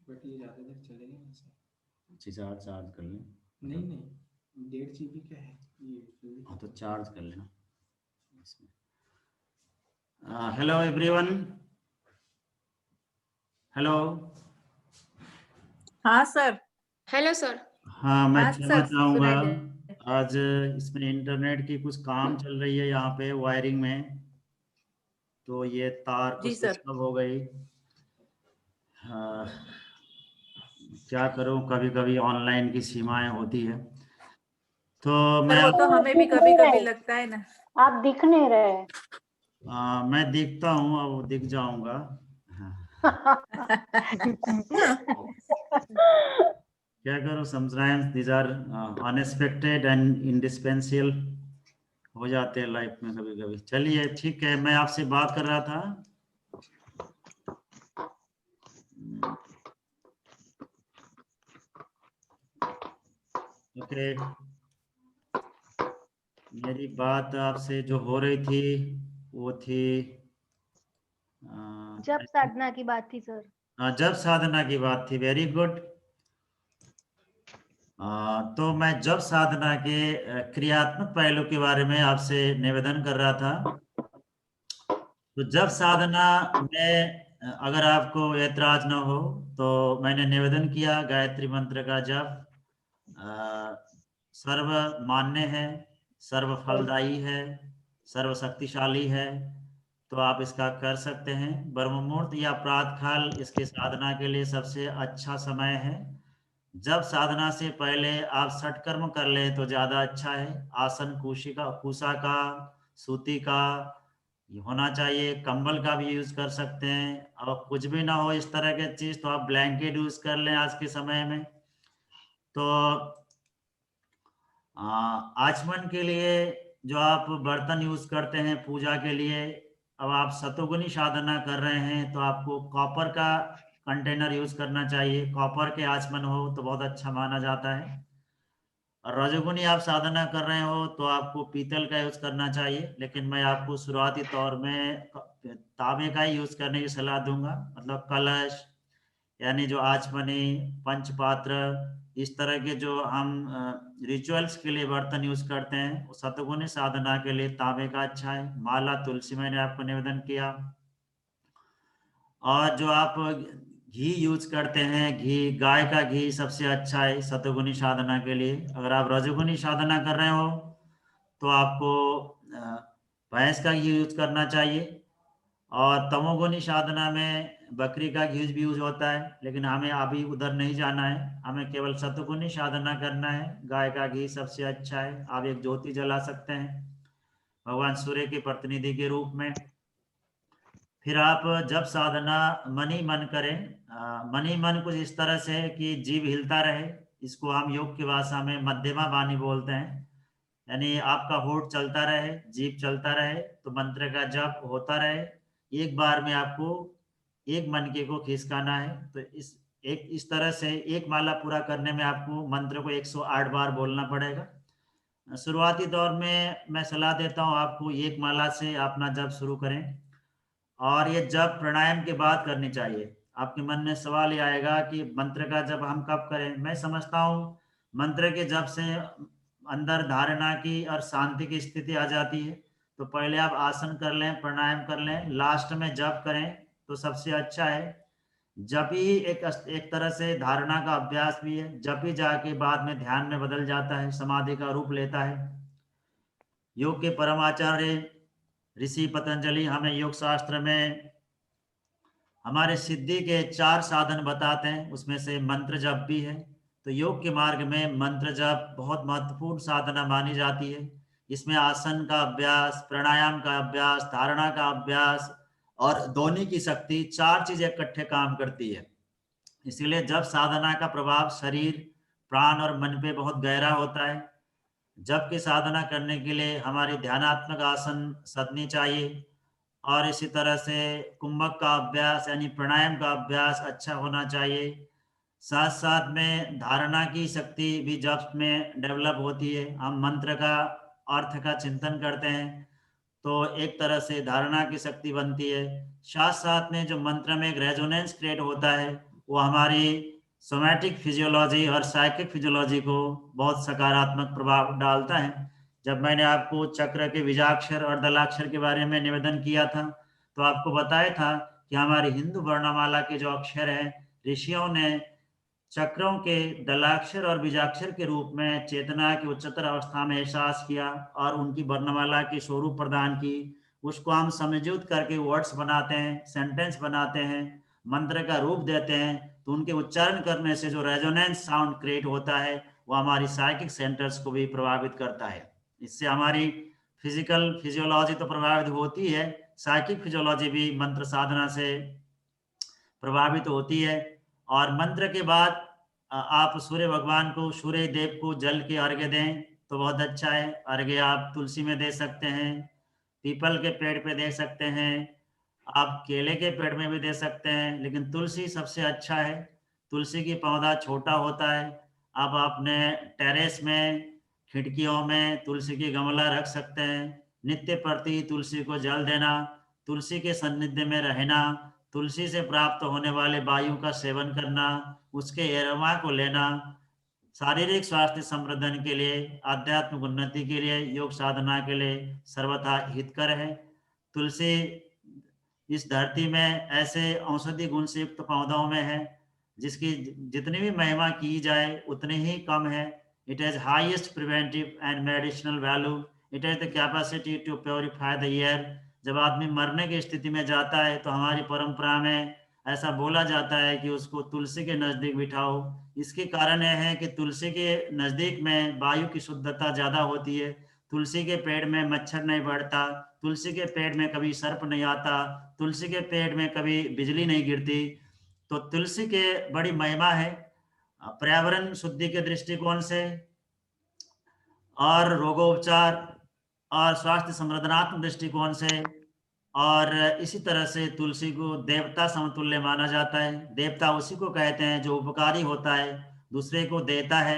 But ये ज़्यादा देर चलेगा नहीं सर। अच्छी चार्ज कर लें। नहीं नहीं, 1.5 GB का है ये। हाँ तो चार्ज कर लेना इसमें। Hello everyone, hello. हाँ सर। Hello sir. हाँ मैं हाँ क्षमा सर, चाहूँगा, सुनाई दे। आज इसमें इंटरनेट की कुछ काम चल रही है यहाँ पे वायरिंग में, तो ये तार कुछ जी सर। डिस्टर्ब हो गई। हाँ, क्या करूँ, कभी कभी ऑनलाइन की सीमाएं होती है। तो सर मैं वो तो हमें भी दिख कभी नहीं कभी रहे, लगता है ना। आप दिख नहीं रहे। मैं दिखता हूँ, अब दिख जाऊंगा। क्या करूँ, sometimes these are unexpected and indispensable हो जाते हैं लाइफ में कभी कभी। चलिए ठीक है, मैं आपसे बात कर रहा था। ओके, मेरी बात आपसे जो हो रही थी वो थी जब साधना की बात थी सर। जब साधना की बात थी। Very good. तो मैं जब साधना के क्रियात्मक पहलू के बारे में आपसे निवेदन कर रहा था। तो जब साधना में अगर आपको ऐतराज न हो तो मैंने निवेदन किया, गायत्री मंत्र का जप सर्व मान्य है, सर्व फलदायी है, सर्व शक्तिशाली है, तो आप इसका कर सकते हैं। ब्रह्म मुहूर्त या प्रातः काल इसके साधना के लिए सबसे अच्छा समय है। जब साधना से पहले आप षटकर्म कर लें तो ज्यादा अच्छा है। आसन कुशिका कुशा का, सूती का होना चाहिए, कंबल का भी यूज कर सकते हैं। अब कुछ भी ना हो इस तरह के चीज तो आप ब्लैंकेट यूज कर लें आज के समय में। तो आचमन के लिए जो आप बर्तन यूज करते हैं पूजा के लिए, अब आप सतोगुनी साधना कर रहे हैं तो आपको कॉपर का कंटेनर यूज करना चाहिए। कॉपर के आचमन हो तो बहुत अच्छा माना जाता है। और रजोगुनी आप साधना कर रहे हो तो आपको पीतल का यूज करना चाहिए, लेकिन मैं आपको शुरुआती तौर में तांबे का ही यूज करने की सलाह दूंगा। मतलब कलश यानी जो आचमनी, पंचपात्र, इस तरह के जो हम रिचुअल्स के लिए बर्तन यूज करते हैं, सतगुणी साधना के लिए तांबे का अच्छा है। माला तुलसी मैंने आपको निवेदन किया। और जो आप घी यूज करते हैं, घी गाय का घी सबसे अच्छा है सतगुणी साधना के लिए। अगर आप रजोगुनी साधना कर रहे हो तो आपको भैंस का घी यूज करना चाहिए। और तमोगुनी साधना में बकरी का घी भी यूज होता है, लेकिन हमें अभी उधर नहीं जाना है, हमें केवल सतगुणी साधना करना है। गाय का घी सबसे अच्छा है। आप एक ज्योति जला सकते हैं भगवान सूर्य के प्रतिनिधि के रूप में। फिर आप जब साधना मन ही मन करें। मन ही मन कुछ इस तरह से है कि जीव हिलता रहे, इसको हम योग की भाषा में मध्यमा वाणी बोलते हैं। यानी आपका होठ चलता रहे, जीभ चलता रहे, तो मंत्र का जप होता रहे। एक बार में आपको एक मनके को खिसकाना है। तो इस तरह से एक माला पूरा करने में आपको मंत्र को 108 बार बोलना पड़ेगा। शुरुआती दौर में मैं सलाह देता हूँ आपको एक माला से अपना जप शुरू करें। और ये जप प्राणायाम के बाद करनी चाहिए। आपके मन में सवाल ये आएगा कि मंत्र का जप हम कब करें। मैं समझता हूँ मंत्र के जप से अंदर धारणा की और शांति की स्थिति आ जाती है। तो पहले आप आसन कर लें, प्राणायाम कर लें, लास्ट में जप करें तो सबसे अच्छा है। जप ही एक तरह से धारणा का अभ्यास भी है। जप ही जाके बाद में ध्यान में बदल जाता है, समाधि का रूप लेता है। योग के परमाचार्य ऋषि पतंजलि हमें योग शास्त्र में हमारे सिद्धि के 4 साधन बताते हैं, उसमें से मंत्र जप भी है। तो योग के मार्ग में मंत्र जप बहुत महत्वपूर्ण साधना मानी जाती है। इसमें आसन का अभ्यास, प्राणायाम का अभ्यास, धारणा का अभ्यास और ध्वनि की शक्ति, 4 चीजें इकट्ठे काम करती है। इसीलिए जब साधना का प्रभाव शरीर, प्राण और मन पे बहुत गहरा होता है। जप की साधना करने के लिए हमारी ध्यानात्मक आसन सदनी चाहिए। और इसी तरह से कुंभक का अभ्यास यानी प्राणायाम का अभ्यास अच्छा होना चाहिए। साथ साथ में धारणा की शक्ति भी जप में डेवलप होती है। हम मंत्र का अर्थ का चिंतन करते हैं तो एक तरह से धारणा की शक्ति बनती है। साथ साथ में जो मंत्र में एक रेजोनेंस क्रिएट होता है, वो हमारी सोमैटिक फिजियोलॉजी और साइकिक फिजियोलॉजी को बहुत सकारात्मक प्रभाव डालता है। जब मैंने आपको चक्र के बीजाक्षर और दलाक्षर के बारे में निवेदन किया था तो आपको बताया था कि हमारी हिंदू वर्णमाला के जो अक्षर हैं, ऋषियों ने चक्रों के दलाक्षर और बीजाक्षर के रूप में चेतना की उच्चतर अवस्था में एहसास किया और उनकी वर्णमाला की स्वरूप प्रदान की। उसको हम समझौत करके वर्ड्स बनाते हैं, सेंटेंस बनाते हैं, मंत्र का रूप देते हैं, तो उनके उच्चारण करने से जो रेजोनेंस साउंड क्रिएट होता है वो हमारी साइकिक सेंटर्स को भी प्रभावित करता है। इससे हमारी फिजिकल फिजियोलॉजी तो प्रभावित होती है, साइकिक फिजियोलॉजी भी मंत्र साधना से प्रभावित होती है। और मंत्र के बाद आप सूर्य भगवान को, सूर्य देव को जल के अर्घ्य दें तो बहुत अच्छा है। अर्घ्य आप तुलसी में दे सकते हैं, पीपल के पेड़ पे दे सकते हैं, आप केले के पेड़ में भी दे सकते हैं, लेकिन तुलसी सबसे अच्छा है। तुलसी की पौधा छोटा होता है, आप अपने टेरेस में, खिड़कियों में तुलसी की गमला रख सकते हैं। नित्य प्रति तुलसी को जल देना, तुलसी के सानिध्य में रहना, तुलसी से प्राप्त होने वाले वायु का सेवन करना, उसके एरोमा को लेना शारीरिक स्वास्थ्य संवर्धन के लिए, आध्यात्मिक उन्नति के लिए, योग साधना के लिए सर्वथा हितकर है। तुलसी इस धरती में ऐसे औषधि गुण से युक्त पौधों में है जिसकी जितनी भी महिमा की जाए उतनी ही कम है। It has highest preventive and medicinal value, it has the capacity to purify the air. जब आदमी मरने की स्थिति में जाता है तो हमारी परंपरा में ऐसा बोला जाता है कि उसको तुलसी के नजदीक बिठाओ। इसके कारण यह है कि तुलसी के नजदीक में वायु की शुद्धता ज्यादा होती है, तुलसी के पेड़ में मच्छर नहीं बढ़ता, तुलसी के पेड़ में कभी सर्प नहीं आता, तुलसी के पेड़ में कभी बिजली नहीं गिरती। तो तुलसी के बड़ी महिमा है पर्यावरण शुद्धि के दृष्टिकोण से और रोगोपचार और स्वास्थ्य संवर्धनात्मक दृष्टिकोण से। और इसी तरह से तुलसी को देवता समतुल्य माना जाता है। देवता उसी को कहते हैं जो उपकारी होता है, दूसरे को देता है।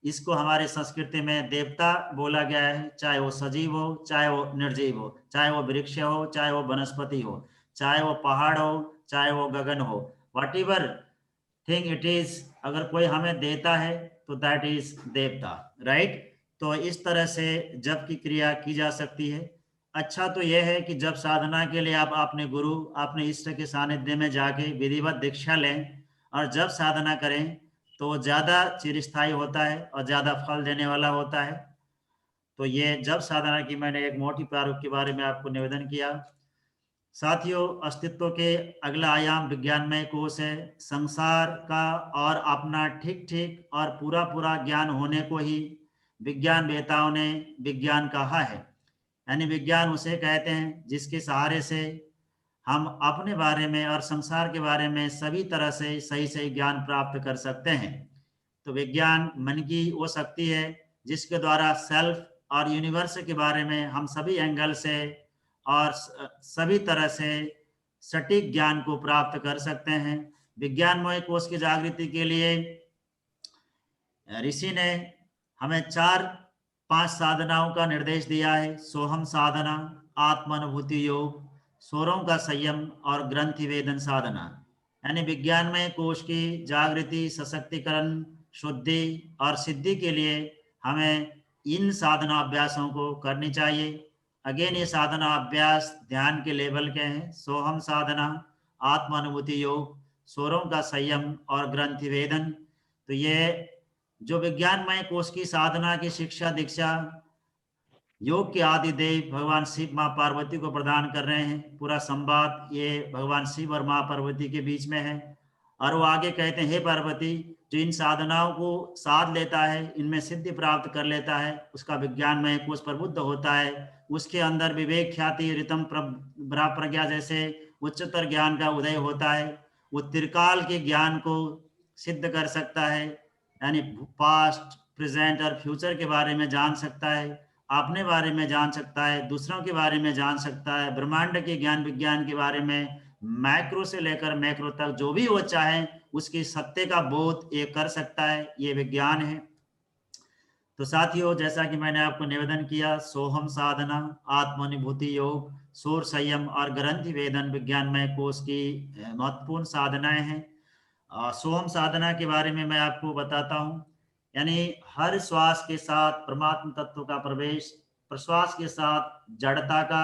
इसको हमारे संस्कृति में देवता बोला गया है, चाहे वो सजीव हो, चाहे वो निर्जीव हो, चाहे वो वृक्ष हो, चाहे वो वनस्पति हो, चाहे वो पहाड़ हो, चाहे वो गगन हो, what ever thing it is, अगर कोई हमें देता है तो दैट इज देवता, राइट। तो इस तरह से जप की क्रिया की जा सकती है। अच्छा तो यह है कि जब साधना के लिए आप अपने गुरु, अपने इष्ट के सानिध्य में जाके विधिवत दीक्षा लें और जब साधना करें तो ज़्यादा चिरस्थायी होता है और ज़्यादा फल देने वाला होता है। तो ये जब साधना की मैंने एक मोटी प्रारूप के बारे में आपको निवेदन किया। साथियों, अस्तित्व के अगला आयाम विज्ञानमय कोश है। संसार का और अपना ठीक ठीक और पूरा पूरा ज्ञान होने को ही विज्ञान वेताओं ने विज्ञान कहा है। यानी विज्ञान उसे कहते हैं जिसके सहारे से हम अपने बारे में और संसार के बारे में सभी तरह से सही सही ज्ञान प्राप्त कर सकते हैं। तो विज्ञान मन की वो शक्ति है जिसके द्वारा सेल्फ और यूनिवर्स के बारे में हम सभी एंगल से और सभी तरह से सटीक ज्ञान को प्राप्त कर सकते हैं। विज्ञानमय कोश की जागृति के लिए ऋषि ने हमें 4-5 साधनाओं का निर्देश दिया है। सोहम साधना, आत्मानुभूति योग, स्वरों का संयम और ग्रंथि वेदन साधना। यानी विज्ञानमय कोश की जागृति, सशक्तिकरण, शुद्धि और सिद्धि के लिए हमें इन साधना अभ्यासों को करनी चाहिए। अगेन ये साधना अभ्यास ध्यान के लेवल के हैं। सोहम साधना, आत्मानुभूति योग, स्वरों का संयम और ग्रंथि वेदन। तो ये जो विज्ञानमय कोश की साधना की शिक्षा दीक्षा योग के आदि देव भगवान शिव माँ पार्वती को प्रदान कर रहे हैं। पूरा संवाद ये भगवान शिव और माँ पार्वती के बीच में है। और वो आगे कहते हैं, हे पार्वती, जो इन साधनाओं को साध लेता है, इनमें सिद्धि प्राप्त कर लेता है, उसका विज्ञानमय कोश प्रबुद्ध होता है। उसके अंदर विवेक, ख्याति, रितम, प्रज्ञा जैसे उच्चतर ज्ञान का उदय होता है। वो त्रिकाल के ज्ञान को सिद्ध कर सकता है, यानी पास्ट, प्रेजेंट और फ्यूचर के बारे में जान सकता है, अपने बारे में जान सकता है, दूसरों के बारे में जान सकता है, ब्रह्मांड के ज्ञान विज्ञान के बारे में मैक्रो से लेकर मैक्रो तक जो भी वो चाहे उसकी सत्य का बोध ये कर सकता है। ये विज्ञान है। तो साथियों, जैसा कि मैंने आपको निवेदन किया, सोहम साधना, आत्मानुभूति योग, सूर संयम और ग्रंथि वेदन विज्ञानमय कोश की महत्वपूर्ण साधनाएं हैं। सोहम साधना के बारे में मैं आपको बताता हूँ। यानी हर श्वास के साथ परमात्म तत्व का प्रवेश, प्रश्वास के साथ जड़ता का,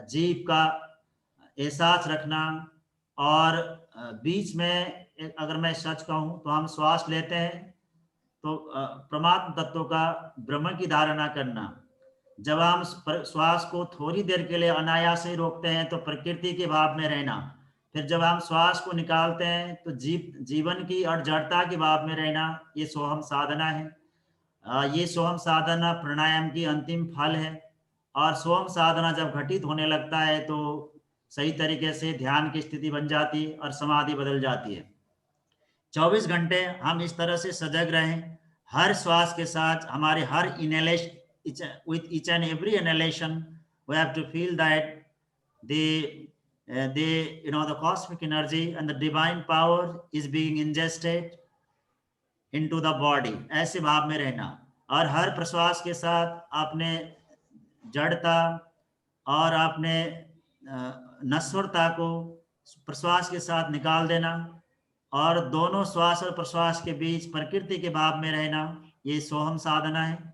जीव का एहसास रखना, और बीच में अगर मैं सच कहूँ तो हम श्वास लेते हैं तो परमात्म तत्व का ब्रह्म की धारणा करना। जब हम श्वास को थोड़ी देर के लिए अनायास ही रोकते हैं तो प्रकृति के भाव में रहना। फिर जब हम श्वास को निकालते हैं तो जीवन की और जड़ता के भाव में रहना, ये सोहम साधना है। ये सोहम साधना प्राणायाम की अंतिम फल है। और सोहम साधना जब घटित होने लगता है तो सही तरीके से ध्यान की स्थिति बन जाती है और समाधि बदल जाती है। 24 घंटे हम इस तरह से सजग रहें, हर श्वास के साथ हमारे हर inhalation, with each and every inhalation we have to feel that the cosmic energy and the divine power is being ingested into the body, ऐसे भाव में रहना। और हर प्रश्वास के साथ आपने जड़ता और आपने नश्वरता को प्रश्वास के साथ निकाल देना, और दोनों श्वास और प्रश्वास के बीच प्रकृति के भाव में रहना, ये सोहम साधना है।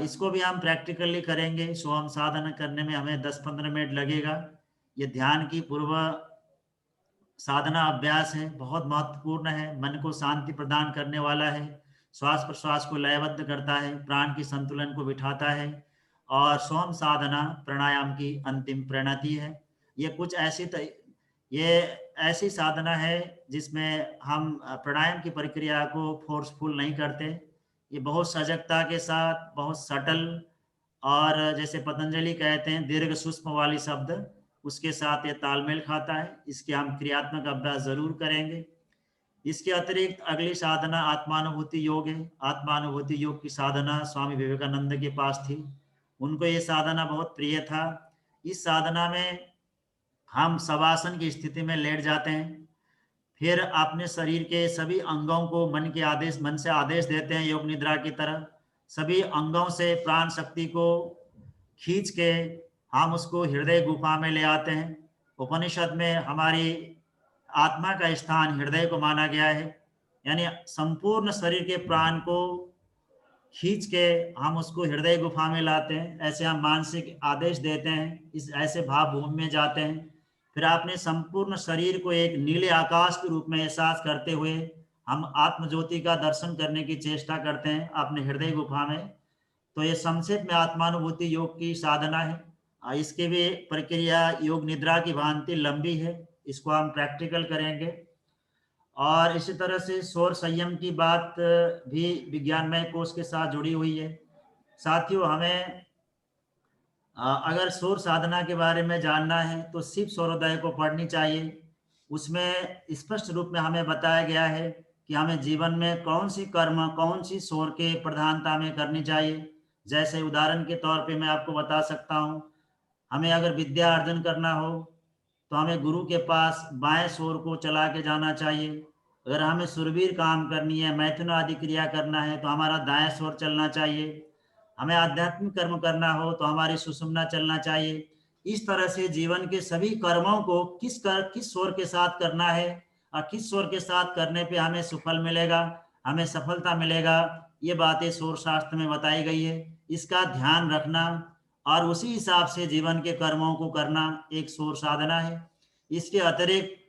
इसको भी हम प्रैक्टिकली करेंगे। सोहम साधना करने में हमें 10-15 मिनट लगेगा। ये ध्यान की पूर्व साधना अभ्यास है, बहुत महत्वपूर्ण है, मन को शांति प्रदान करने वाला है, श्वास प्रश्वास को लयबद्ध करता है, प्राण की संतुलन को बिठाता है, और सोहम साधना प्राणायाम की अंतिम परिणति है। ये ऐसी साधना है जिसमें हम प्राणायाम की प्रक्रिया को फोर्सफुल नहीं करते। ये बहुत सजगता के साथ, बहुत सटल, और जैसे पतंजलि कहते हैं दीर्घ सूक्ष्म वाली शब्द, उसके साथ ये तालमेल खाता है। इसके हम क्रियात्मक अभ्यास जरूर करेंगे। इसके अतिरिक्त अगली साधना आत्मानुभूति योग है। आत्मानुभूति योग की साधना स्वामी विवेकानंद के पास थी, उनको ये साधना बहुत प्रिय था। इस साधना में हम शवासन की स्थिति में लेट जाते हैं, फिर अपने शरीर के सभी अंगों को मन से आदेश देते हैं, योग निद्रा की तरह। सभी अंगों से प्राण शक्ति को खींच के हम उसको हृदय गुफा में ले आते हैं। उपनिषद में हमारी आत्मा का स्थान हृदय को माना गया है, यानी संपूर्ण शरीर के प्राण को खींच के हम उसको हृदय गुफा में लाते हैं। ऐसे हम मानसिक आदेश देते हैं, इस ऐसे भाव भूमि में जाते हैं। फिर अपने संपूर्ण शरीर को एक नीले आकाश के रूप में एहसास करते हुए हम आत्म ज्योति का दर्शन करने की चेष्टा करते हैं अपने हृदय गुफा में। तो ये संक्षेप में आत्मानुभूति योग की साधना है। इसकी भी प्रक्रिया योग निद्रा की भांति लंबी है, इसको हम प्रैक्टिकल करेंगे। और इसी तरह से शोर संयम की बात भी विज्ञानमय कोश के साथ जुड़ी हुई है। साथियों, हमें अगर शोर साधना के बारे में जानना है तो शिव शोरोदय को पढ़नी चाहिए। उसमें स्पष्ट रूप में हमें बताया गया है कि हमें जीवन में कौन सी कर्म, कौन सी शोर के प्रधानता में करनी चाहिए। जैसे उदाहरण के तौर पे मैं आपको बता सकता हूँ, हमें अगर विद्या अर्जन करना हो तो हमें गुरु के पास बाएं शोर को चला के जाना चाहिए। अगर हमें सुरवीर काम करनी है, मैथुन आदि क्रिया करना है तो हमारा दाएं शोर चलना चाहिए। हमें आध्यात्मिक कर्म करना हो तो हमारी सुषुम्ना चलना चाहिए। इस तरह से जीवन के सभी कर्मों को किस शोर के साथ करना है और किस शोर के साथ करने पे हमें सुफल मिलेगा, हमें सफलता मिलेगा, ये बातें शोर शास्त्र में बताई गई है। इसका ध्यान रखना और उसी हिसाब से जीवन के कर्मों को करना एक शोर साधना है। इसके अतिरिक्त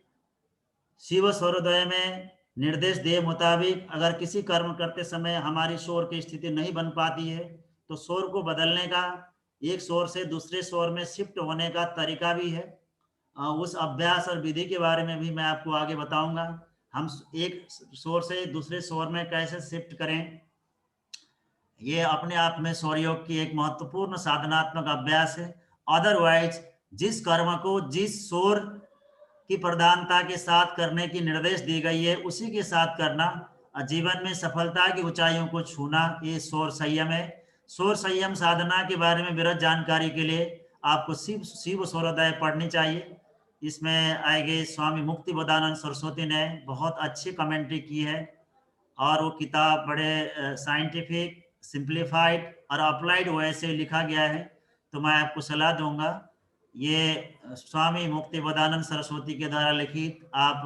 शिव शोरोदय में निर्देश दिए मुताबिक अगर किसी कर्म करते समय हमारी शोर की स्थिति नहीं बन पाती है तो शोर को बदलने का, एक शोर से दूसरे शोर में शिफ्ट होने का तरीका भी है। उस अभ्यास और विधि के बारे में भी मैं आपको आगे बताऊंगा। हम एक शोर से दूसरे शोर में कैसे शिफ्ट करें, ये अपने आप में शौर योग की एक महत्वपूर्ण साधनात्मक अभ्यास है। अदरवाइज जिस कर्म को जिस शोर की प्रधानता के साथ करने की निर्देश दी गई है उसी के साथ करना, जीवन में सफलता की ऊंचाइयों को छूना, ये शोर संयम है। शोर संयम साधना के बारे में विस्तृत जानकारी के लिए आपको शिव शोरोदय पढ़नी चाहिए। इसमें आएंगे स्वामी मुक्ति बोधानंद सरस्वती ने बहुत अच्छी कमेंट्री की है और वो किताब बड़े साइंटिफिक, सिंप्लीफाइड और अप्लाइड वे से लिखा गया है। तो मैं आपको सलाह दूंगा ये स्वामी मुक्तिवेदानंद सरस्वती के द्वारा लिखित आप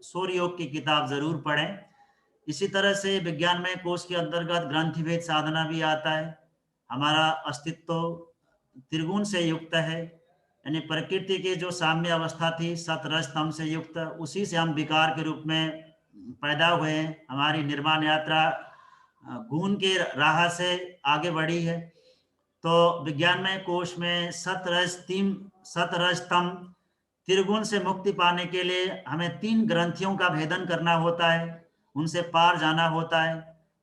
सूर्य योग की किताब जरूर पढ़ें। इसी तरह से विज्ञानमय कोश के अंतर्गत ग्रंथिभेद साधना भी आता है। हमारा अस्तित्व त्रिगुण से युक्त है, यानी प्रकृति की जो साम्य अवस्था थी सत रज तम से युक्त, उसी से हम विकार के रूप में पैदा हुए हैं। हमारी निर्माण यात्रा गुण के राह से आगे बढ़ी है। तो विज्ञानमय कोश में सत रज तम त्रिगुण से मुक्ति पाने के लिए हमें 3 ग्रंथियों का भेदन करना होता है, उनसे पार जाना होता है।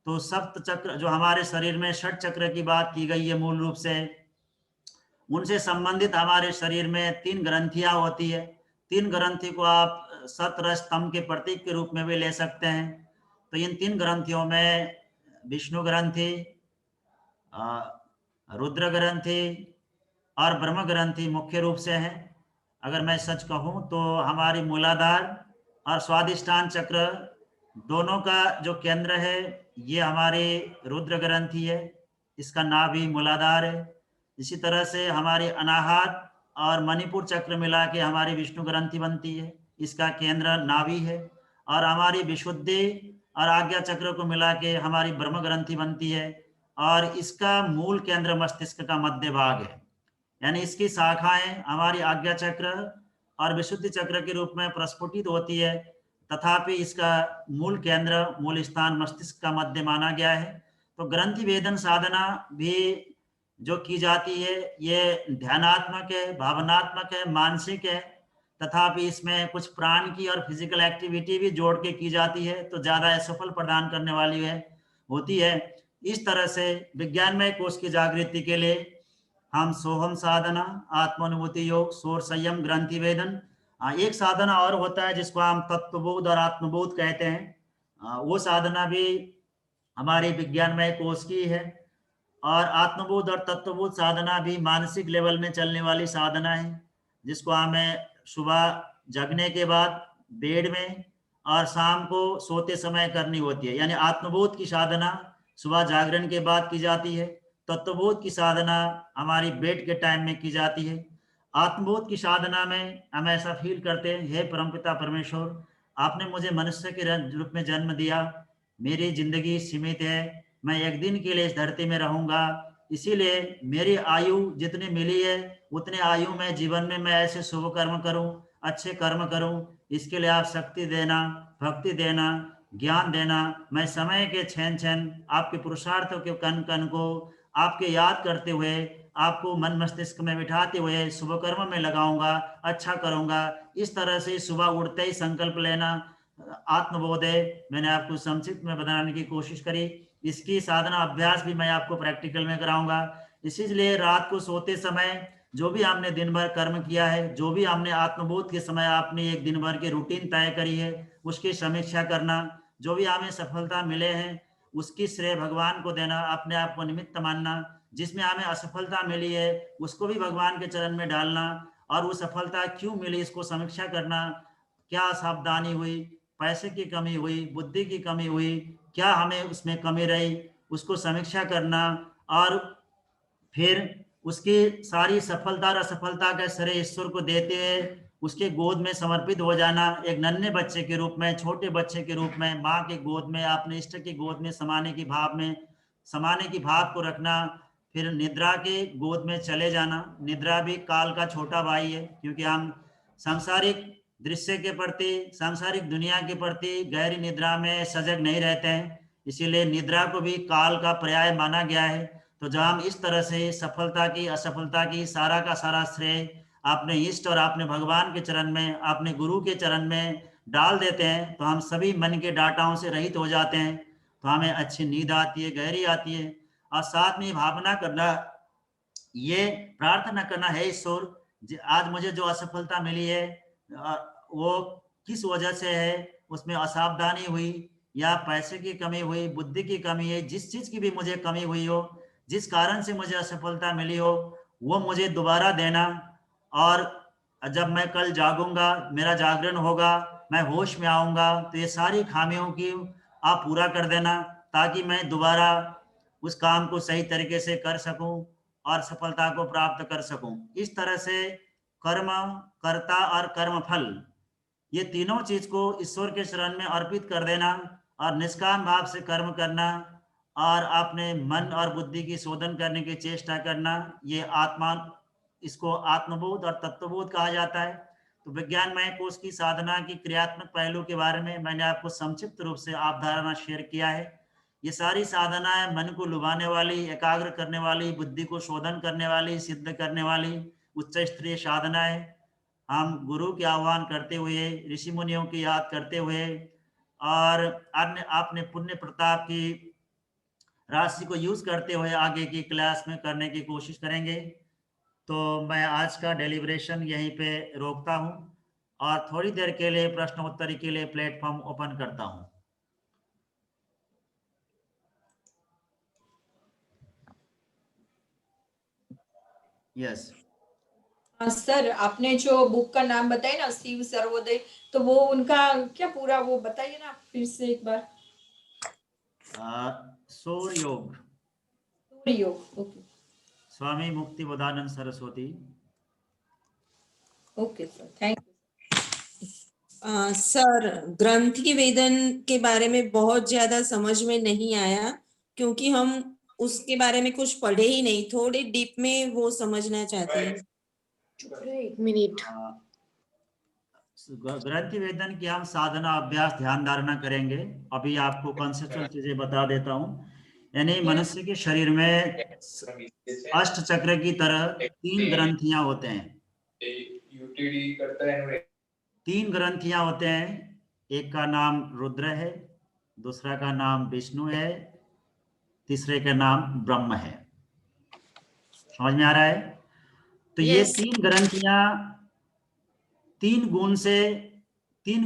तो सप्त चक्र जो हमारे शरीर में षट चक्र की बात की गई है मूल रूप से, उनसे संबंधित हमारे शरीर में 3 ग्रंथियां होती है। 3 ग्रंथि को आप सत रज तम के प्रतीक के रूप में भी ले सकते हैं। तो इन 3 ग्रंथियों में विष्णु ग्रंथि, रुद्र ग्रंथि और ब्रह्म ग्रंथि मुख्य रूप से है। अगर मैं सच कहूं तो हमारी मूलाधार और स्वादिष्ठान चक्र दोनों का जो केंद्र है ये हमारे रुद्र ग्रंथि है, इसका नाभि मूलाधार है। इसी तरह से हमारी अनाहत और मणिपुर चक्र मिला के हमारी विष्णु ग्रंथि बनती है, इसका केंद्र नाभि है। और हमारी विशुद्धि और आज्ञा चक्र को मिला के हमारी ब्रह्म ग्रंथि बनती है, और इसका मूल केंद्र मस्तिष्क का मध्य भाग है। यानी इसकी शाखाएं हमारी आज्ञा चक्र और विशुद्धि चक्र के रूप में प्रस्फुटित होती है, तथापि इसका मूल केंद्र मूल स्थान मस्तिष्क का मध्य माना गया है। तो ग्रंथि भेदन साधना भी जो की जाती है ये ध्यानात्मक है, भावनात्मक है, मानसिक है, तथापि इसमें कुछ प्राण की और फिजिकल एक्टिविटी भी जोड़ के की जाती है, तो ज्यादा सफल प्रदान करने वाली होती है। इस तरह से विज्ञानमय कोश की जागृति के लिए हम सोहम साधना, आत्मानुभूति योग, शोर संयम, ग्रंथि भेदन, एक साधना और होता है जिसको हम तत्वबोध और आत्मबोध कहते हैं। वो साधना भी हमारी विज्ञानमय कोश की है। और आत्मबोध और तत्वबोध साधना भी मानसिक लेवल में चलने वाली साधना है, जिसको हमें सुबह जगने के बाद बेड में और शाम को सोते समय करनी होती है। यानी आत्मबोध की साधना सुबह जागरण के बाद की जाती है, तत्वबोध की साधना हमारी बेड के टाइम में की जाती है। आत्मबोध की साधना में हम ऐसा फील करते हैं, हे परमपिता परमेश्वर, आपने मुझे मनुष्य के रूप में जन्म दिया, मेरी जिंदगी सीमित है, मैं एक दिन के लिए इस धरती में रहूंगा, इसीलिए मेरी आयु जितनी मिली है उतने आयु में जीवन में मैं ऐसे शुभ कर्म करूं, अच्छे कर्म करूं। इसके लिए आप शक्ति देना, भक्ति देना, ज्ञान देना। मैं समय के क्षण क्षण आपके पुरुषार्थों के कण कण को आपके याद करते हुए, आपको मन मस्तिष्क में बिठाते हुए शुभ कर्म में लगाऊंगा, अच्छा करूंगा। इस तरह से सुबह उठते ही संकल्प लेना आत्मबोध है। मैंने आपको संक्षिप्त में बताने की कोशिश करी। इसकी साधना अभ्यास भी मैं आपको प्रैक्टिकल में कराऊंगा। इसीलिए रात को सोते समय जो भी आपने दिन भर कर्म किया है, जो भी हमने आत्मबोध के समय आपने एक दिन भर की रूटीन तय करी है, उसकी समीक्षा करना। जो भी हमें सफलता मिले हैं उसकी श्रेय भगवान को देना, अपने आप को निमित्त मानना। जिसमें हमें असफलता मिली है उसको भी भगवान के चरण में डालना, और वो सफलता क्यों मिली इसको समीक्षा करना। क्या सावधानी हुई, पैसे की कमी हुई, बुद्धि की कमी हुई, क्या हमें उसमें कमी रही, उसको समीक्षा करना। और फिर उसकी सारी सफलता और असफलता का श्रेय ईश्वर को देते हुए उसके गोद में समर्पित हो जाना, एक नन्हे बच्चे के रूप में, छोटे बच्चे के रूप में माँ के गोद में, अपने इष्ट की गोद में समाने की भाव को रखना। फिर निद्रा के गोद में चले जाना। निद्रा भी काल का छोटा भाई है, क्योंकि हम सांसारिक दृश्य के प्रति, सांसारिक दुनिया के प्रति गहरी निद्रा में सजग नहीं रहते हैं, इसीलिए निद्रा को भी काल का पर्याय माना गया है। तो जब हम इस तरह से सफलता की असफलता की सारा का सारा श्रेय अपने इष्ट और अपने भगवान के चरण में, अपने गुरु के चरण में डाल देते हैं, तो हम सभी मन के डाटाओं से रहित हो जाते हैं। तो हमें अच्छी नींद आती है, गहरी आती है। और साथ में भावना करना, ये प्रार्थना करना है, ईश्वर आज मुझे जो असफलता मिली है वो किस वजह से है, उसमें असावधानी हुई या पैसे की कमी हुई, बुद्धि की कमी है, जिस चीज की भी मुझे कमी हुई हो, जिस कारण से मुझे असफलता मिली हो, वो मुझे दोबारा देना। और जब मैं कल जागूंगा, मेरा जागरण होगा, मैं होश में आऊंगा, तो ये सारी खामियों की आप पूरा कर देना, ताकि मैं दोबारा उस काम को सही तरीके से कर सकूं और सफलता को प्राप्त कर सकूं। इस तरह से कर्म कर्ता और कर्म फल, ये तीनों चीज को ईश्वर के शरण में अर्पित कर देना और निष्काम भाव से कर्म करना और अपने मन और बुद्धि की शोधन करने की चेष्टा करना, ये आत्मा, इसको आत्मबोध और तत्वबोध कहा जाता है। तो विज्ञानमय कोश की साधना की क्रियात्मक पहलू के बारे में मैंने आपको संक्षिप्त रूप से अवधारणा शेयर किया है। ये सारी साधनाएं मन को लुभाने वाली, एकाग्र करने वाली, बुद्धि को शोधन करने वाली, सिद्ध करने वाली उच्च स्तरीय साधनाएं हम गुरु के आह्वान करते हुए, ऋषि मुनियों की याद करते हुए और अन्य अपने पुण्य प्रताप की राशि को यूज करते हुए आगे की क्लास में करने की कोशिश करेंगे। तो मैं आज का डेलिब्रेशन यहीं पे रोकता हूं और थोड़ी देर के लिए प्रश्नोत्तरी के लिए प्लेटफॉर्म ओपन करता हूं। यस सर, आपने जो बुक का नाम बताया ना, शिव सर्वोदय, तो वो उनका क्या पूरा वो बताइए ना फिर से एक बार। सौर योग, सूर्य योग। Okay Swami Mukti Bodhanand Saraswati. Okay sir, thank you. Sir, ग्रंथि वेदन के बारे में बहुत ज्यादा समझ में नहीं आया, क्योंकि हम उसके बारे में कुछ पढ़े ही नहीं। थोड़े डीप में वो समझना चाहते हैं। एक मिनट। ग्रंथि वेदन की हम साधना, अभ्यास, ध्यान धारणा करेंगे। अभी आपको कॉन्सेप्चुअल चीजें बता देता हूँ। यानी मनुष्य के शरीर में अष्ट चक्र की तरह 3 ग्रंथियां होते हैं। 3 ग्रंथियां होते हैं। एक का नाम रुद्र है, दूसरा का नाम विष्णु है, तीसरे का नाम ब्रह्म है। समझ में आ रहा है? तो ये 3 ग्रंथियां 3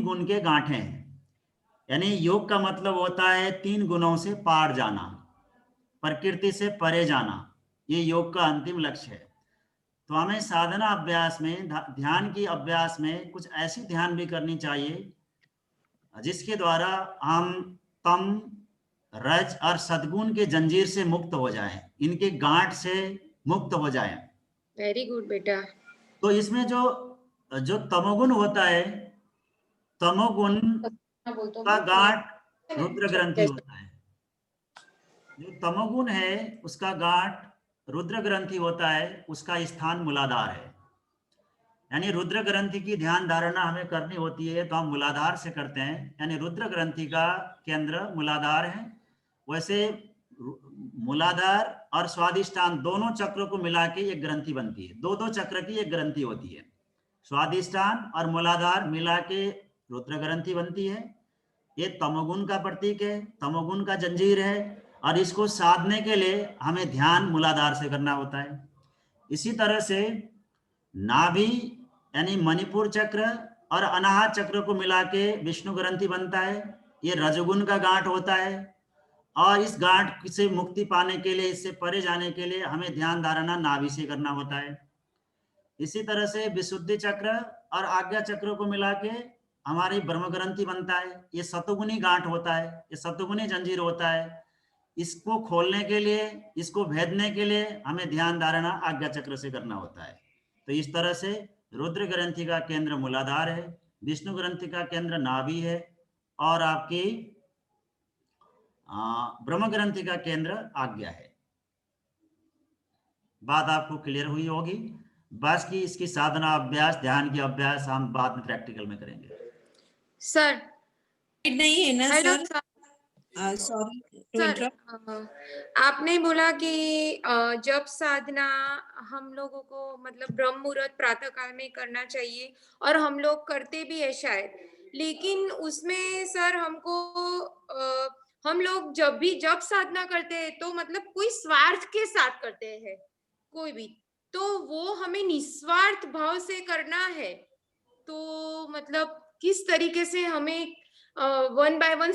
गुण के गांठे हैं। यानी योग का मतलब होता है 3 गुणों से पार जाना, प्रकृति से परे जाना। ये योग का अंतिम लक्ष्य है। तो हमें साधना अभ्यास में, ध्यान की अभ्यास में कुछ ऐसी ध्यान भी करनी चाहिए जिसके द्वारा हम तम, रज और सद्गुण के जंजीर से मुक्त हो जाएं, इनके गांठ से मुक्त हो जाएं। वेरी गुड बेटा। तो इसमें जो तमोगुण होता है, तमोगुण का गांठ रुद्र ग्रंथि होता है। जो तमोगुण है उसका गांठ रुद्र ग्रंथि होता है, उसका स्थान मूलाधार है। यानी रुद्र ग्रंथि की ध्यान धारणा हमें करनी होती है तो हम मूलाधार से करते हैं। यानी रुद्र ग्रंथि का केंद्र मूलाधार है। वैसे मूलाधार और स्वादिष्ठान दोनों चक्रों को मिला के एक ग्रंथि बनती है। 2-2 चक्र की एक ग्रंथि होती है। स्वादिष्ठान और मूलाधार मिला के रुद्र ग्रंथि बनती है। ये तमोगुण का प्रतीक है, तमोगुण का जंजीर है और इसको साधने के लिए हमें ध्यान मूलाधार से करना होता है। इसी तरह से नाभि यानी मणिपुर चक्र और अनाहत चक्र को मिला के विष्णु ग्रंथि बनता है। ये रजोगुण का गांठ होता है और इस गांठ से मुक्ति पाने के लिए, इससे परे जाने के लिए हमें ध्यान धारणा नाभि से करना होता है। इसी तरह से विशुद्धि चक्र और आज्ञा चक्र को मिला के हमारी ब्रह्म ग्रंथि बनता है। ये सतोगुणी गांठ होता है, ये सतोगुणी जंजीर होता है। इसको खोलने के लिए, इसको भेदने के लिए हमें ध्यान धारणा आज्ञा चक्र से करना होता है। तो इस तरह से रुद्र ग्रंथि का केंद्र मूलाधार है, विष्णु ग्रंथि का केंद्र नाभि है और आपकी ब्रह्म ग्रंथि का केंद्र आज्ञा है। बात आपको क्लियर हुई होगी। बस की इसकी साधना अभ्यास, ध्यान की अभ्यास हम बाद में प्रैक्टिकल में करेंगे। सर नहीं है ना hello sir? Sorry to sir, interrupt. आपने बोला कि जब साधना हम लोगों को मतलब ब्रह्म मुहूर्त प्रातः काल में करना चाहिए और हम लोग करते भी है शायद, लेकिन उसमें सर हमको हम लोग जब साधना करते हैं तो मतलब कोई स्वार्थ के साथ करते हैं कोई भी, तो वो हमें निस्वार्थ भाव से करना है। तो मतलब किस तरीके से हमें 1 by 1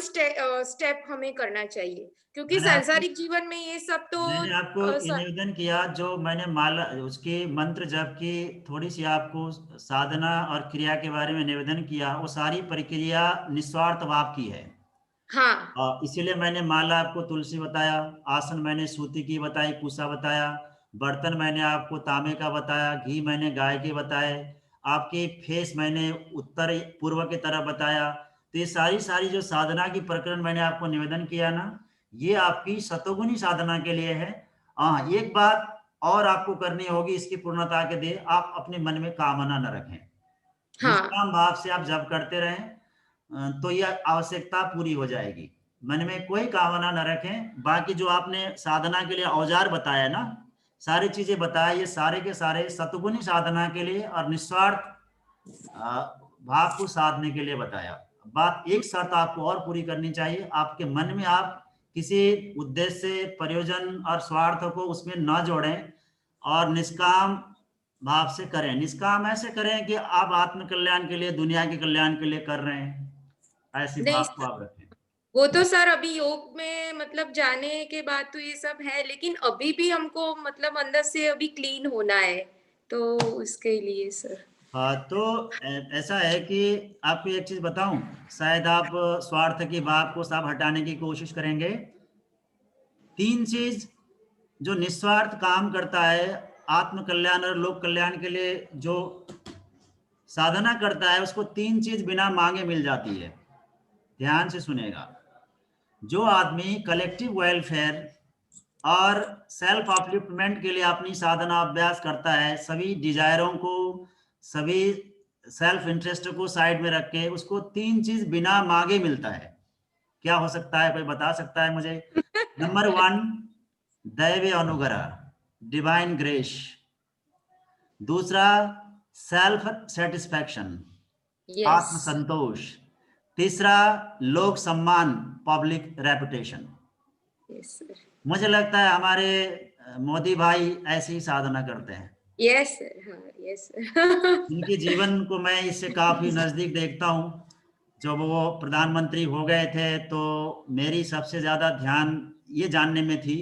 स्टेप हमें करना चाहिए, क्योंकि सांसारिक जीवन में ये सब तो मैंने आपको निवेदन किया, जो मैंने माला उसके मंत्र जप की थोड़ी सी आपको साधना और क्रिया के बारे में निवेदन किया, वो सारी प्रक्रिया निस्वार्थ भाव की है। हाँ, इसीलिए मैंने माला आपको तुलसी बताया, आसन मैंने सूती की बताई, कुशा बताया, बर्तन मैंने आपको तांबे का बताया, घी मैंने गाय के बताए, आपके फेस मैंने उत्तर पूर्व की तरफ बताया। तो ये सारी जो साधना की प्रकरण मैंने आपको निवेदन किया ना, ये आपकी सतोगुनी साधना के लिए है। हाँ, एक बात और आपको करनी होगी इसकी पूर्णता के लिए, आप अपने मन में कामना न रखें। हाँ निष्काम भाव से आप जब करते रहें तो यह आवश्यकता पूरी हो जाएगी। मन में कोई कामना न रखें। बाकी जो आपने साधना के लिए औजार बताया ना, सारी चीजें बताया, ये सारे के सारे सतगुणी साधना के लिए और निस्वार्थ भाव को साधने के लिए बताया। बात एक शर्त आपको और पूरी करनी चाहिए, आपके मन में आप किसी उद्देश्य, प्रयोजन और स्वार्थ को उसमें न जोड़ें और निष्काम भाव से करें। निष्काम ऐसे करें कि आप आत्म कल्याण के लिए, दुनिया के कल्याण के लिए कर रहे हैं, ऐसी नहीं भाव को आप रखें। वो तो सर अभी योग में मतलब जाने के बाद तो ये सब है, लेकिन अभी भी हमको मतलब अंदर से अभी क्लीन होना है, तो उसके लिए सर। हाँ, तो ऐसा है कि आपको एक चीज बताऊं, शायद आप स्वार्थ की भाव को सब हटाने की कोशिश करेंगे। 3 चीज जो निस्वार्थ काम करता है, आत्म कल्याण और लोक कल्याण के लिए जो साधना करता है, उसको 3 चीज बिना मांगे मिल जाती है। ध्यान से सुनेगा। जो आदमी कलेक्टिव वेलफेयर और सेल्फ अपलिफ्टमेंट के लिए अपनी साधना अभ्यास करता है, सभी डिजायरों को, सभी सेल्फ इंटरेस्ट को साइड में रख के, उसको 3 चीज बिना मांगे मिलता है। क्या हो सकता है, कोई बता सकता है मुझे? नंबर 1, दैवीय अनुग्रह, डिवाइन ग्रेस। दूसरा, सेल्फ सेटिस्फैक्शन, आत्म यस संतोष। तीसरा, लोक सम्मान, पब्लिक रेपुटेशन। यस सर, मुझे लगता है हमारे मोदी भाई ऐसी ही साधना करते हैं। यस सर, हाँ यस सर। उनके जीवन को मैं इससे काफी नजदीक देखता हूँ। जब वो प्रधानमंत्री हो गए थे तो मेरी सबसे ज्यादा ध्यान ये जानने में थी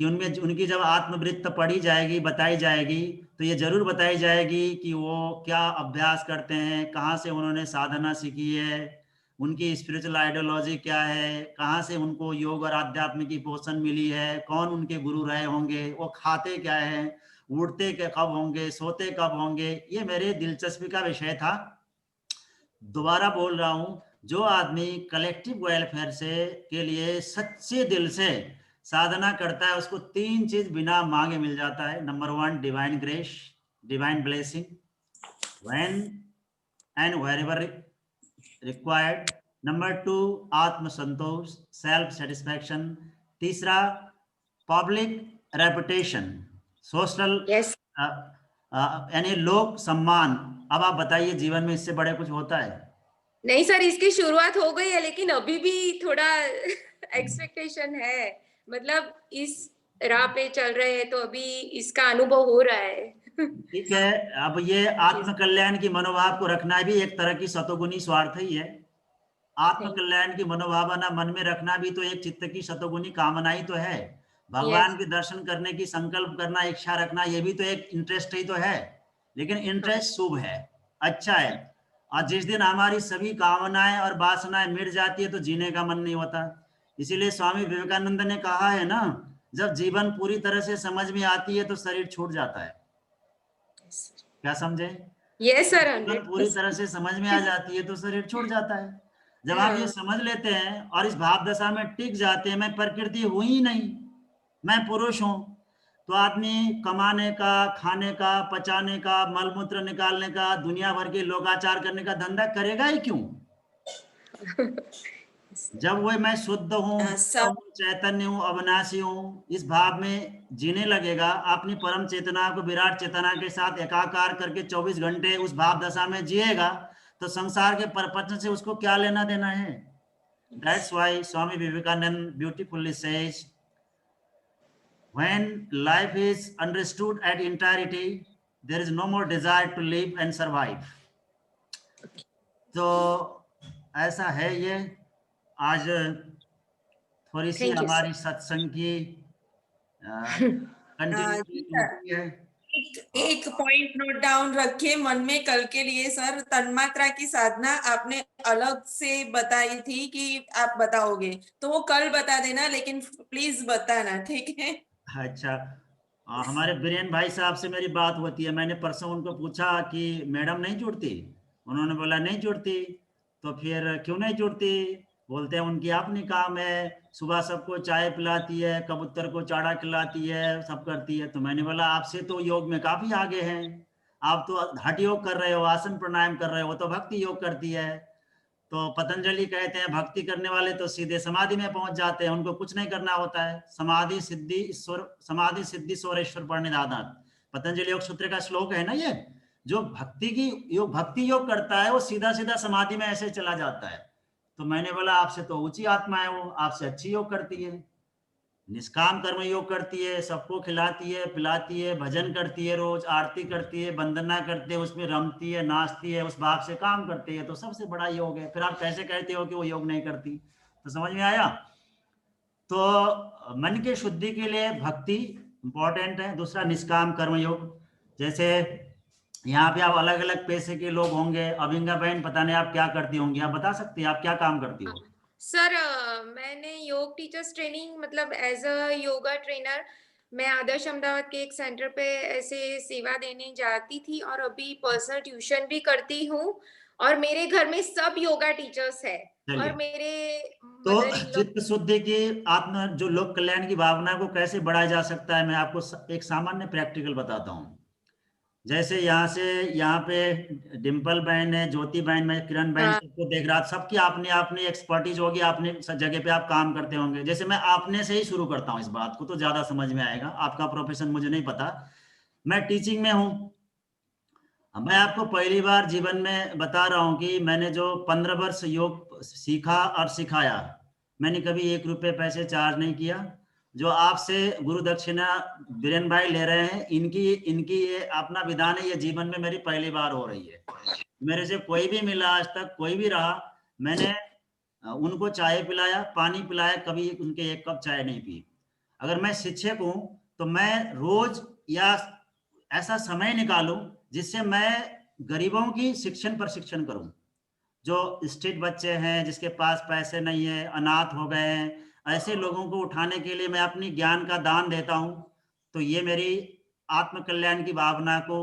कि उनमें उनकी जब आत्मवृत्त पढ़ी जाएगी, बताई जाएगी, तो ये जरूर बताई जाएगी कि वो क्या अभ्यास करते हैं, कहाँ से उन्होंने साधना सीखी है, उनकी स्पिरिचुअल आइडियोलॉजी क्या है, कहाँ से उनको योग और आध्यात्म की पोषण मिली है, कौन उनके गुरु रहे होंगे, वो खाते क्या है, उठते के कब होंगे, सोते कब होंगे। ये मेरे दिलचस्पी का विषय था। दोबारा बोल रहा हूं, जो आदमी कलेक्टिव वेलफेयर से के लिए सच्चे दिल से साधना करता है, उसको 3 चीज बिना मांगे मिल जाता है। Number 1, divine grace, divine blessing when and wherever required. Number 2, आत्म संतोष, सेल्फ सेटिस्फैक्शन। तीसरा, पब्लिक रेपुटेशन, सोशल यस यानी लोक सम्मान। अब आप बताइए, जीवन में इससे बड़े कुछ होता है? नहीं सर, इसकी शुरुआत हो गई है, लेकिन अभी भी थोड़ा एक्सपेक्टेशन है, मतलब इस राह पे चल रहे हैं तो अभी इसका अनुभव हो रहा है। ठीक है। अब ये आत्म कल्याण की मनोभाव को रखना भी एक तरह की सतोगुनी स्वार्थ ही है। आत्म कल्याण की मनोभावना मन में रखना भी तो एक चित्त की सतोगुनी कामना ही तो है। भगवान के दर्शन करने की संकल्प करना, इच्छा रखना, ये भी तो एक इंटरेस्ट ही तो है। लेकिन इंटरेस्ट शुभ है, अच्छा है। और जिस दिन हमारी सभी कामनाएं और वासनाएं मिट जाती है तो जीने का मन नहीं होता। इसीलिए स्वामी विवेकानंद ने कहा है ना, जब जीवन पूरी तरह से समझ में आती है तो शरीर छूट जाता है। क्या समझे? यस सर, जीवन पूरी तरह से समझ में आ जाती है तो शरीर छूट जाता है। जब आप ये समझ लेते हैं और इस भाव दशा में टिक जाते हैं, मैं प्रकृति हूं ही नहीं, मैं पुरुष हूं, तो आदमी कमाने का, खाने का, पचाने का, मलमूत्र निकालने का, दुनिया भर के लोकाचार करने का धंधा करेगा ही क्यों? जब वो मैं शुद्ध हूँ, चैतन्य हूँ, अविनाशी हूँ, इस भाव में जीने लगेगा, अपनी परम चेतना को विराट चेतना के साथ एकाकार करके 24 घंटे उस भाव दशा में जिएगा, तो संसार के प्रपंच से उसको क्या लेना देना है? That's why Swami Vivekananda beautifully says, when life is understood at entirety, there is no more desire to live and survive. तो ऐसा है ये। आज थोड़ी सी हमारी सत्संग की कंटिन्यूटी है। एक पॉइंट नोट डाउन रखिए मन में कल के लिए सर। तन्मात्रा की साधना आपने अलग से बताई थी कि आप बताओगे, तो वो कल बता देना, लेकिन प्लीज बताना, ठीक है? अच्छा, हमारे बीरेन भाई साहब से मेरी बात होती है, मैंने परसों उनको पूछा कि मैडम नहीं जुड़ती, उन्होंने बोला नहीं जुड़ती। तो फिर क्यों नहीं जुड़ती? बोलते हैं उनकी अपनी काम है, सुबह सबको चाय पिलाती है, कबूतर को चारा खिलाती है, सब करती है। तो मैंने बोला आपसे तो योग में काफी आगे हैं, आप तो हठ योग कर रहे हो, आसन प्राणायाम कर रहे हो, वो तो भक्ति योग करती है। तो पतंजलि कहते हैं भक्ति करने वाले तो सीधे समाधि में पहुंच जाते हैं, उनको कुछ नहीं करना होता है। समाधि सिद्धि ईश्वर प्रणिधानात्, पतंजलि योग सूत्र का श्लोक है ना ये। जो भक्ति योग करता है वो सीधा सीधा समाधि में ऐसे चला जाता है। तो मैंने बोला आपसे तो ऊंची आत्मा है, वो आपसे अच्छी योग करती है, निष्काम कर्म योग करती है, सबको खिलाती है पिलाती है, भजन करती है, रोज आरती करती है, वंदना करती है, उसमें रमती है, नाचती है, उस भाव से काम करती है, तो सबसे बड़ा योग है। फिर आप कैसे कहते हो कि वो योग नहीं करती? तो समझ में आया? तो मन की शुद्धि के लिए भक्ति इंपॉर्टेंट है। दूसरा निष्काम कर्म योग, जैसे यहाँ पे आप अलग अलग पैसे के लोग होंगे। अभिंगा बहन पता नहीं आप क्या करती होंगी, आप बता सकती हैं आप क्या काम करती हो? सर मैंने योग टीचर्स ट्रेनिंग मतलब एज अ योगा ट्रेनर मैं आदर्श अहमदाबाद के एक सेंटर पे ऐसे सेवा देने जाती थी, और अभी पर्सनल ट्यूशन भी करती हूँ, और मेरे घर में सब योगा टीचर्स है। और मेरे तो मदर इन लॉ चित्त शुद्धि की आत्म जो लोक कल्याण की भावना को कैसे बढ़ाया जा सकता है, मैं आपको एक सामान्य प्रैक्टिकल बताता हूँ। जैसे यहाँ पे डिम्पल बहन है, ज्योति बहन, मैं किरण बहन सबको देख रहा, सबकी अपनी अपनी एक्सपर्टीज होगी, अपनी जगह पे आप काम करते होंगे। जैसे मैं आपने से ही शुरू करता हूँ, इस बात को तो ज्यादा समझ में आएगा, आपका प्रोफेशन मुझे नहीं पता, मैं टीचिंग में हूँ। मैं आपको पहली बार जीवन में बता रहा हूँ कि मैंने जो 15 वर्ष योग सीखा और सिखाया, मैंने कभी 1 रुपए पैसे चार्ज नहीं किया। जो आपसे गुरु दक्षिणा बीरेन भाई ले रहे हैं, इनकी ये अपना विधान है, ये जीवन में मेरी पहली बार हो रही है। मेरे से कोई भी मिला आज तक, कोई भी रहा, मैंने उनको चाय पिलाया, पानी पिलाया, कभी उनके 1 कप चाय नहीं पी। अगर मैं शिक्षक हूं तो मैं रोज या ऐसा समय निकालूं जिससे मैं गरीबों की शिक्षण प्रशिक्षण करूं। जो स्ट्रीट बच्चे हैं, जिसके पास पैसे नहीं है, अनाथ हो गए हैं, ऐसे लोगों को उठाने के लिए मैं अपनी ज्ञान का दान देता हूं। तो ये मेरी आत्म कल्याण की भावना को,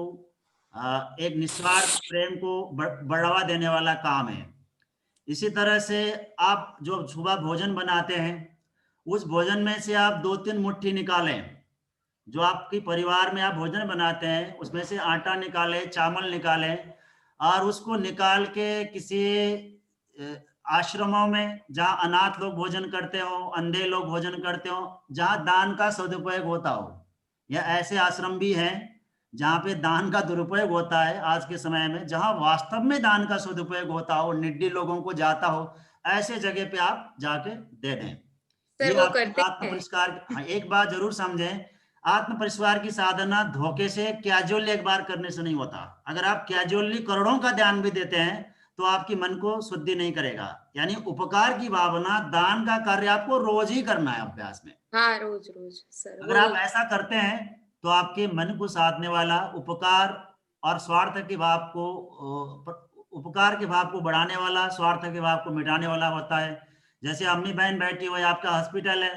एक निस्वार्थ प्रेम को बढ़ावा देने वाला काम है। इसी तरह से आप जो सुबह भोजन बनाते हैं, उस भोजन में से आप 2-3 मुट्ठी निकालें। जो आपकी परिवार में आप भोजन बनाते हैं उसमें से आटा निकालें, चावल निकालें, और उसको निकाल के किसी आश्रमों में जहाँ अनाथ लोग भोजन करते हो, अंधे लोग भोजन करते हो, जहाँ दान का सदुपयोग होता हो, या ऐसे आश्रम भी हैं जहाँ पे दान का दुरुपयोग होता है आज के समय में, जहाँ वास्तव में दान का सदुपयोग होता हो, निड्डी लोगों को जाता हो, ऐसे जगह पे आप जाके दे दें। ये वो आपकी करते आत्म परिष्कार। हाँ, एक बात जरूर समझें, आत्म परिष्कार की साधना धोखे से, कैजुअली एक बार करने से नहीं होता। अगर आप कैजुअली करोड़ों का ध्यान भी देते हैं तो आपकी मन को शुद्धि नहीं करेगा। यानी उपकार की भावना, दान का कार्य आपको रोज ही करना है अभ्यास में। हाँ, रोज रोज सर। अगर आप ऐसा करते हैं तो आपके मन को साधने वाला, उपकार और स्वार्थ के भाव को, उपकार के भाव को बढ़ाने वाला, स्वार्थ के भाव को मिटाने वाला होता है। जैसे अम्मी बहन बैठी हुई, आपका हॉस्पिटल है,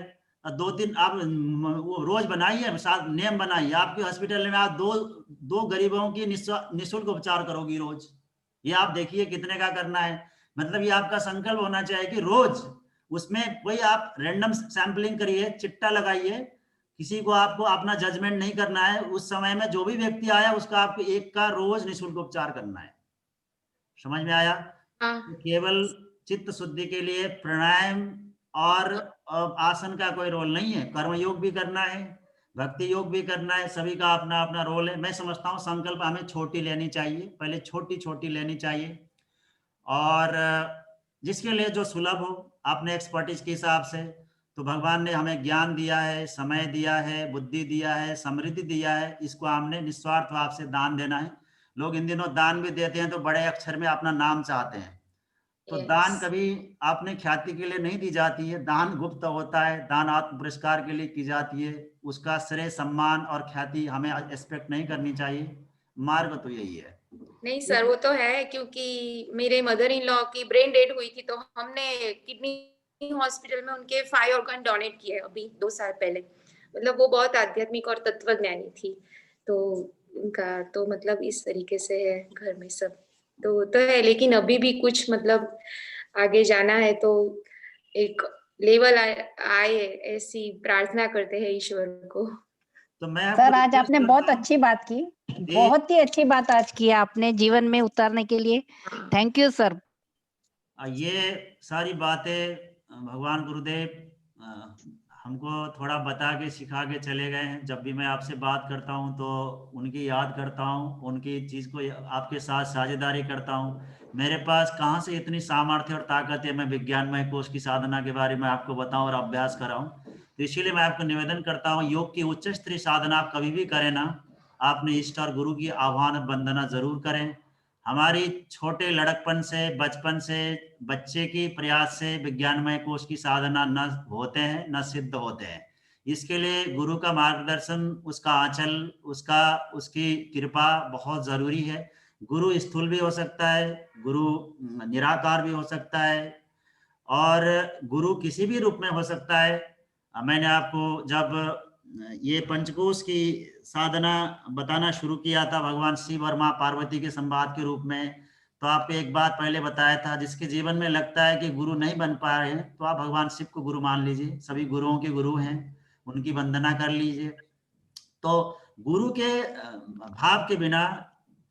2-3 आप वो रोज बनाइए, नियम बनाइए, आपके हॉस्पिटल में आप दो गरीबों की निःशुल्क उपचार करोगी रोज। ये आप देखिए कितने का करना है। मतलब ये आपका संकल्प होना चाहिए कि रोज उसमें कोई आप रैंडम सैंपलिंग करिए, चिट्टा लगाइए, किसी को आपको अपना जजमेंट नहीं करना है। उस समय में जो भी व्यक्ति आया उसका आपको 1 का रोज निःशुल्क उपचार करना है। समझ में आया? तो केवल चित्त शुद्धि के लिए प्राणायाम और आसन का कोई रोल नहीं है, कर्म योग भी करना है, भक्ति योग भी करना है, सभी का अपना अपना रोल है। मैं समझता हूँ संकल्प हमें छोटी लेनी चाहिए, पहले छोटी छोटी लेनी चाहिए, और जिसके लिए जो सुलभ हो अपने एक्सपर्टीज के हिसाब से। तो भगवान ने हमें ज्ञान दिया है, समय दिया है, बुद्धि दिया है, समृद्धि दिया है, इसको हमने निस्वार्थ भाव से दान देना है। लोग इन दिनों दान भी देते हैं तो बड़े अक्षर में अपना नाम चाहते हैं। तो दान कभी आपने ख्याति के लिए नहीं दी जाती है, दान गुप्त होता है, दान आत्म पुरस्कार के लिए की जाती है। उसका श्रेय, सम्मान और ख्याति हमें एक्सपेक्ट नहीं करनी चाहिए। मार्ग तो यही है। नहीं सर, वो तो है, क्योंकि मेरे मदर इन लॉ की ब्रेन डेड हुई थी तो हमने किडनी हॉस्पिटल में उनके 5 ऑर्गन डोनेट किए अभी 2 साल पहले। मतलब वो बहुत आध्यात्मिक और तत्वज्ञानी थी, तो उनका तो मतलब इस तरीके से है घर में सब तो है। लेकिन अभी भी कुछ मतलब आगे जाना है तो एक लेवल आए ऐसी प्रार्थना करते हैं ईश्वर को। तो मैं सर आपको आज रिक्वेस्ट आपने करता बहुत हूँ अच्छी बात की, कि बहुत ही अच्छी बात आज की आपने जीवन में उतारने के लिए। Thank you sir. ये सारी बातें भगवान गुरुदेव हमको थोड़ा बता के सिखा के चले गए हैं। जब भी मैं आपसे बात करता हूं तो उनकी याद करता हूं, उनकी चीज़ को आपके साथ साझेदारी करता हूं। मेरे पास कहाँ से इतनी सामर्थ्य और ताकत है मैं विज्ञानमय कोश की साधना के बारे में आपको बताऊं और अभ्यास कराऊं। तो इसीलिए मैं आपको निवेदन करता हूं, योग की उच्च स्तरीय साधना आप कभी भी करें ना, आपने इष्ट और गुरु की आह्वान वंदना जरूर करें। हमारी छोटे लड़कपन से, बचपन से, बच्चे की प्रयास से विज्ञानमय कोश की साधना न होते हैं न सिद्ध होते हैं। इसके लिए गुरु का मार्गदर्शन, उसका आंचल, उसकी कृपा बहुत जरूरी है। गुरु स्थूल भी हो सकता है, गुरु निराकार भी हो सकता है, और गुरु किसी भी रूप में हो सकता है। मैंने आपको जब ये पंचकोश की साधना बताना शुरू किया था भगवान शिव और माँ पार्वती के संवाद के रूप में, तो आपको एक बात पहले बताया था, जिसके जीवन में लगता है कि गुरु नहीं बन पा रहे हैं तो आप भगवान शिव को गुरु मान लीजिए। सभी गुरुओं के गुरु हैं, उनकी वंदना कर लीजिए। तो गुरु के भाव के बिना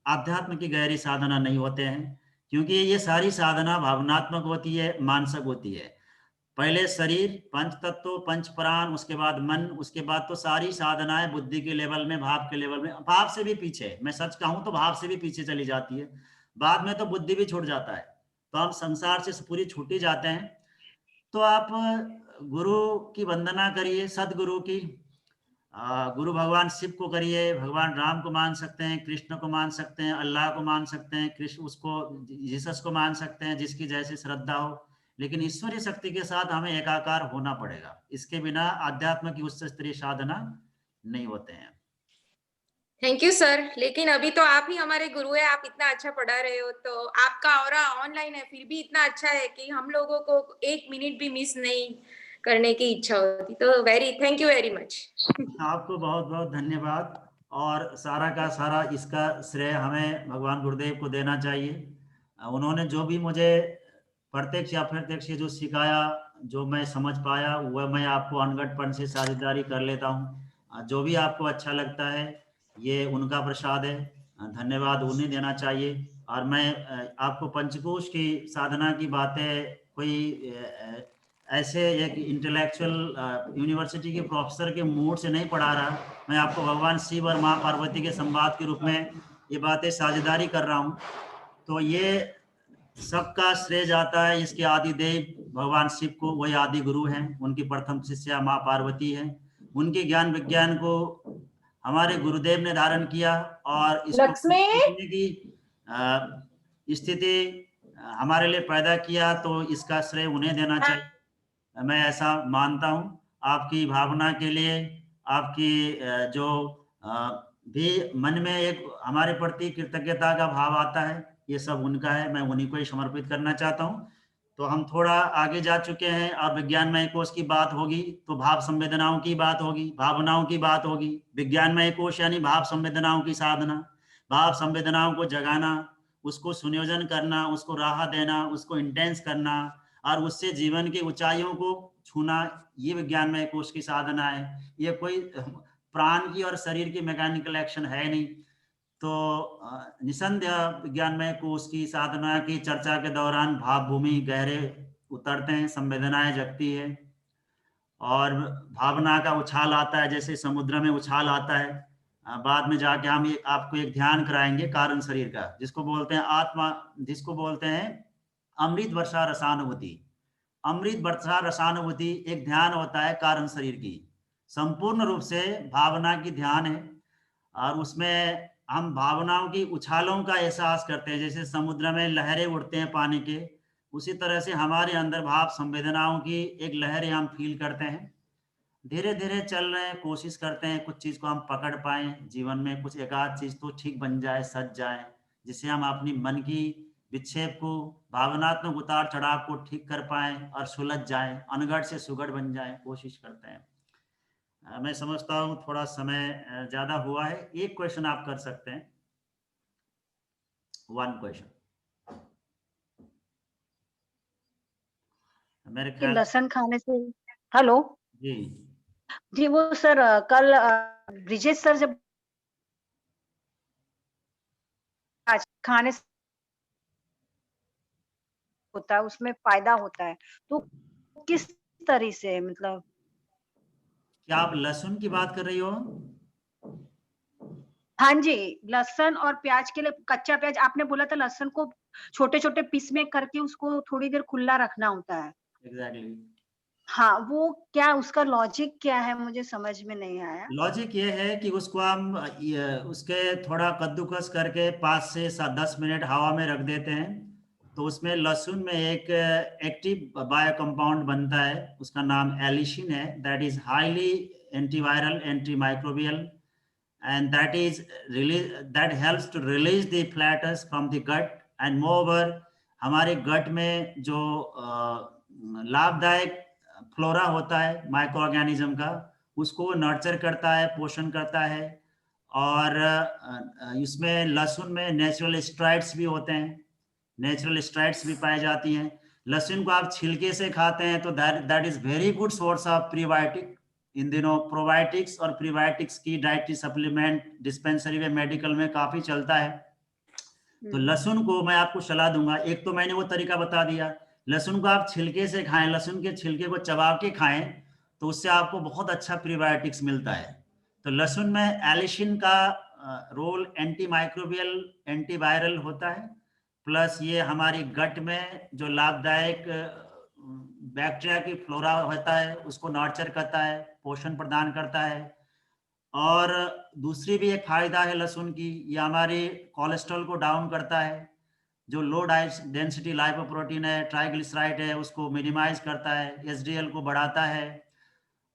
आध्यात्म की गहरी साधना नहीं होते हैं, क्योंकि ये सारी साधना भावनात्मक होती है, मानसिक होती है। पहले शरीर, पंच तत्व, पंच प्राण, उसके बाद मन, उसके बाद तो सारी साधनाएं बुद्धि के लेवल में, भाव के लेवल में, भाव से भी पीछे, मैं सच कहूं तो भाव से भी पीछे चली जाती है। बाद में तो बुद्धि भी छूट जाता है, तो हम संसार से पूरी छूटी जाते हैं। तो आप गुरु की वंदना करिए, सदगुरु की। गुरु भगवान शिव को करिए, भगवान राम को मान सकते हैं, कृष्ण को मान सकते हैं, अल्लाह को मान सकते हैं, कृष्ण उसको जीसस को मान सकते हैं, जिसकी जैसी श्रद्धा हो। लेकिन ईश्वरीय शक्ति के साथ हमें एकाकार होना पड़ेगा, इसके बिना अध्यात्म की उच्च स्तरीय साधना नहीं होते हैं। Thank you sir. लेकिन अभी तो आप ही हमारे गुरु है, आप इतना अच्छा पढ़ा रहे हो, तो आपका ऑरा ऑनलाइन है फिर भी इतना अच्छा है कि हम लोगों को एक मिनट भी मिस नहीं करने की इच्छा होती। तो थैंक यू वेरी मच। आपको बहुत बहुत धन्यवाद, और सारा का सारा इसका श्रेय हमें भगवान गुरुदेव को देना चाहिए। उन्होंने जो भी मुझे प्रत्यक्ष या अप्रत्यक्ष जो सिखाया, जो मैं समझ पाया, वह मैं आपको अनगढ़पन से साझेदारी कर लेता हूँ। जो भी आपको अच्छा लगता है ये उनका प्रसाद है, धन्यवाद उन्हें देना चाहिए। और मैं आपको पंचकोश की साधना की बातें कोई ऐसे एक इंटेलेक्चुअल यूनिवर्सिटी के प्रोफेसर के मूड से नहीं पढ़ा रहा, मैं आपको भगवान शिव और माँ पार्वती के संवाद के रूप में ये बातें साझेदारी कर रहा हूँ। तो ये सबका श्रेय जाता है इसके आदि देव भगवान शिव को, वही आदि गुरु हैं, उनकी प्रथम शिष्या माँ पार्वती है। उनके ज्ञान विज्ञान को हमारे गुरुदेव ने धारण किया, और इसको सीखने की स्थिति हमारे लिए पैदा किया, तो इसका श्रेय उन्हें देना चाहिए, मैं ऐसा मानता हूं। आपकी भावना के लिए, आपकी जो भी मन में एक हमारे प्रति कृतज्ञता का भाव आता है, ये सब उनका है, मैं उन्हीं को ही समर्पित करना चाहता हूं। तो हम थोड़ा आगे जा चुके हैं, और विज्ञानमय कोश की बात होगी तो भाव संवेदनाओं की बात होगी, भावनाओं की बात होगी। विज्ञानमय कोश यानी भाव संवेदनाओं की साधना, भाव संवेदनाओं को जगाना, उसको सुनियोजन करना, उसको राह देना, उसको इंटेंस करना, और उससे जीवन की ऊंचाइयों को छूना, ये विज्ञानमय कोश की साधना है। ये कोई प्राण की और शरीर की मैकेनिकल एक्शन है नहीं। तो निसंदेह विज्ञानमय कोश की साधना की चर्चा के दौरान भाव भूमि गहरे उतरते हैं, संवेदनाएं जगती है, और भावना का उछाल आता है, जैसे समुद्र में उछाल आता है। बाद में जाके हम आपको एक ध्यान कराएंगे कारण शरीर का, जिसको बोलते हैं आत्मा, जिसको बोलते हैं अमृत वर्षा रसानुभूति। अमृत वर्षा रसानुभूति एक ध्यान होता है कारण शरीर की, संपूर्ण रूप से भावना की ध्यान है, और उसमें हम भावनाओं की उछालों का एहसास करते हैं, जैसे समुद्र में लहरें उठते हैं पानी के, उसी तरह से हमारे अंदर भाव संवेदनाओं की एक लहरें हम फील करते हैं। धीरे धीरे चल रहे हैं, कोशिश करते हैं कुछ चीज को हम पकड़ पाए जीवन में, कुछ एक आध चीज तो ठीक बन जाए, सज जाए, जिससे हम अपनी मन की विक्षेप को, भावनात्मक उतार चढ़ाव को ठीक कर पाए और सुलझ जाए, अनगढ़ से सुगढ़ बन जाए, कोशिश करते हैं। मैं समझता हूँ थोड़ा समय ज्यादा हुआ है, एक क्वेश्चन आप कर सकते हैं, 1 क्वेश्चन मेरे कि ख्याल। लहसुन खाने से, हेलो जी जी, वो सर कल ब्रिजेश सर जब आज खाने से होता है उसमें फायदा होता है, तो किस तरह से, मतलब क्या आप लहसुन की बात कर रही हो? हाँ जी, लहसुन और प्याज के लिए कच्चा प्याज आपने बोला था, लहसुन को छोटे छोटे पीस में करके उसको थोड़ी देर खुला रखना होता है। एग्जैक्टली। हाँ, वो क्या उसका लॉजिक क्या है, मुझे समझ में नहीं आया। लॉजिक ये है कि उसको हम उसके थोड़ा कद्दूकस करके 5 से 10 मिनट हवा में रख देते हैं, तो उसमें लहसुन में एक एक्टिव बायो कंपाउंड बनता है, उसका नाम एलिशिन है, that is highly antiviral, anti microbial, and that helps to release the platters from the gut, and moreover हमारे गट में जो लाभदायक फ्लोरा होता है माइक्रो ऑर्गेनिज्म का, उसको नर्चर करता है, पोषण करता है। और इसमें लहसुन में नेचुरल स्टेरॉइड्स भी होते हैं, नेचुरल स्टेरॉइड्स भी पाई जाती हैं। लहसुन को आप छिलके से खाते हैं तो that is very good source of prebiotic. इन दिनों प्रोबायोटिक्स और प्रीबायोटिक्स की डाइटरी सप्लीमेंट डिस्पेंसरी में, मेडिकल में काफी चलता है। तो लहसुन को मैं आपको सलाह दूंगा, एक तो मैंने वो तरीका बता दिया, लहसुन को आप छिलके से खाएं, लहसुन के छिलके को चबा के खाएं, तो उससे आपको बहुत अच्छा प्रीबायोटिक्स मिलता है। तो लहसुन में एलिशिन का रोल एंटी माइक्रोबियल, एंटीवायरल होता है, प्लस ये हमारी गट में जो लाभदायक बैक्टीरिया की फ्लोरा होता है उसको नर्चर करता है, पोषण प्रदान करता है। और दूसरी भी एक फायदा है लहसुन की, ये हमारे कोलेस्ट्रॉल को डाउन करता है, जो लो डेंसिटी लाइपोप्रोटीन है, ट्राइग्लिसराइड है, उसको मिनिमाइज करता है, एचडीएल को बढ़ाता है,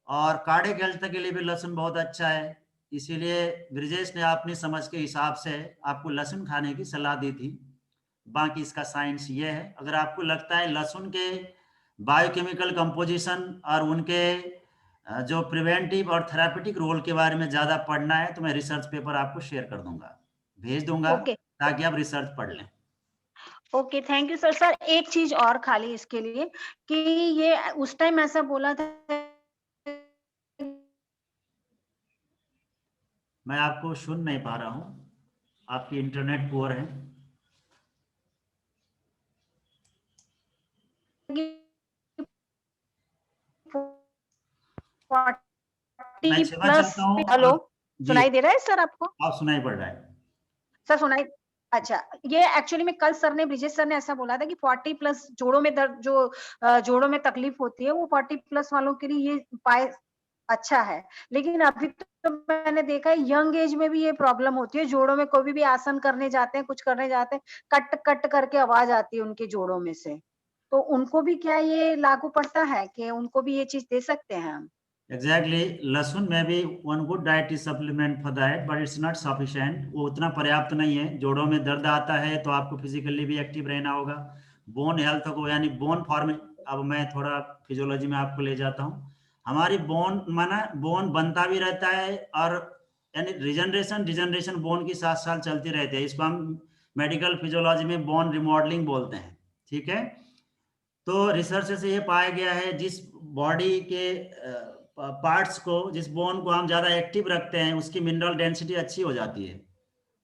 और कार्डियक हेल्थ के लिए भी लहसुन बहुत अच्छा है। इसीलिए ब्रिजेश ने अपनी समझ के हिसाब से आपको लहसुन खाने की सलाह दी थी। बाकी इसका साइंस ये है, अगर आपको लगता है लहसुन के बायोकेमिकल कंपोजिशन और उनके जो प्रिवेंटिव और थेरापेटिक रोल के बारे में ज्यादा पढ़ना है, तो मैं रिसर्च पेपर आपको शेयर कर दूंगा, भेज दूंगा, ओके ताकि आप रिसर्च पढ़ लें। Okay, thank you sir. Sir एक चीज और खाली इसके लिए कि ये उस टाइम ऐसा बोला था, मैं आपको सुन नहीं पा रहा हूँ, आपकी इंटरनेट पुअर है। मैं क्षमा प्लस, चाहता हूँ, हेलो जी सुनाई दे रहा है सर आपको? आप सुनाई पड़ रहा है। सर सुनाई, अच्छा, ये एक्चुअली में कल सर ने, ब्रिजेश सर ने ऐसा बोला था कि 40 प्लस जोड़ों में दर्द, जो जोड़ों में तकलीफ होती है, वो 40 प्लस वालों के लिए ये उपाय अच्छा है। लेकिन अभी तो मैंने देखा है यंग एज में भी ये प्रॉब्लम होती है, जोड़ों में कोई भी आसन करने जाते हैं, कुछ करने जाते हैं, कट कट करके आवाज आती है उनके जोड़ों में से, तो उनको भी क्या ये लागू पड़ता है कि उनको भी ये चीज दे सकते हैं हम? एग्जैक्टली, लहसुन में भी one good diet is supplement for that, but it's not sufficient, वो उतना पर्याप्त नहीं है। जोड़ों में दर्द आता है तो आपको फिजिकली भी एक्टिव रहना होगा, बोन हेल्थ को, यानी बोन फॉर्म, अब मैं थोड़ा फिजियोलॉजी में आपको ले जाता हूँ। हमारी बोन माना बोन बनता भी रहता है, और यानी रिजनरेशन डिजनरेशन बोन की साथ साथ चलती रहती है, इसको हम मेडिकल फिजियोलॉजी में बोन रिमॉडलिंग बोलते हैं, ठीक है। तो रिसर्च से ये पाया गया है, जिस बॉडी के पार्ट्स को, जिस बोन को हम ज्यादा एक्टिव रखते हैं, उसकी मिनरल डेंसिटी अच्छी हो जाती है,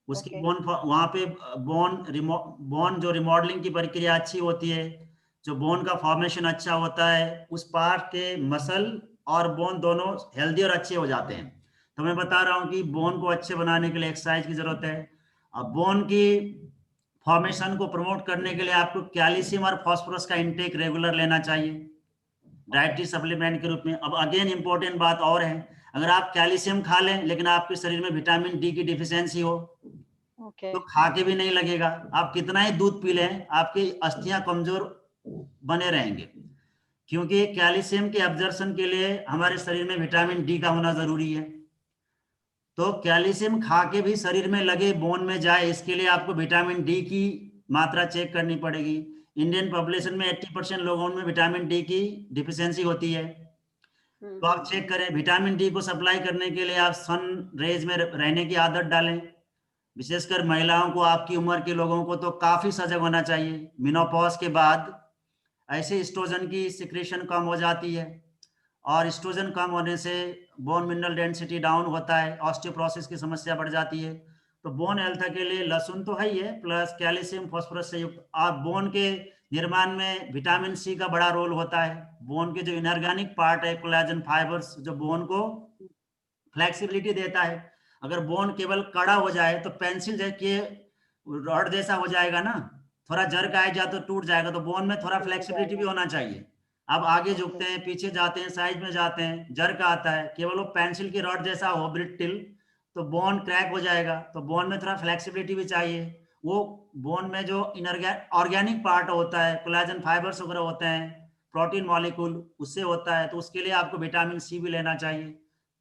उसकी Okay. बोन वहां पे बोन जो रिमॉडलिंग की प्रक्रिया अच्छी होती है, जो बोन का फॉर्मेशन अच्छा होता है, उस पार्ट के मसल और बोन दोनों हेल्दी और अच्छे हो जाते हैं। तो मैं बता रहा हूँ कि बोन को अच्छे बनाने के लिए एक्सरसाइज की जरूरत है। अब बोन की फॉर्मेशन को प्रमोट करने के लिए आपको कैल्शियम और फास्फोरस का इंटेक रेगुलर लेना चाहिए डाइटरी सप्लीमेंट के रूप में। अब अगेन इंपॉर्टेंट बात और है, अगर आप कैल्शियम खा लें लेकिन आपके शरीर में विटामिन डी की डिफिशियंसी हो, Okay. तो खा के भी नहीं लगेगा, आप कितना ही दूध पी लें आपकी अस्थियां कमजोर बने रहेंगे, क्योंकि कैल्शियम के एब्जॉर्प्शन के लिए हमारे शरीर में विटामिन डी का होना जरूरी है। तो कैल्शियम खा के भी शरीर में लगे, बोन में जाए, इसके लिए आपको विटामिन डी की मात्रा चेक करनी पड़ेगी। इंडियन पॉपुलेशन में 80% लोगों में विटामिन डी की डिफिशियंसी होती है। तो आप चेक करें। विटामिन डी को सप्लाई करने के लिए आप सन रेज में रहने की आदत डालें। विशेषकर महिलाओं को, आपकी उम्र के लोगों को तो काफी सजग होना चाहिए। मेनोपॉज के बाद ऐसे एस्ट्रोजन की सिक्रेशन कम हो जाती है, और एस्ट्रोजन कम होने से बोन मिनरल डेंसिटी डाउन होता है, ऑस्टियोपोरोसिस की समस्या बढ़ जाती है। तो बोन हेल्थ के लिए लहसुन तो है ही है, प्लस कैल्शियम फास्फोरस से युक्त। और बोन के निर्माण में विटामिन सी का बड़ा रोल होता है। बोन के जो इनऑर्गेनिक पार्ट है, कोलेजन फाइबर्स, जो बोन को फ्लेक्सिबिलिटी देता है। अगर बोन केवल कड़ा हो जाए तो पेंसिल जैसे रॉड जैसा हो जाएगा ना, थोड़ा जर्क आएगा तो टूट जाएगा। तो बोन में थोड़ा फ्लेक्सिबिलिटी भी होना चाहिए। अब आगे झुकते हैं, पीछे जाते हैं, साइज में जाते हैं, जर्क आता है, केवल वो पेंसिल की रॉड जैसा हो ब्रिटिल, तो बोन क्रैक हो जाएगा। तो बोन में थोड़ा फ्लेक्सिबिलिटी भी चाहिए। वो बोन में जो ऑर्गेनिक पार्ट होता है, कोलेजन फाइबर्स वगैरह होते हैं, प्रोटीन मॉलिक्यूल, उससे होता है। तो उसके लिए आपको विटामिन सी भी लेना चाहिए,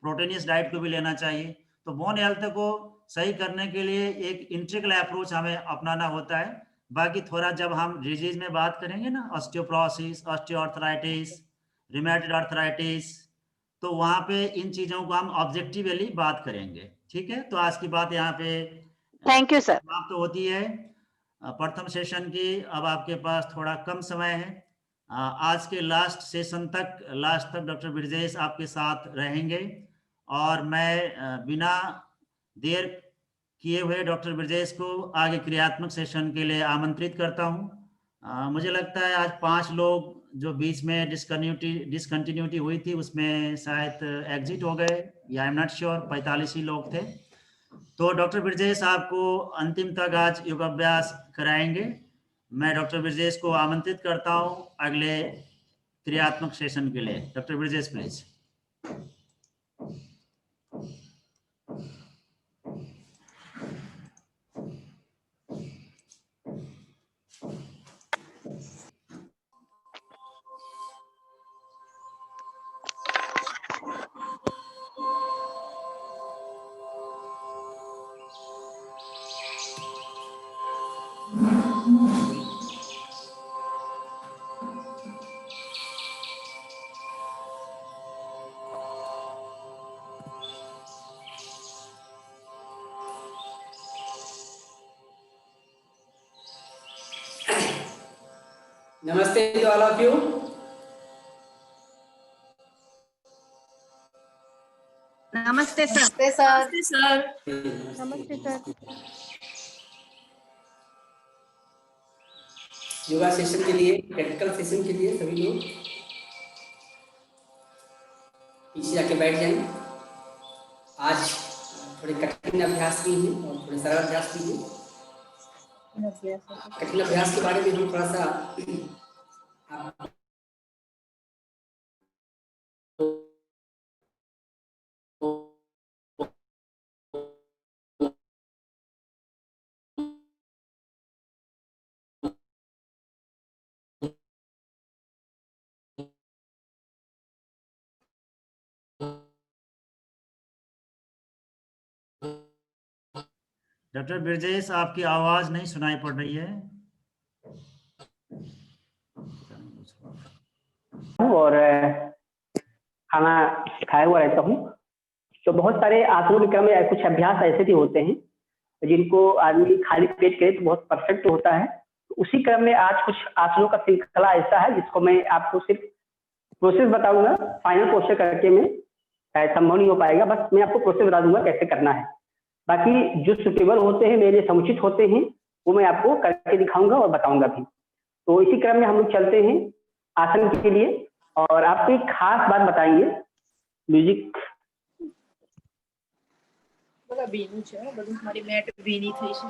प्रोटीनियस डाइट को भी लेना चाहिए। तो बोन हेल्थ को सही करने के लिए एक इंटीग्रल अप्रोच हमें अपनाना होता है। बाकी थोड़ा जब हम डिजीज में बात करेंगे ना, ऑस्टियोपोरोसिस, ऑस्टियोआर्थराइटिस, रिमेटॉइड आर्थराइटिस, तो वहां पे इन चीजों को हम ऑब्जेक्टिवली बात करेंगे। ठीक है, तो आज की बात यहाँ पे थैंक यू सर। समाप्त होती है प्रथम सेशन की। अब आपके पास थोड़ा कम समय है। आज के लास्ट सेशन तक, डॉक्टर ब्रिजेश आपके साथ रहेंगे, और मैं बिना देर किए हुए डॉक्टर ब्रिजेश को आगे क्रियात्मक सेशन के लिए आमंत्रित करता हूं। मुझे लगता है आज 5 लोग जो बीच में डिसकंटिन्यूटी हुई थी, उसमें शायद एग्जिट हो गए, या आई एम नॉट श्योर, 45 ही लोग थे। तो डॉक्टर ब्रिजेश आपको अंतिम तक आज योगाभ्यास कराएंगे। मैं डॉक्टर ब्रिजेश को आमंत्रित करता हूं अगले क्रियात्मक सेशन के लिए। Doctor Brijesh please. Namaste to all of you. नमस्ते सर। नमस्ते सर। नमस्ते सर। योगा सेशन के लिए, प्रैक्टिकल सेशन के लिए सभी लोग पीछे जाके बैठ जाएं। आज थोड़े कठिन अभ्यास भी हैं और थोड़े सरल अभ्यास भी हैं। कठिन अभ्यास के बारे में हम थोड़ा सा डॉक्टर ब्रिजेश, आपकी आवाज नहीं सुनाई पड़ रही है। और खाना खाया हुआ रहता हूँ। तो बहुत सारे आसनों के क्रम में कुछ अभ्यास ऐसे भी होते हैं जिनको आदमी खाली पेट करे तो बहुत परफेक्ट होता है। तो उसी क्रम में आज कुछ आसनों का श्रृंखला ऐसा है जिसको मैं आपको सिर्फ प्रोसेस बताऊंगा। फाइनल पोस्चर करके में संभव नहीं हो पाएगा, बस मैं आपको प्रोसेस बता दूंगा कैसे करना है। बाकी जो सुटेबल होते हैं, मेरे समुचित होते हैं, वो मैं आपको करके दिखाऊंगा और बताऊंगा भी। तो इसी क्रम में हम लोग चलते हैं आसन के लिए, और आपको एक खास बात बताएंगे। म्यूजिक બધા ભીનું છે, બધું મારી મેટ ભીની થઈ છે।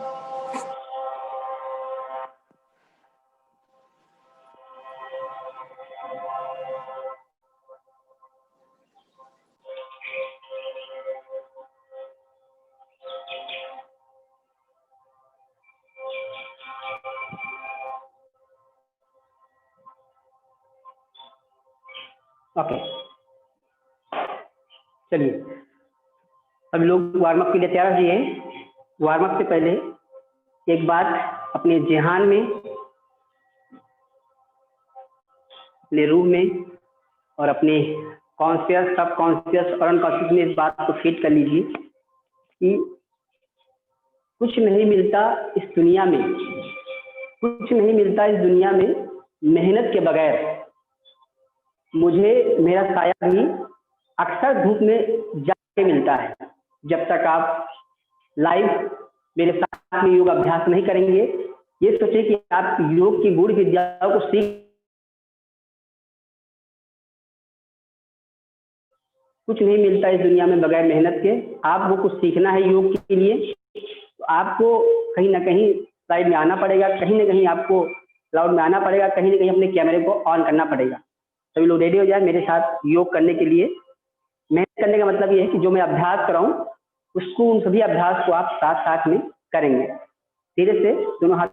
ओके, चलिए अब लोग वार्म अप के लिए तैयार रहिए। वार्म अप से पहले एक बात अपने ध्यान में, अपने रूम में और अपने कॉन्शियस, सब कॉन्शियस और अनकॉन्शियस में इस बात को फीड कर लीजिए कि कुछ नहीं मिलता इस दुनिया में, कुछ नहीं मिलता इस दुनिया में मेहनत के बगैर। मुझे मेरा साया भी अक्सर धूप में जाके मिलता है। जब तक आप लाइव मेरे साथ में योग अभ्यास नहीं करेंगे, ये सोचिए कि आप योग की गूढ़ विद्याओं को सीख, कुछ नहीं मिलता इस दुनिया में बगैर मेहनत के। आपको कुछ सीखना है योग के लिए, तो आपको कहीं ना कहीं लाइव में आना पड़ेगा, कहीं ना कहीं आपको क्लाउड में आना पड़ेगा, कहीं ना कहीं अपने कैमरे को ऑन करना पड़ेगा। सभी लोग रेडी हो जाए मेरे साथ योग करने के लिए। मेहनत करने का मतलब ये है कि जो मैं अभ्यास कराऊं उसको, उन सभी अभ्यास को आप साथ साथ में करेंगे। धीरे से दोनों हाथ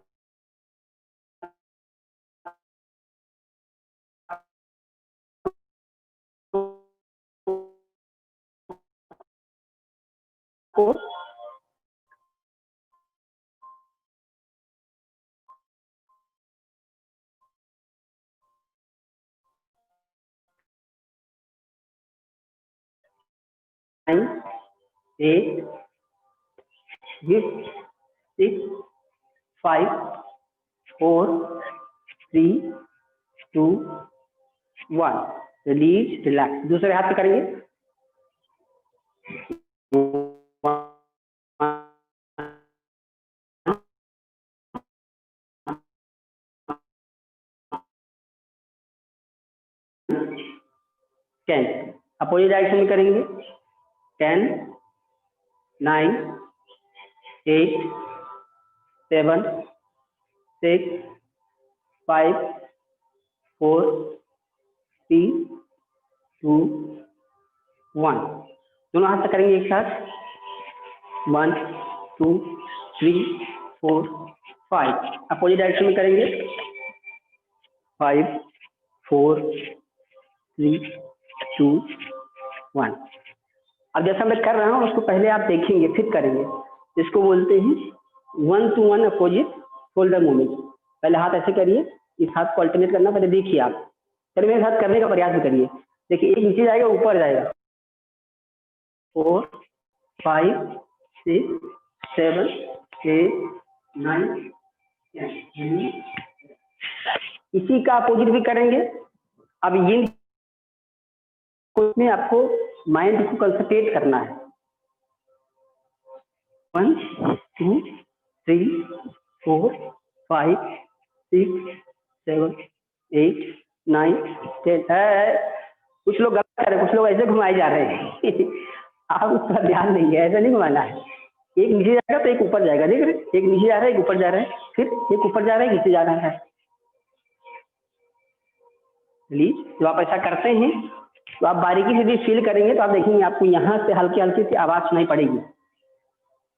को 9, 8, 6, 5, 4, 3, 2, 1। Release, relax. दूसरे हाथ से करेंगे। टेन, अपोजिट डायरेक्शन में करेंगे। 10, 9, 8, 7, 6, 5, 4, 3, 2, 1। दोनों हाथ से करेंगे एक साथ। 1, 2, 3, 4, 5। अपोजिट डायरेक्शन में करेंगे। 5, 4, 3, 2, 1। अब जैसा मैं कर रहा हूँ उसको पहले आप देखेंगे, फिर करेंगे। इसको बोलते हैं 1 to 1 अपोजिट शोल्डर मूवमेंट। पहले हाथ ऐसे करिए, इस हाथ को अल्टरनेट करना, पहले देखिए आप। पहले मेरे साथ करने का प्रयास भी करिए। देखिए, एक नीचे जाएगा, ऊपर जाएगा। 4, 5, 6, 7, 8, 9, 10। इसी का अपोजिट भी करेंगे। अब ये उसमें आपको माइंड को कंसंट्रेट करना है। 1, 2, 3, 4, 5, 6, 7, 8, 9, 10। कुछ लोग गलत कर रहे हैं, कुछ लोग ऐसे घुमाए जा रहे हैं। आप उस पर ध्यान देंगे, ऐसा नहीं घुमाना है। एक नीचे जाएगा तो एक ऊपर जाएगा, देख रहे, एक नीचे जा रहा है, एक ऊपर जा रहा है, फिर एक ऊपर जा रहा है, नीचे जा रहा है। प्लीज, जब आप ऐसा करते हैं तो आप बारीकी से भी फील करेंगे तो आप देखेंगे आपको यहाँ से हल्की हल्की सी आवाज सुनाई पड़ेगी।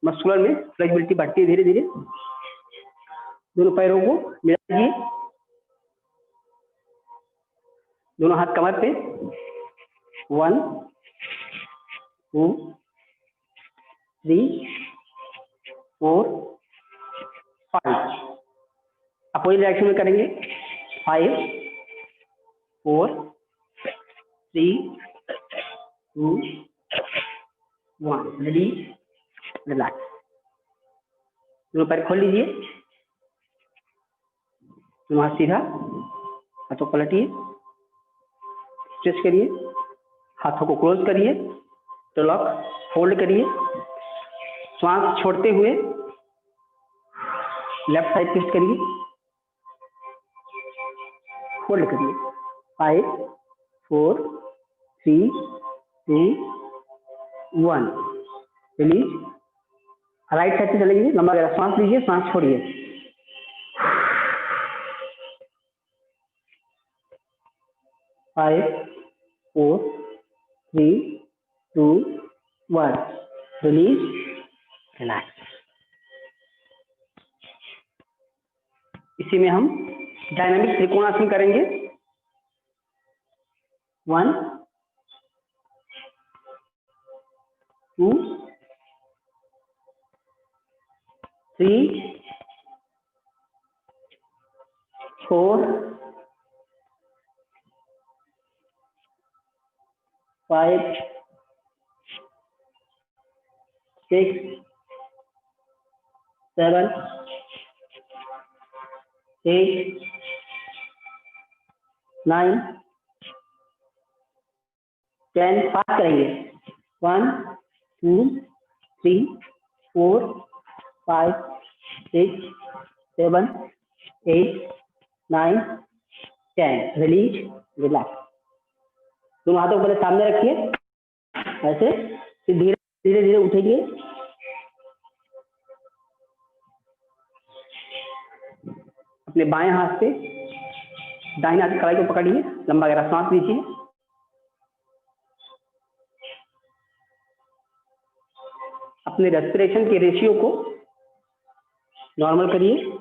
मस्कुलर में फ्लेक्सिबिलिटी बढ़ती है धीरे धीरे। दोनों पैरों को मिला दीजिए, दोनों हाथ कमर पे। 1, 2, 3, 4, 5। अपोजिट डायरेक्शन में करेंगे। 5, 4, 3, 2, 1। Ready, relax. दोनों पैर खोल लीजिए, दोनों हाथ सीधा, हाथों को पलटिए, स्ट्रेच करिए, हाथों को क्लोज करिए, इंटरलॉक, होल्ड करिए। श्वास छोड़ते हुए लेफ्ट साइड ट्विस्ट करिए, होल्ड करिए। 5, 4, 3, 2, 1। रिलीज। राइट साइड से चलेंगे, लंबा गहरा सांस लीजिए, सांस छोड़िए। 5, 4, 3, 2, 1। Release, relax. इसी में हम डायनामिक त्रिकोणासन करेंगे। 1, 2, 3, 4, 5 6 7 8 9 10 पास करेंगे 1 2 3 4 5 6 7 8 9 10 रिलीज रिलैक्स। दोनों हाथों को पहले सामने रखिए ऐसे, फिर धीरे धीरे धीरे उठेंगे। अपने बाएं हाथ से दाहिने हाथ की कलाई को पकड़िए, लंबा गहरा सांस लीजिए। अपने रेस्पिरेशन के रेशियो को नॉर्मल करिए।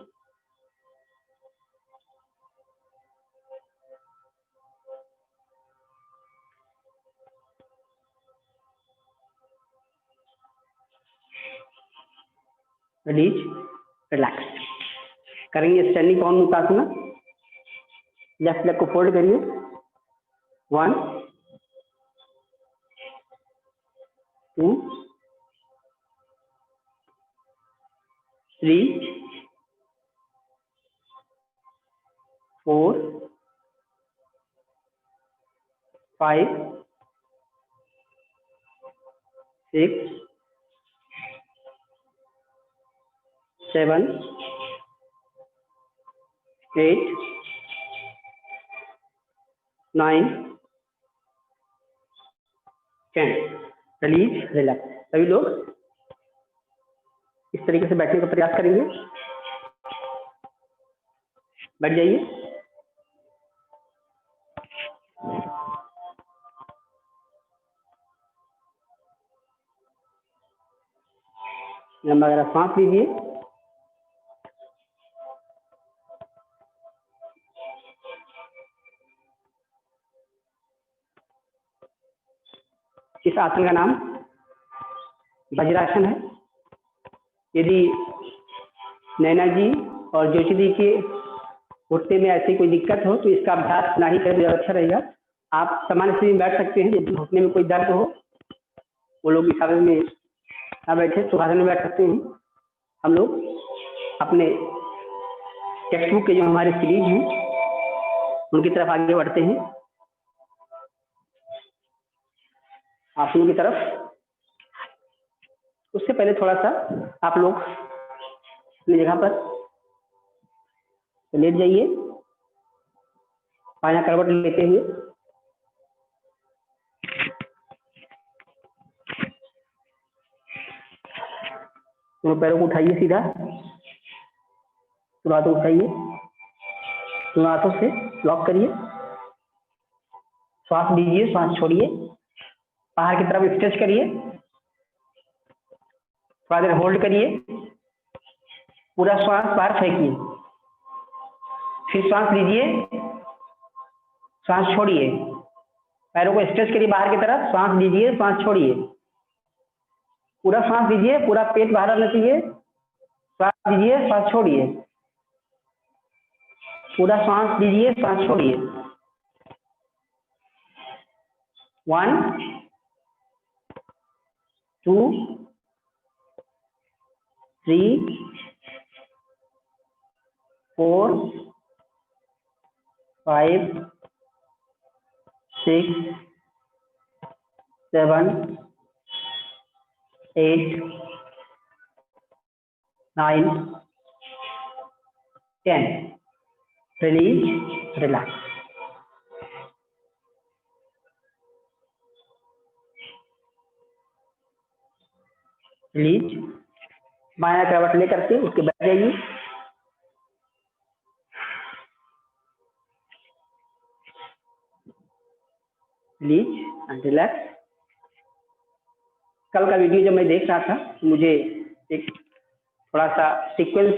Release relax. करेंगे स्टैंडिंग कौन मुक्तासना। लेफ्ट लेग को फोल्ड करिए 1 2 3 4 5 6 7 8 9 10 रिलीज रिलैक्स। सभी लोग इस तरीके से बैठने का प्रयास करेंगे। बैठ जाइए। लंबा गहरा सांस लीजिए। इस आसन का नाम वज्रासन है। यदि नैना जी और जोशी जी के घुटने में ऐसी कोई दिक्कत हो तो इसका अभ्यास ना ही करें तो अच्छा रहेगा। आप सामान्य स्थिति में बैठ सकते हैं। यदि घुटने में कोई दर्द हो, वो लोग इस आसन में ना बैठे, सुखासन में बैठ सकते हैं। हम लोग अपने टेक्स्ट बुक के जो हमारे सीरीज हैं उनकी तरफ आगे बढ़ते हैं, आसनों की तरफ। उससे पहले थोड़ा सा आप लोग अपनी जगह पर लेट जाइए, पाया करवट लेते हुए। दोनों पैरों को उठाइए सीधा, दोनों हाथों को उठाइए, दोनों हाथों से लॉक करिए। श्वास लीजिए, श्वास छोड़िए, बाहर की तरफ स्ट्रेच करिए, थोड़ा देर होल्ड करिए, पूरा श्वास बाहर फेंकिए, फिर श्वास लीजिए, श्वास छोड़िए, पैरों को स्ट्रेच करिए बाहर की तरफ, श्वास लीजिए, श्वास छोड़िए, पूरा श्वास लीजिए, पूरा पेट बाहर आना चाहिए, श्वास लीजिए, श्वास छोड़िए, पूरा श्वास लीजिए, श्वास छोड़िए। 1 2 3 4 5 6 7 8 9 10 रिलीज रिलैक्स। रिलीज। बायां करवट लेकर के उसके बैठ जाइए। Release and relax. कल का वीडियो जब मैं देख रहा था मुझे एक थोड़ा सा सीक्वेंस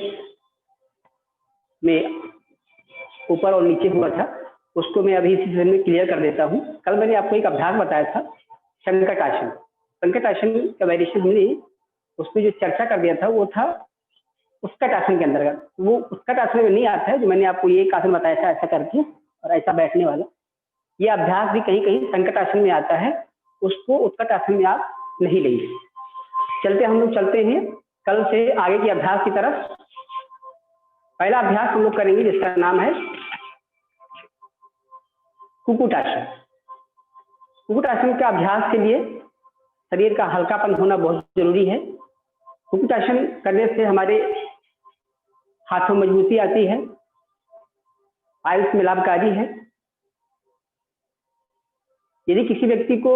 में ऊपर और नीचे हुआ था, उसको मैं अभी इसी सेशन में क्लियर कर देता हूँ। कल मैंने आपको एक अभ्यास बताया था संकट आसन। संकट आसन का वेरिएशन हमने उसमें जो चर्चा कर दिया था वो था उत्कट आसन के अंतर्गत। वो उत्कट आसन में नहीं आता है जो मैंने आपको ये एक आसन बताया था ऐसा करके और ऐसा बैठने वाला। ये अभ्यास भी कहीं कहीं संकट आसन में आता है उसको उत्कट आसन में आप नहीं लेंगे। चलते हम लोग चलते हैं कल से आगे के अभ्यास की तरफ। पहला अभ्यास हम लोग करेंगे जिसका नाम है कुक्कुट आसन। कुक्कुट आसन का अभ्यास के लिए शरीर का हल्कापन होना बहुत जरूरी है। कुक्कुट आसन करने से हमारे हाथों में मजबूती आती है, आयुष में लाभकारी है। यदि किसी व्यक्ति को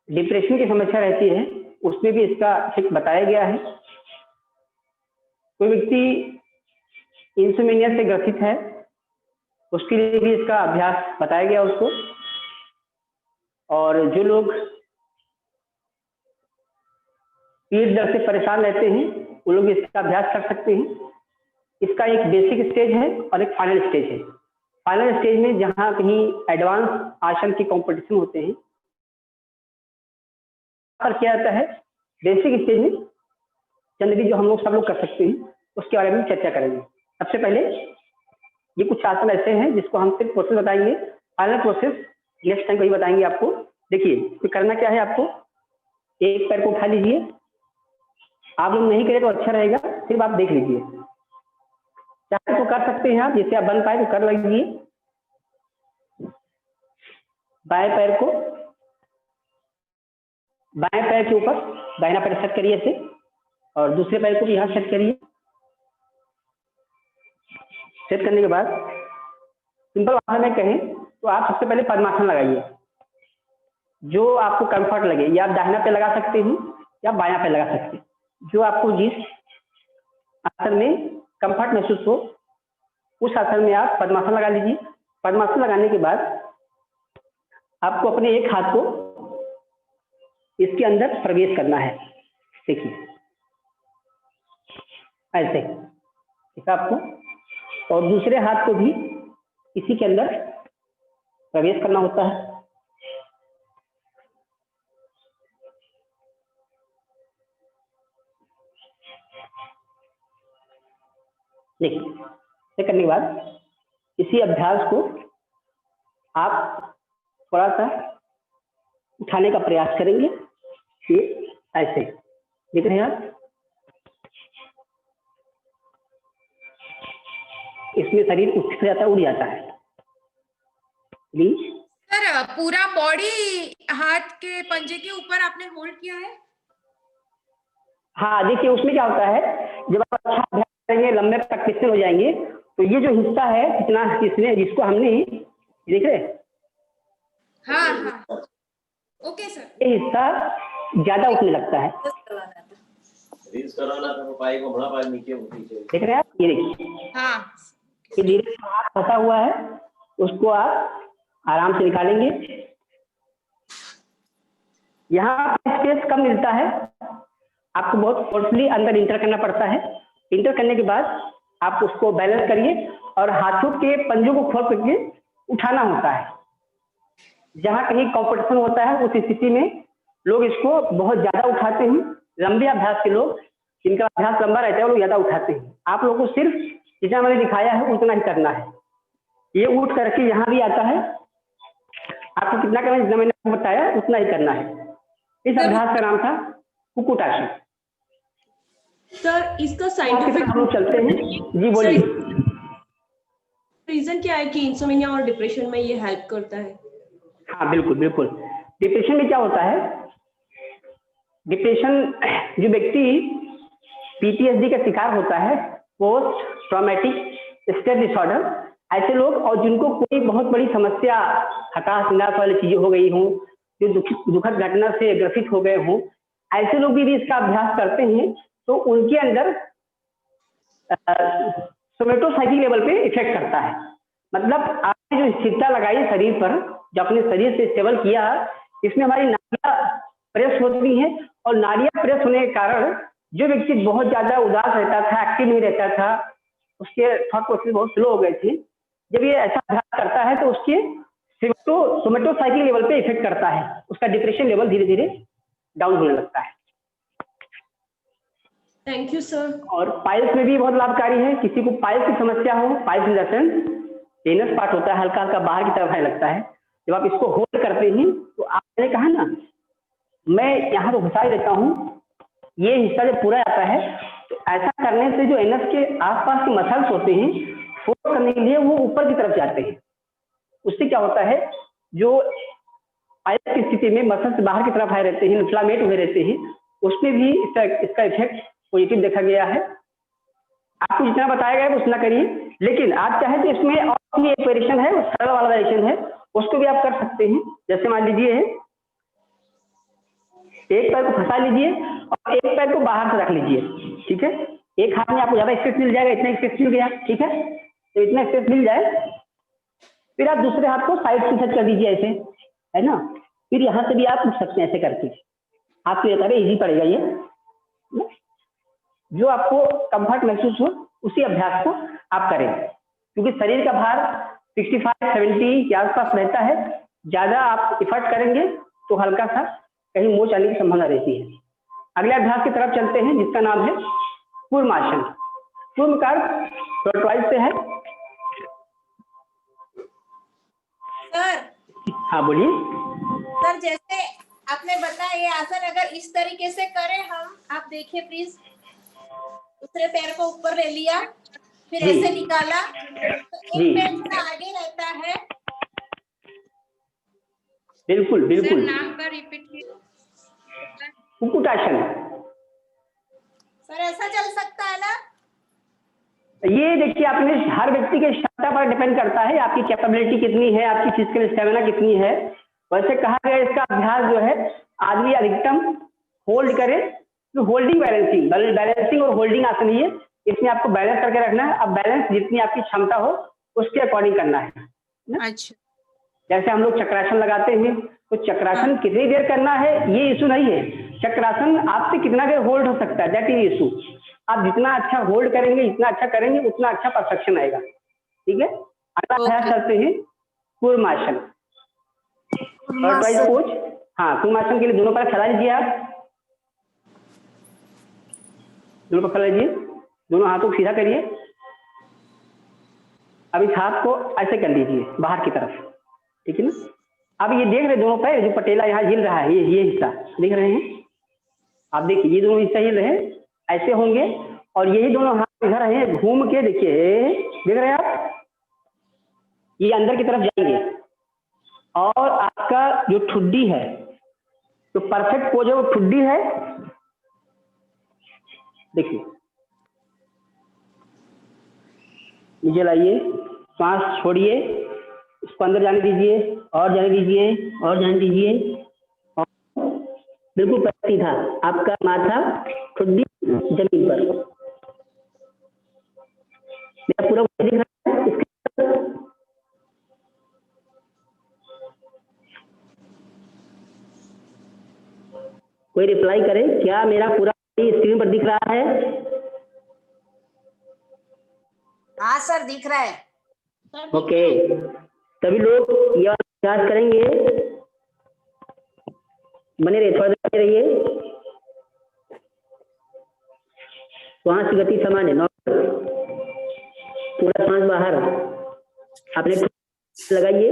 डिप्रेशन की समस्या रहती है उसमें भी इसका ठीक बताया गया है। कोई व्यक्ति इंसोमेनिया से ग्रसित है उसके लिए भी इसका अभ्यास बताया गया उसको। और जो लोग पीठ दर्द से परेशान रहते हैं वो लोग इसका अभ्यास कर सकते हैं। इसका एक बेसिक स्टेज है और एक फाइनल स्टेज है। फाइनल स्टेज में जहां कहीं एडवांस आसन की कंपटीशन होते हैं पर क्या जाता है, बेसिक स्टेज में जनरली जो हम लोग सब लोग कर सकते हैं उसके बारे में चर्चा करेंगे। सबसे पहले ये कुछ आसन ऐसे हैं जिसको हम सिर्फ प्रोसेस बताएंगे, फाइनल प्रोसेस नेक्स्ट टाइम कहीं बताएंगे आपको। देखिए तो करना क्या है, आपको एक पैर को उठा लीजिए। आप लोग नहीं करें तो अच्छा रहेगा, सिर्फ आप देख लीजिए। चाहे तो कर सकते हैं आप, जैसे आप बन पाए तो कर लीजिए। बाएं पैर को बाएं पैर के ऊपर दाहिना पैर सेट करिए ऐसे, और दूसरे पैर को भी यहाँ सेट करिए। सेट करने के बाद सिंपल भाषा में कहें तो आप सबसे पहले पद्मासन लगाइए, जो आपको कंफर्ट लगे। या आप दाहिना पैर लगा सकते हैं या बायां पैर लगा सकते हैं, जो आपको जिस आसन में कंफर्ट महसूस हो उस आसन में आप पद्मासन लगा लीजिए। पद्मासन लगाने के बाद आपको अपने एक हाथ को इसके अंदर प्रवेश करना है। देखिए ऐसे, ठीक है आपको, और दूसरे हाथ को भी इसी के अंदर प्रवेश करना होता है। देखिए ये करने के बाद इसी अभ्यास को आप थोड़ा सा उठाने का प्रयास करेंगे। ये ऐसे देख रहे हैं आप, इसमें शरीर उठ जाता है, उड़ जाता है। प्लीज सर पूरा बॉडी हाथ के पंजे के ऊपर आपने होल्ड किया है? हाँ देखिए उसमें क्या होता है, जब आप अच्छा अभ्यास करेंगे, लंबे प्रैक्टिस हो जाएंगे, तो ये जो हिस्सा है इतना इसमें जिसको हमने देख रहे, हाँ हाँ ओके सर, ये हिस्सा ज्यादा उठने लगता है। देख रहे हैं आप, ये देखिए हाँ ये धीरे से हाथ फंसा हुआ है, उसको आप आराम से निकालेंगे। यहाँ स्पेस कम मिलता है, आपको बहुत फोर्सली अंदर इंटर करना पड़ता है। इंटर करने के बाद आप उसको बैलेंस करिए और हाथों के पंजों को खोल करके उठाना होता है। जहाँ कहीं कंपटीशन होता है उस स्थिति में लोग इसको बहुत ज्यादा उठाते हैं। लंबे अभ्यास के लोग, जिनका अभ्यास लंबा रहता है, वो लोग ज्यादा उठाते हैं। आप लोगों को सिर्फ जितना मैंने दिखाया है उतना ही करना है। ये उठ करके यहाँ भी आता है, आपको कितना करना है, जितना मैंने आपको बताया उतना ही करना है। इस अभ्यास का नाम था कुक्कुट आसन। सर इसका साइंटिफिक हम लोग चलते हैं। जी बोलिए। रीजन क्या है कि इंसोमेनिया और डिप्रेशन में ये हेल्प करता है? हाँ बिल्कुल बिल्कुल। डिप्रेशन में क्या होता है, डिप्रेशन जो व्यक्ति पीटीएसडी का शिकार होता है, पोस्ट ट्रॉमेटिक स्ट्रेस डिसऑर्डर, ऐसे लोग, और जिनको कोई बहुत बड़ी समस्या, हताश निराश वाली चीजें हो गई हों, जो दुखद घटना से ग्रसित हो गए हों, ऐसे लोग भी इसका अभ्यास करते हैं तो उनके अंदर सोमेटोसाइकिल लेवल पे इफेक्ट करता है। मतलब आपने जो स्थिरता लगाई शरीर पर, जो अपने शरीर से स्टेबल किया, इसमें हमारी नाड़ियां प्रेस होती हैं, और नाड़ियां प्रेस होने के कारण जो व्यक्ति बहुत ज्यादा उदास रहता था, एक्टिव नहीं रहता था, उसके थॉट प्रोसेस बहुत स्लो हो गए थे, जब ये ऐसा अभ्यास करता है तो उसके सोमेटोसाइकिल लेवल पे इफेक्ट करता है, उसका डिप्रेशन लेवल धीरे धीरे डाउन होने लगता है। Thank you sir. और पाइल्स में भी बहुत लाभकारी है। किसी को पाइल्स की समस्या हो, piles in the sense anus part होता है, हल्का हल्का बाहर की तरफ आने लगता है, जब आप इसको होल्ड करते हैं तो आपने कहा ना, मैं यहाँ तो घुसा ही देता हूँ, ये हिस्सा जब पूरा आता है तो ऐसा करने से जो एनएस के आसपास के मसल्स होते हैं फोल्ड करने के लिए वो ऊपर की तरफ जाते हैं। उससे क्या होता है, जो पायलट की स्थिति में मसल्स बाहर की तरफ आए रहते हैं, इन्फ्लामेट हुए रहते हैं, उसमें भी इसका इफेक्ट पॉजिटिव देखा गया है। आपको जितना बताया गया है उतना करिए, लेकिन आप चाहे तो इसमें और भी एक वेरिएशन है, सरल वाला वेरिएशन है, उसको भी आप कर सकते हैं। जैसे मान लीजिए एक पैर को फंसा लीजिए और एक पैर को बाहर से रख लीजिए, ठीक है। एक हाथ में आपको ज्यादा स्पेस मिल जाएगा, इतना स्पेस मिल गया, ठीक है। तो इतना स्पेस मिल जाए, फिर आप दूसरे हाथ को साइड से सेट कर दीजिए ऐसे, है ना। फिर यहाँ से भी आप उठ सकते हैं ऐसे करके, आपको ये तरह इजी पड़ेगा। ये जो आपको कंफर्ट महसूस हो उसी अभ्यास को आप करें, क्योंकि शरीर का भार 65-70 के आसपास रहता है। ज्यादा आप इफर्ट करेंगे तो हल्का सा कहीं मोच आने की संभावना रहती है। अगले अभ्यास की तरफ चलते हैं, जिसका नाम है कूर्मासन। कूर्म का टॉर्टवाइज से है। सर, हाँ बोलिए। सर जैसे आपने बताया ये आसन अगर इस तरीके से करें हम, आप देखिए प्लीज, दूसरे पैर को ऊपर ले लिया, फिर जी। ऐसे निकाला, तो जी। एक पैर थोड़ा आगे रहता है। बिल्कुल बिल्कुल। नाम का रिपीट कीजिए। कुक्कुटासन। सर ऐसा चल सकता है ना? ये देखिए, आपने हर व्यक्ति के क्षमता पर डिपेंड करता है, आपकी कैपेबिलिटी कितनी है, आपकी फिजिकल स्टेमिना कितनी है। वैसे कहा गया इसका अभ्यास जो है आदमी अधिकतम होल्ड करे, तो होल्डिंग बैलेंसिंग और होल्डिंग आसन ही है। इसमें आपको बैलेंस करके रखना है। अब बैलेंस जितनी आपकी क्षमता हो उसके अकॉर्डिंग करना है ना? अच्छा, जैसे हम लोग चक्रासन लगाते हैं, तो चक्रासन कितनी देर करना है ये इशू नहीं है। चक्रासन आपसे कितना देर होल्ड हो सकता है, दैट इज इशू। आप जितना अच्छा होल्ड करेंगे, जितना अच्छा करेंगे, उतना अच्छा परफेक्शन आएगा, ठीक है। अगला अभ्यास चलते हैं कूर्मासन। कोच, हाँ, कूर्मासन के लिए दोनों पैर फैला लीजिए, आप दोनों पैर फैला लीजिए, दोनों हाथों को सीधा करिए। अब इस हाथ को ऐसे कर लीजिए बाहर की तरफ, ठीक है ना। अब ये देख रहे दोनों पैर, जो पटेला यहाँ हिल रहा है, ये हिस्सा देख रहे हैं आप, देखिए ये दोनों हिस्सा हिल रहे हैं, ऐसे होंगे। और यही दोनों हाथ इधर हैं, घूम के देखिए, देख रहे हैं आप, ये अंदर की तरफ जाएंगे। और आपका जो ठुड्डी है, तो परफेक्ट पोज है वो ठुड्डी है, देखिए नीचे लाइए, सांस छोड़िए, इसको अंदर जाने दीजिए, और जाने दीजिए, और जाने दीजिए, और बिल्कुल सीधा आपका माथा ठुड्डी जमीन पर। मेरा पूरा दिख रहा है इसके। कोई रिप्लाई करे, क्या मेरा पूरा स्क्रीन पर दिख रहा है? हाँ सर दिख रहा है। ओके, सभी लोग ये अभ्यास करेंगे, बने रहिए, थोड़ा देर बने रहिए। वहां से गति समान है, नॉर्मल, पूरा सांस बाहर अपने लगाइए।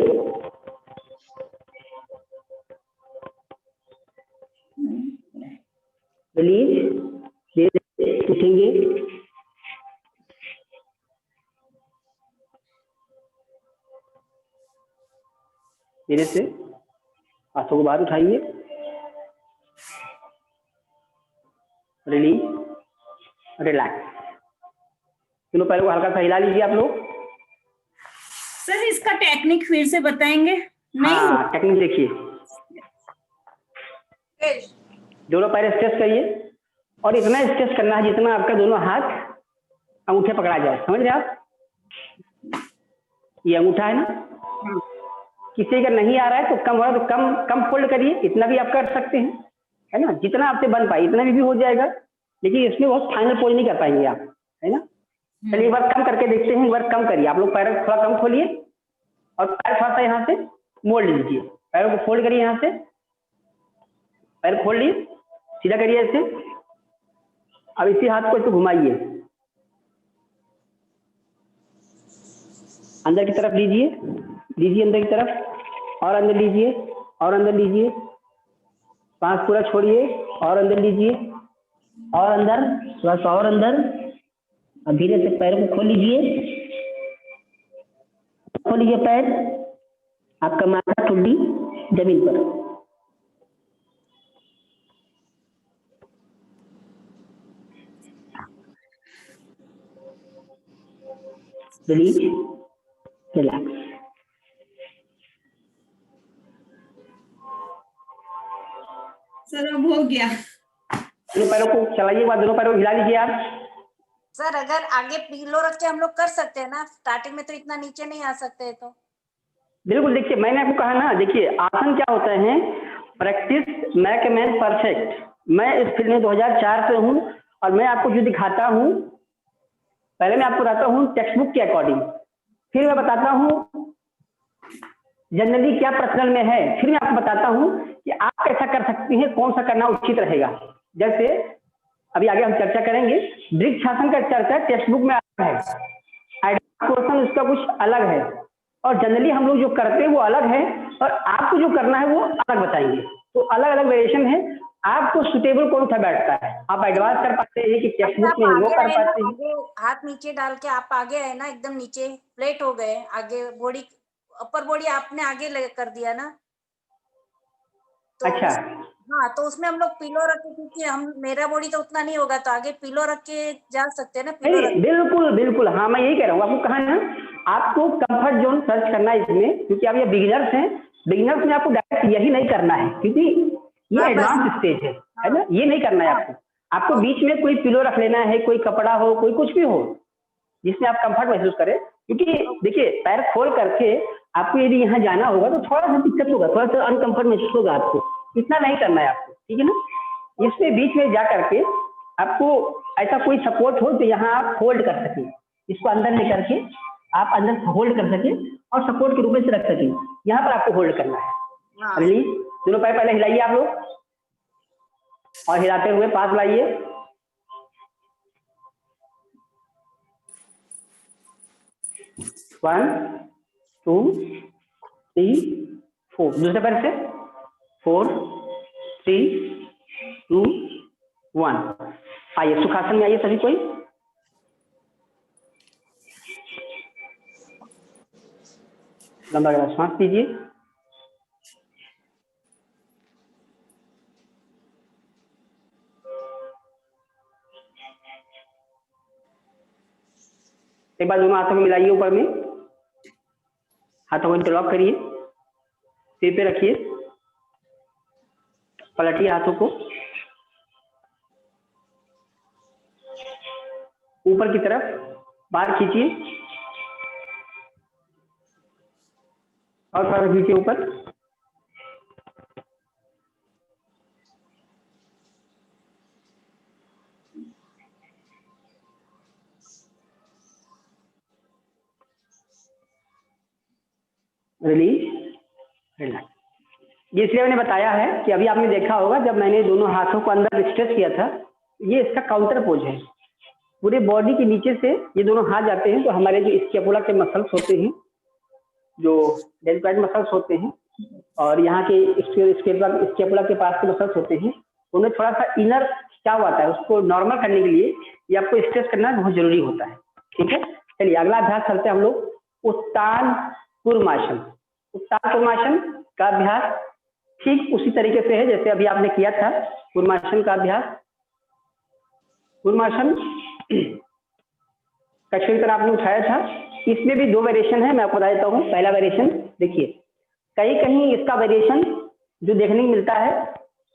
रिलीज, धीरे उठेंगे, धीरे से हाथों को बाहर उठाइए, रिलीज, रिलैक्स। दोनों पैरों को हल्का सा हिला लीजिए आप लोग। सर इसका टेक्निक फिर से बताएंगे? नहीं, हाँ, टेक्निक देखिए, दोनों पैर स्ट्रेच करिए, और इतना स्ट्रेच करना है जितना आपका दोनों हाथ अंगूठे पकड़ा जाए, समझ रहे आप? ये अंगूठा है ना, किसी का नहीं आ रहा है तो कम हो रहा है तो कम कम फोल्ड करिए, इतना भी आप कर सकते हैं, है ना। जितना आपसे बन पाए इतना भी हो जाएगा, लेकिन इसमें बहुत फाइनल पोज नहीं कर पाएंगे आप, है ना। चलिए एक बार कम करके देखते हैं, एक बार कम करिए आप लोग, पैर थोड़ा कम खोलिए और पैर थोड़ा सा यहाँ से मोड़ लीजिए, पैरों को फोल्ड करिए, यहाँ से पैर खोल लिए, सीधा करिए ऐसे। अब इसी हाथ को ऐसे घुमाइए, अंदर की तरफ लीजिए, लीजिए अंदर की तरफ, और अंदर लीजिए, और अंदर लीजिए, सांस पूरा छोड़िए, और अंदर लीजिए, और अंदर, बस और अंदर। अब धीरे से पैरों को खोल लीजिए, खोलिए पैर, आपका माथा ठुड्डी जमीन पर। Release, relax. सर अब हो गया। दोनों पैरों को चलाइए, बाद दोनों पैरों को हिला लीजिए आप। सर अगर आगे पिलो रख के हम लोग कर सकते हैं ना, स्टार्टिंग में तो इतना नीचे नहीं आ सकते तो। बिल्कुल, देखिए मैंने आपको कहा ना, देखिए आसन क्या होता है, practice make a man perfect. मैं इस फील्ड में 2004 से हूँ और मैं आपको जो दिखाता हूँ, पहले मैं आपको बताता हूँ टेक्स्ट बुक के अकॉर्डिंग, फिर मैं बताता हूँ जनरली क्या पर्सनल में है, फिर मैं आपको बताता हूँ कि आप कैसा कर सकती हैं, कौन सा करना उचित रहेगा। जैसे अभी आगे हम चर्चा करेंगे, वृक्षासन का चर्चा टेक्स्ट बुक में अलग है, एडवांस क्वेश्चन उसका कुछ अलग है, और जनरली हम लोग जो करते हैं वो अलग है, और आपको जो करना है वो अलग बताएंगे। तो अलग अलग वेरिएशन है, आपको सुटेबल कौन सा बैठता है। आप एडवांस कर पाते हैं कि टेक्स्ट बुक में वो कर पाते हैं। आगे हाथ नीचे डाल के आप आगे है ना, एकदम नीचे फ्लैट हो गए, आगे बॉडी, अपर बॉडी आपने आगे कर दिया ना। तो अच्छा, हाँ, तो उसमें हम लोग पिलो रख के, क्योंकि हम मेरा बॉडी तो उतना नहीं होगा, तो आगे पिलो रख के जा सकते हैं ना, पिलो रख के। बिल्कुल बिल्कुल, हाँ मैं यही कह रहा हूँ, आपको कहा ना, आपको कंफर्ट जोन सर्च करना है इसमें, क्योंकि आप ये बिगिनर्स हैं। बिगिनर्स में आपको डायरेक्ट यही नहीं करना है, क्योंकि ये एडवांस स्टेज है ना, ये नहीं करना है आपको। आपको बीच में कोई पिलो रख लेना है, कोई कपड़ा हो, कोई कुछ भी हो जिसमें आप कंफर्ट महसूस करें। क्योंकि देखिए पैर खोल करके आपको यदि यहाँ जाना होगा तो थोड़ा सा दिक्कत होगा, थोड़ा सा अनकंफर्ट महसूस होगा आपको, इतना नहीं करना है आपको, ठीक है ना। इसमें बीच में जा करके आपको ऐसा कोई सपोर्ट हो तो यहाँ आप होल्ड कर सके, इसको अंदर लेकर के आप अंदर होल्ड कर सके और सपोर्ट के रूप में से रख सके, यहाँ पर आपको होल्ड करना है। रिलीज, दोनों पैर पहले हिलाइए आप लोग, और हिलाते हुए पास लाइए। वन, टू, थ्री, फोर, दूसरे पैर से 4, 3, 2, 1। आइए सुखासन में आइए सभी कोई। लंबा गहरा सांस लीजिए, एक बार दोनों हाथों को मिलाइए, ऊपर में हाथों को इंटरलॉक करिए, सिर पे रखिए, पलटिए हाथों को ऊपर की तरफ, बाहर खींचिए और पैर खींचिए ऊपर। Release, relax. ये इसलिए मैंने बताया है कि अभी आपने देखा होगा जब मैंने दोनों हाथों को अंदर स्ट्रेच किया था, ये इसका काउंटर पोज है। पूरे बॉडी के नीचे से ये दोनों हाथ जाते हैं तो हमारे जो स्कैपुला के मसल्स होते हैं, जो डेल्टोइड मसल्स होते हैं, और यहाँ के स्कैपुला के पास के मसल्स होते हैं, उनमें थोड़ा सा इनर खिंचाव आता है, उसको नॉर्मल करने के लिए ये आपको स्ट्रेच करना बहुत जरूरी होता है। ठीक है, चलिए अगला अभ्यास करते हैं हम लोग, उत्तान कूर्मासन। उत्तान कूर्मासन का अभ्यास ठीक उसी तरीके से है जैसे अभी आपने किया था कूर्मासन का अभ्यास। कूर्मासन कछुए की तरह आपने उठाया था, इसमें भी 2 वेरिएशन है, मैं आपको बता देता हूँ। पहला वेरिएशन देखिए, कहीं कहीं इसका वेरिएशन जो देखने को मिलता है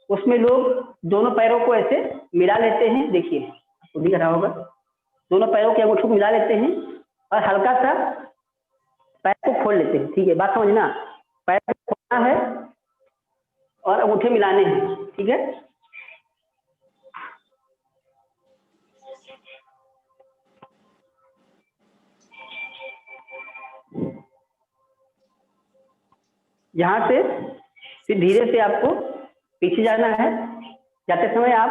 उसमें लोग दोनों पैरों को ऐसे मिला लेते हैं, देखिए आपको दिख रहा होगा, दोनों पैरों के अंगूठों को मिला लेते हैं और हल्का सा पैर को खोल लेते हैं। ठीक है, बात समझना, पैर को खोलना है और अंगूठे मिलाने हैं। ठीक है, यहाँ से फिर धीरे से आपको पीछे जाना है। जाते समय आप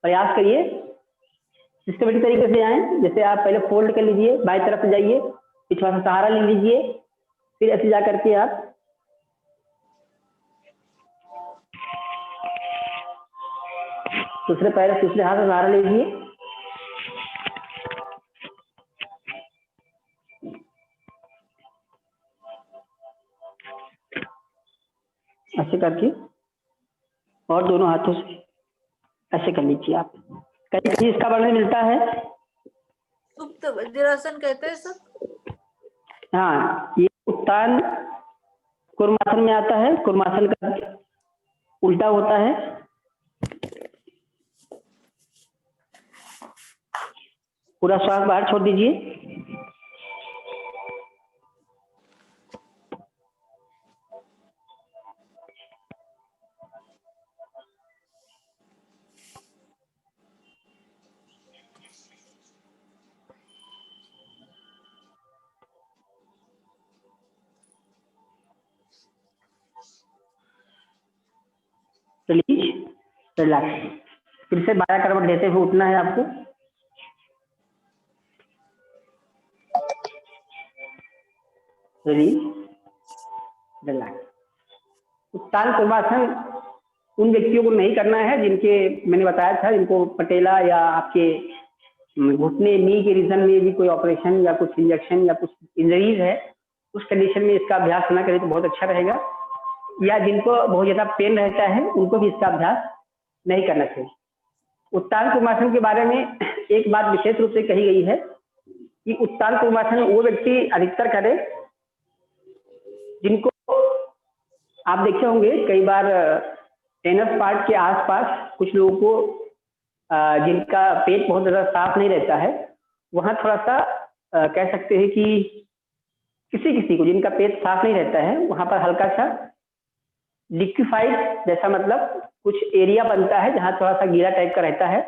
प्रयास करिए सिस्टमेटिक तरीके से जाएं, जैसे आप पहले फोल्ड कर लीजिए, बाएं तरफ से जाइए, पिछवा से सहारा ले लीजिए, फिर ऐसे जा करके आप दूसरे पैर दूसरे हाथ से सहारा लीजिए, ऐसे करके, और दोनों हाथों से ऐसे कर लीजिए आप। कहीं कहीं इसका वर्णन मिलता है, सुप्त वज्रासन कहते हैं सर। हाँ, ये उत्तान कूर्मासन में आता है, कूर्मासन का उल्टा होता है। पूरा श्वास बाहर छोड़ दीजिए, रिलीज, रिलैक्स। फिर से बाया करवट लेते हुए उठना है आपको। Release, relax. उत्तान कूर्मासन उन व्यक्तियों को नहीं करना है जिनके, मैंने बताया था, जिनको पटेला या आपके घुटने नी के रीजन में भी कोई ऑपरेशन या कुछ इंजेक्शन या कुछ इंजरीज है, उस कंडीशन में इसका अभ्यास ना करें तो बहुत अच्छा रहेगा। या जिनको बहुत ज्यादा पेन रहता है उनको भी इसका अभ्यास नहीं करना चाहिए। उत्तान कूर्मासन के बारे में एक बात विशेष रूप से कही गई है कि उत्तान कूर्मासन वो व्यक्ति अधिकतर करे जिनको आप देखे होंगे कई बार टेनस पार्ट के आसपास कुछ लोगों को जिनका पेट बहुत ज्यादा साफ नहीं रहता है, वहां थोड़ा सा कह सकते हैं कि किसी को जिनका पेट साफ नहीं रहता है वहां पर हल्का सा लिक्विफाइड जैसा, मतलब कुछ एरिया बनता है जहां थोड़ा सा गीला टाइप का रहता है।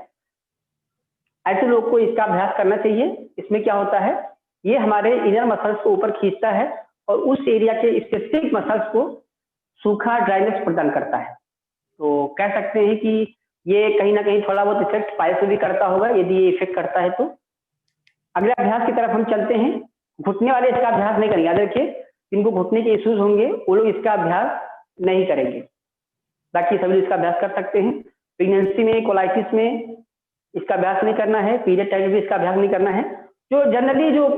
ऐसे लोग को इसका अभ्यास करना चाहिए। इसमें क्या होता है, ये हमारे इनर मसल्स को ऊपर खींचता है और उस एरिया के स्पेसिफिक मसल्स को सूखा ड्राइनेस प्रदान करता है। तो कह सकते हैं कि ये कहीं ना कहीं थोड़ा बहुत इफेक्ट पाइल्स में भी करता होगा। यदि ये इफेक्ट करता है तो अगले अभ्यास की तरफ हम चलते हैं। घुटने वाले इसका अभ्यास नहीं करेंगे। याद रखिए, जिनको घुटने के इश्यूज होंगे वो लोग इसका अभ्यास नहीं करेंगे, बाकी सभी इसका अभ्यास कर सकते हैं। प्रेगनेंसी में, कोलाइटिस में इसका अभ्यास नहीं करना है, पीरियड टाइम में भी इसका अभ्यास नहीं करना है। जो जनरली जो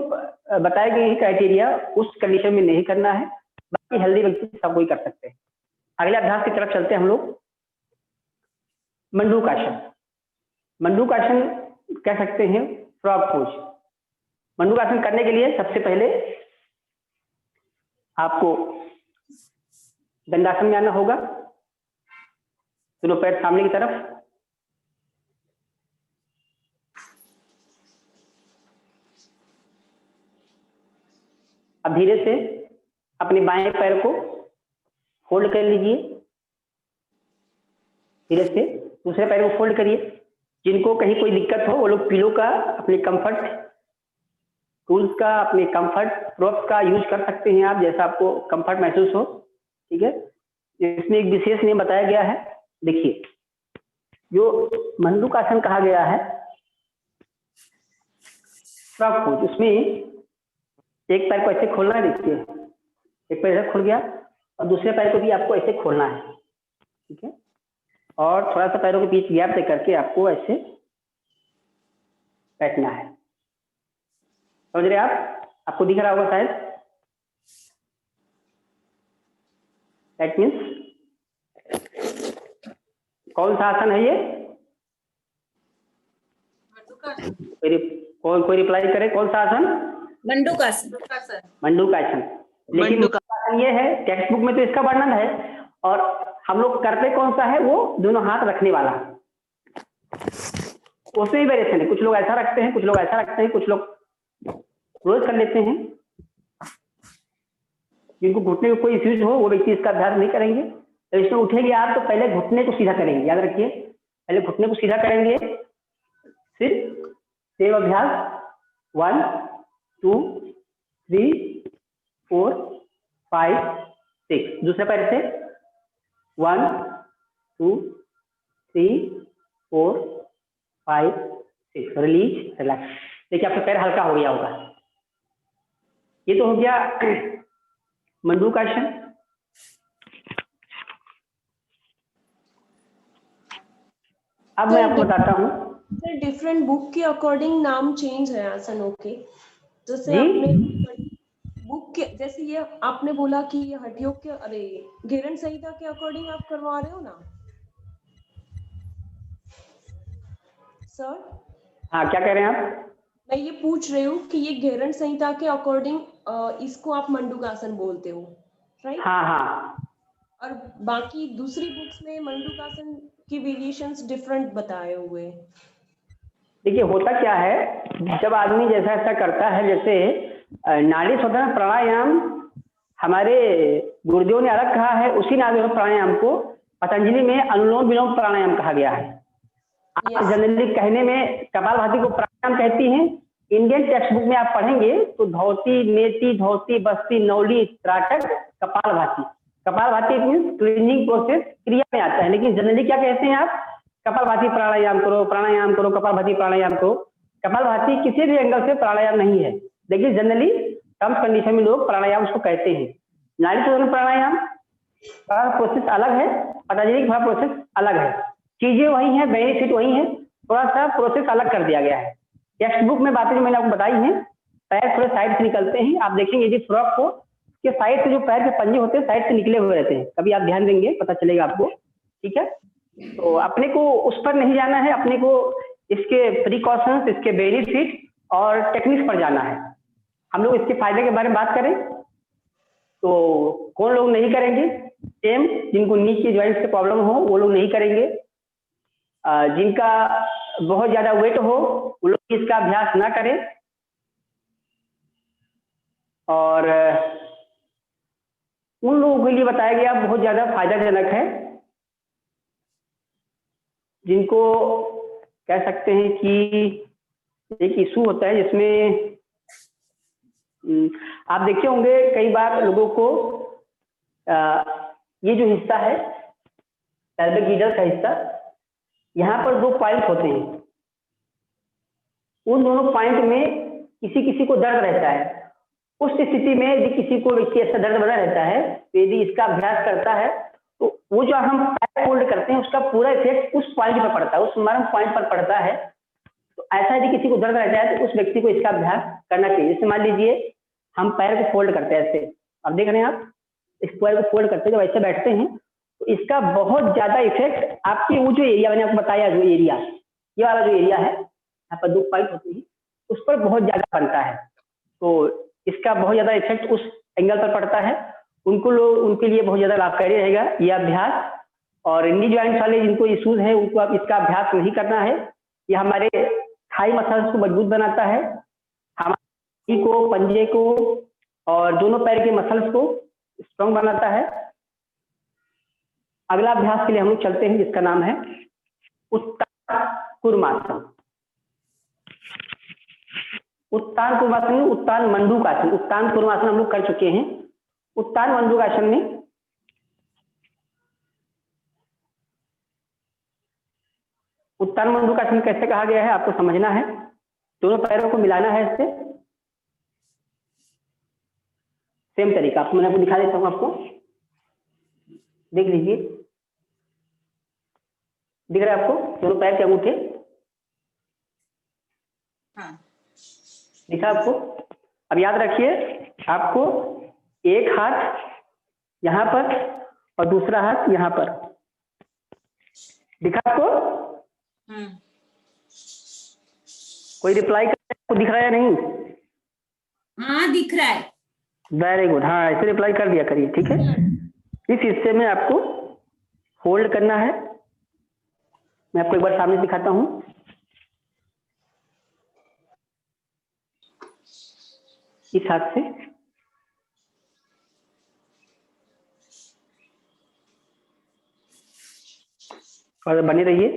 बताए गए क्राइटेरिया उस कंडीशन में नहीं करना है, बाकी हेल्दी व्यक्ति सब कोई कर सकते हैं। अगले अभ्यास की तरफ चलते हैं हम लोग। मंडूकासन। मंडूकासन कह सकते हैं फ्रॉग पोज। मंडूकासन करने के लिए सबसे पहले आपको दंडासन में आना होगा, दोनों पैर सामने की तरफ। अब धीरे से अपने बाएं पैर को फोल्ड कर लीजिए, धीरे से दूसरे पैर को फोल्ड करिए। जिनको कहीं कोई दिक्कत हो वो लोग पिलो का, अपने कंफर्ट टूल्स का, अपने कंफर्ट प्रोप्स का यूज कर सकते हैं आप, जैसा आपको कंफर्ट महसूस हो। ठीक है, इसमें एक विशेष नियम बताया गया है। देखिए, जो मंडूकासन कहा गया है फ्रॉग पोज, उसमें एक पैर को ऐसे खोलना है। देखिए, एक पैर ऐसे खुल गया और दूसरे पैर को भी आपको ऐसे खोलना है। ठीक है, और थोड़ा सा पैरों के बीच गैप दे करके आपको ऐसे बैठना है। समझ रहे आप? आपको दिख रहा होगा शायद। दैट मीन्स कौन सा आसन है ये? कोई रिप्लाई करे, कौन सा आसन? मंडूकासन। मंडूकासन। लेकिन मंडूकासन ये है, टेक्स्ट बुक में तो इसका वर्णन है, और हम लोग करते कौन सा है? वो दोनों हाथ रखने वाला। उसमें भी वेरिएशन है, कुछ लोग ऐसा रखते हैं, कुछ लोग ऐसा रखते हैं, कुछ लोग क्लोज कर लेते हैं। जिनको घुटने में कोई इश्यूज हो वो व्यक्ति इसका अभ्यास नहीं करेंगे। तो इसमें उठेंगे आप तो पहले घुटने को सीधा करेंगे। याद रखिए, पहले घुटने को सीधा करेंगे, फिर सेम अभ्यास 1 2 3 4 5 6। दूसरे पैर से 1 2 3 4 5 6। Release, relax. देखिए आपका पैर हल्का हो गया होगा। ये तो हो गया मंडूकासन। अब मैं आपको बताता हूँ। सर डिफरेंट बुक के अकॉर्डिंग नाम चेंज है आसनों के। जैसे जी? आपने बुक के, जैसे ये आपने बोला कि ये हड्डियों के, अरे घेरन संहिता के अकॉर्डिंग आप करवा रहे हो ना सर? हाँ, क्या कह रहे हैं आप? मैं ये पूछ रही हूँ कि ये घेरन संहिता के अकॉर्डिंग इसको आप मंडूकासन बोलते हो, राइट? हाँ हाँ, और बाकी दूसरी बुक्स में मंडूकासन की वेरिएशंस डिफरेंट बताए हुए हैं। देखिए होता क्या है, जब आदमी जैसा ऐसा करता है, जैसे नाड़ी शोधन प्राणायाम हमारे गुरुदेव ने अलग कहा है, उसी नाड़ी शोधन प्राणायाम को पतंजलि में अनुलोम विलोम प्राणायाम कहा गया है। आप Yes. जनरली कहने में कपालभाति को प्राणायाम कहती हैं। इंडियन टेक्स्ट बुक में आप पढ़ेंगे तो धोती, नेति, धोती, बस्ती, नौली, त्राटक, कपालभाति। कपालभाति मीन्स क्लीनिंग प्रोसेस क्रिया में आता है, लेकिन जनरली क्या कहते हैं आप? कपालभाति प्राणायाम करो, प्राणायाम करो, कपालभाति प्राणायाम करो। कपालभाति किसी भी एंगल से प्राणायाम नहीं है, लेकिन जनरली टर्म्स कंडीशन में लोग प्राणायाम उसको कहते हैं। नाड़ी शोधन प्राणायाम का प्रोसेस अलग है, पतंजलि का प्रोसेस अलग है। चीजें वही हैं, बेनिफिट वही है, थोड़ा सा प्रोसेस अलग कर दिया गया है। टेक्स्ट बुक में बातें जो मैंने आपको बताई हैं, पैर थोड़े साइड से निकलते हैं। आप देखेंगे यदि फ्रॉक को के साइड से जो पैर के पंजे होते हैं साइड से निकले हुए रहते हैं, कभी आप ध्यान देंगे पता चलेगा आपको, ठीक है? तो अपने को उस पर नहीं जाना है, अपने को इसके प्रिकॉशंस, इसके बेनिफिट और टेक्निक्स पर जाना है। हम लोग इसके फायदे के बारे में बात करें तो कौन लोग नहीं करेंगे? सेम जिनको नी के ज्वाइंट्स के प्रॉब्लम हो वो लोग नहीं करेंगे। जिनका बहुत ज्यादा वेट हो वो लोग इसका अभ्यास ना करें, और उन लोगों के लिए बताया गया बहुत ज्यादा फायदाजनक है, जिनको कह सकते हैं कि एक इशू होता है जिसमें आप देखे होंगे कई बार लोगों को ये जो हिस्सा है पेल्विक गिजर का हिस्सा, यहाँ पर 2 पॉइंट होते हैं। उन दोनों पॉइंट में किसी किसी को दर्द रहता है। उस स्थिति में यदि किसी को ऐसा दर्द बना रहता है तो यदि इसका अभ्यास करता है तो वो जो हम पैर फोल्ड करते हैं उसका पूरा इफेक्ट उस पॉइंट पर पड़ता है, उस मर्म पॉइंट पर पड़ता है। तो ऐसा यदि किसी को दर्द रहता है तो उस व्यक्ति को इसका अभ्यास करना चाहिए। जैसे मान लीजिए हम पैर को फोल्ड करते हैं ऐसे, अब देख रहे हैं आप इस पैर को फोल्ड करते हैं, जब ऐसे बैठते हैं तो इसका बहुत ज्यादा इफेक्ट आपकी वो जो एरिया मैंने आपको बताया, जो एरिया ये वाला जो एरिया है, यहाँ पर 2 पॉइंट होते हैं, उस पर बहुत ज्यादा बनता है। तो इसका बहुत ज्यादा इफेक्ट उस एंगल पर पड़ता है। उनके लिए बहुत ज्यादा लाभकारी रहेगा यह अभ्यास। और नी ज्वाइंट्स वाले जिनको इश्यूज है उनको आप इसका अभ्यास नहीं करना है। ये हमारे थाई मसल्स को मजबूत बनाता है, हमारे को, पंजे को और दोनों पैर के मसल्स को स्ट्रॉन्ग बनाता है। अगला अभ्यास के लिए हम लोग चलते हैं जिसका नाम है उत्तान कूर्मासन। उत्तान कूर्मासन, उत्तान मंडूकासन। उत्तान कूर्मासन हम लोग कर चुके हैं। उत्तान मंडूकासन में उत्तान मंडूकासन कैसे कहा गया है आपको समझना है। दोनों पैरों को मिलाना है इससे, सेम तरीका आपको मैं दिखा देता हूं, आपको देख लीजिए, दिख रहा है आपको दोनों पैर के अंगूठे? हाँ। दिखा आपको? अब याद रखिए आपको एक हाथ यहाँ पर और दूसरा हाथ यहाँ पर, दिखा आपको? कोई रिप्लाई आपको दिख रहा है या नहीं? हाँ दिख रहा है। वेरी गुड, हाँ ऐसे रिप्लाई कर दिया करिए, ठीक है। इस हिस्से में आपको होल्ड करना है। मैं आपको एक बार सामने दिखाता हूँ। इस हाथ से और बने रहिए।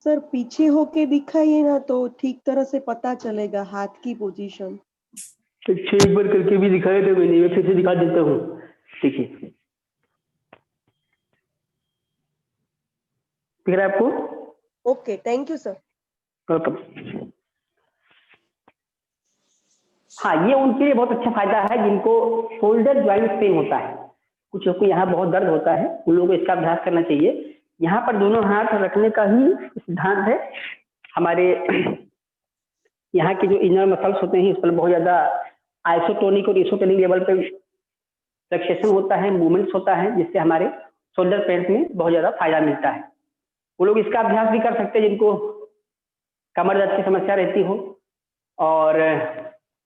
सर पीछे होके दिखाइए ना तो ठीक तरह से पता चलेगा हाथ की पोजीशन। अच्छा एक बार करके भी दिखाया था मैंने, मैं फिर से दिखा देता हूँ, देखिए दिख रहा है आपको? Okay, thank you sir. Welcome. हाँ, ये उनके लिए बहुत अच्छा फायदा है जिनको शोल्डर ज्वाइंट पेन होता है। कुछ लोग को यहाँ बहुत दर्द होता है, उन लोगों को इसका अभ्यास करना चाहिए। यहाँ पर दोनों हाथ रखने का ही सिद्धांत है। हमारे यहाँ के जो इनर मसल्स होते हैं इस पर बहुत ज्यादा आइसोटोनिक और इसोटोनिक लेवल पे फ्लेक्सेशन होता है, मूवमेंट्स होता है, जिससे हमारे शोल्डर पेन में बहुत ज्यादा फायदा मिलता है। वो लोग इसका अभ्यास भी कर सकते हैं जिनको कमर दर्द की समस्या रहती हो, और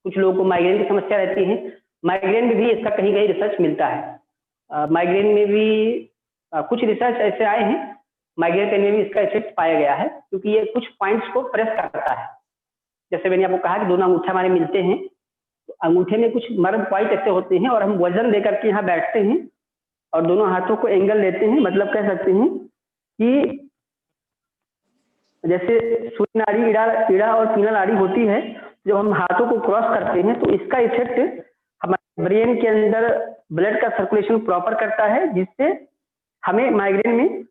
कुछ लोगों को माइग्रेन की समस्या रहती है। माइग्रेन में भी इसका कहीं कहीं रिसर्च मिलता है। माइग्रेन में भी कुछ रिसर्च ऐसे आए हैं, माइग्रेन पेन में भी इसका इफेक्ट पाया गया है, क्योंकि ये कुछ पॉइंट्स को प्रेस करता है। जैसे मैंने आपको कहा कि दोनों अंगूठे हमारे मिलते हैं, तो अंगूठे में कुछ नर्व पॉइंट ऐसे होते हैं, और हम वजन लेकर के यहाँ बैठते हैं और दोनों हाथों को एंगल लेते हैं। मतलब कह सकते हैं कि जैसे सूर्य नाड़ी, ईड़ा और पीनल नाड़ी होती है, जब हम हाथों को क्रॉस करते हैं तो इसका इफेक्ट हमारे ब्रेन के अंदर ब्लड का सर्कुलेशन प्रॉपर करता है, जिससे हमें माइग्रेन में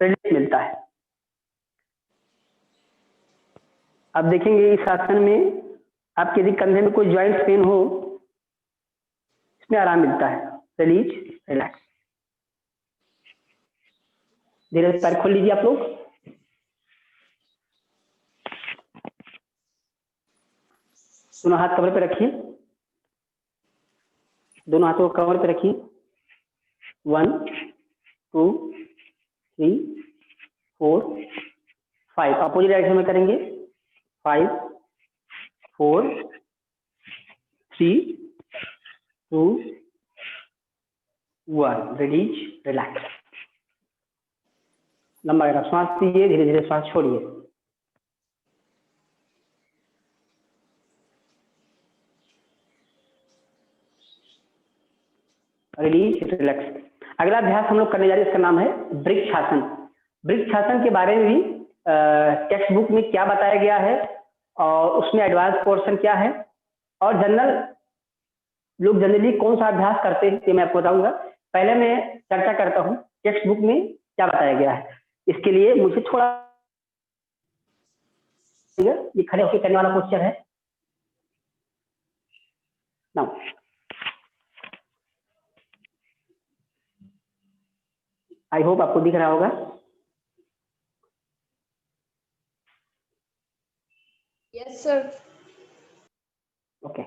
रिलीफ मिलता है। अब देखेंगे इस आसन में आपके यदि कंधे में कोई ज्वाइंट पेन हो, इसमें आराम मिलता है। Release, relax. धीरे से पैर खोल लीजिए आप लोग। दोनों हाथ कमर पे रखिए, दोनों हाथों को कमर पे रखिए। 1 2 3 4 5 अपोजिट डायरेक्शन में करेंगे। 5 4 3 2 1। Release, relax. लंबा गहरा श्वास लीजिए, धीरे धीरे श्वास छोड़िए। Release, relax. अगला अभ्यास हम लोग करने जा रहे हैं, इसका नाम है वृक्षासन। वृक्षासन के बारे में भी टेक्स्ट बुक में क्या बताया गया है और उसमें एडवांस पोर्शन क्या है, और जनरल लोग जनरली कौन सा अभ्यास करते हैं ये मैं आपको बताऊंगा। पहले मैं चर्चा करता हूँ टेक्स्ट बुक में क्या बताया गया है। इसके लिए मुझे थोड़ा ये खड़े होकर करने वाला क्वेश्चन है ना। आई होप आपको दिख रहा होगा। Yes sir. Okay.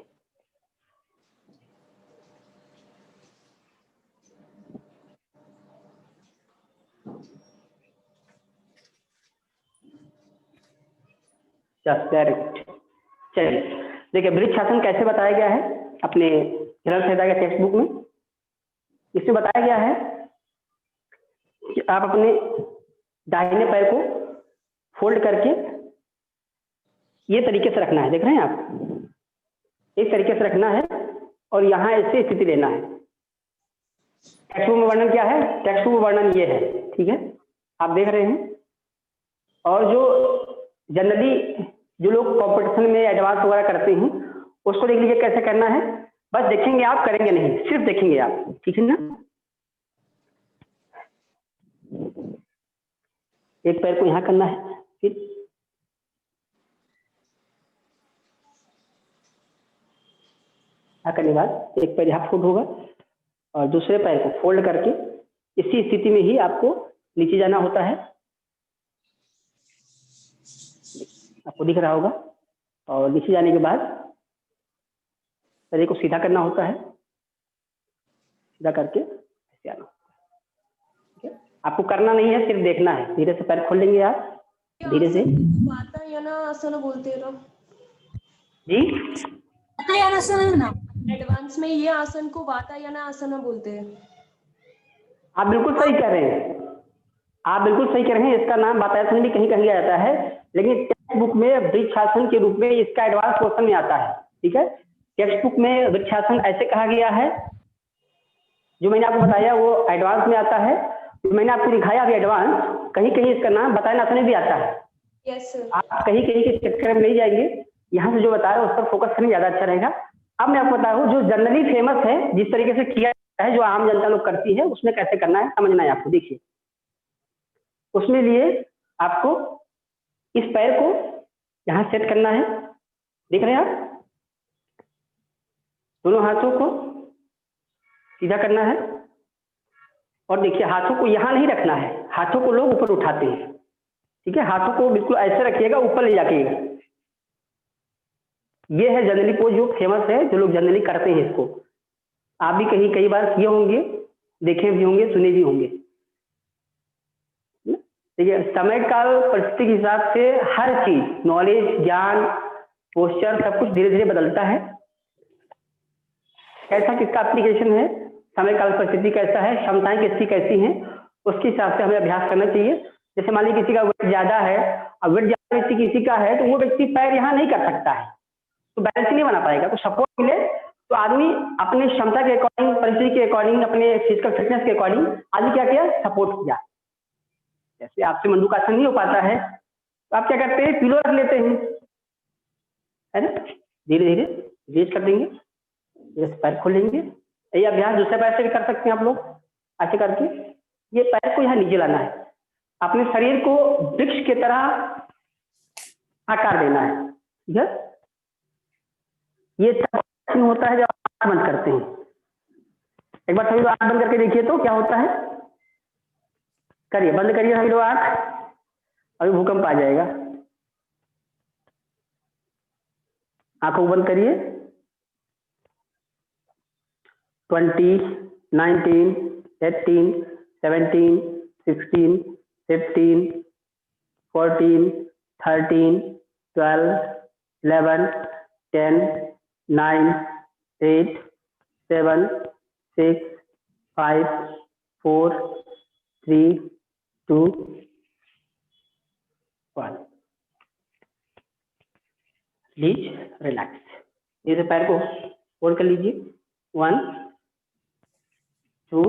Just direct. चलिए देखिए, वृक्षासन कैसे बताया गया है अपने हिरल संहिता के टेक्स्ट बुक में। इसमें बताया गया है कि आप अपने दाहिने पैर को फोल्ड करके ये तरीके से रखना है। देख रहे हैं आप, इस तरीके से रखना है और यहाँ ऐसे स्थिति लेना है। टेक्स्ट बुक में वर्णन क्या है? टेक्स्ट बुक में वर्णन ये है, ठीक है, आप देख रहे हैं। और जो जनरली जो लोग कंपटीशन में एडवांस वगैरह करते हैं उसको देख लीजिए कैसे करना है। बस देखेंगे आप, करेंगे नहीं, सिर्फ देखेंगे आप, ठीक है ना। एक पैर को यहाँ करना है, फिर करने के बाद एक पैर यहाँ फोल्ड होगा और दूसरे पैर को फोल्ड करके इसी स्थिति में ही आपको नीचे जाना होता है। आपको दिख रहा होगा। और नीचे जाने के बाद पैर को सीधा करना होता है, सीधा करके ऐसे आना। ठीक है, आपको करना नहीं है, सिर्फ देखना है। धीरे से पैर खोल लेंगे आप, धीरे से। वातायनासन बोलते हैं ना जी, एडवांस में ये आसन को वातायनासन बोलते हैं। आप बिल्कुल सही कह रहे हैं, आप बिल्कुल सही कह रहे हैं। इसका नाम वातायनासन भी कहीं कहीं जाता है, लेकिन टेक्स्ट बुक में वृक्षासन के रूप में इसका एडवांस पोर्शन में आता है। ठीक है, टेक्स्ट बुक में वृक्षासन ऐसे कहा गया है, जो मैंने आपको बताया वो एडवांस में आता है। मैंने आपको दिखाया अभी एडवांस, कहीं कहीं इसका नाम वातायनासन भी आता है। Yes sir. आप कहीं कहीं के चक्कर में नहीं जाएंगे, यहाँ से जो बता रहे हैं उस पर फोकस करना ज्यादा अच्छा रहेगा। अब मैं आपको बता रहा हूँ जो जनरली फेमस है, जिस तरीके से किया जाता है, जो आम जनता लोग करती है, उसमें कैसे करना है समझना है आपको। देखिए, उसमें लिए आपको इस पैर को यहाँ सेट करना है। देख रहे हैं आप, दोनों हाथों को सीधा करना है और देखिए हाथों को यहाँ नहीं रखना है, हाथों को लोग ऊपर उठाते हैं, ठीक है। हाथों को बिल्कुल ऐसे रखिएगा, ऊपर ले जाके। ये है जनरली पोज जो फेमस है, जो लोग जनरली करते हैं इसको। आप भी कहीं कई बार किए होंगे, देखे भी होंगे, सुने भी होंगे। देखिए समय काल परिस्थिति के हिसाब से हर चीज, नॉलेज, ज्ञान, पोस्चर, सब कुछ धीरे धीरे बदलता है। कैसा किसका एप्लीकेशन है, समय काल परिस्थिति कैसा है, क्षमताएं किसकी कैसी हैं, उसके हिसाब से हमें अभ्यास करना चाहिए। जैसे मान लीजिए किसी का वेट ज्यादा है, अब वेट ज्यादा व्यक्ति किसी का है तो वो व्यक्ति पैर यहाँ नहीं कर सकता है, तो बैलेंस नहीं बना पाएगा। तो सपोर्ट मिले तो आदमी अपने क्षमता के अकॉर्डिंग, परिस्थिति के अकॉर्डिंग, अपने फिजिकल फिटनेस के अकॉर्डिंग आदमी क्या किया, सपोर्ट किया। जैसे आपसे मंडूकासन नहीं हो पाता है तो आप क्या करते हैं, पिलो रख लेते हैं, है ना। धीरे धीरे रेज कर देंगे, जैसे पैर खोलेंगे। ये अभ्यास दूसरे पैर से भी कर सकते हैं आप लोग, ऐसे करके ये पैर को यहाँ नीचे लाना है, अपने शरीर को वृक्ष की तरह आकार देना है, ठीक है। ये तब होता है जब आंख बंद करते हैं। एक बार सभी लोग आंख बंद करके देखिए तो क्या होता है, करिए, बंद करिए सभी लोग आंख, अभी भूकंप आ जाएगा। आंखों बंद करिए। 20, 19, 18, 17, 16, 15, 14, 13, 12, 11, 10, 9, 8, 7, 6, 5, 4, 3, 2, 1। Please relax. इसे पैर को होल्ड कर लीजिए। 1, 2,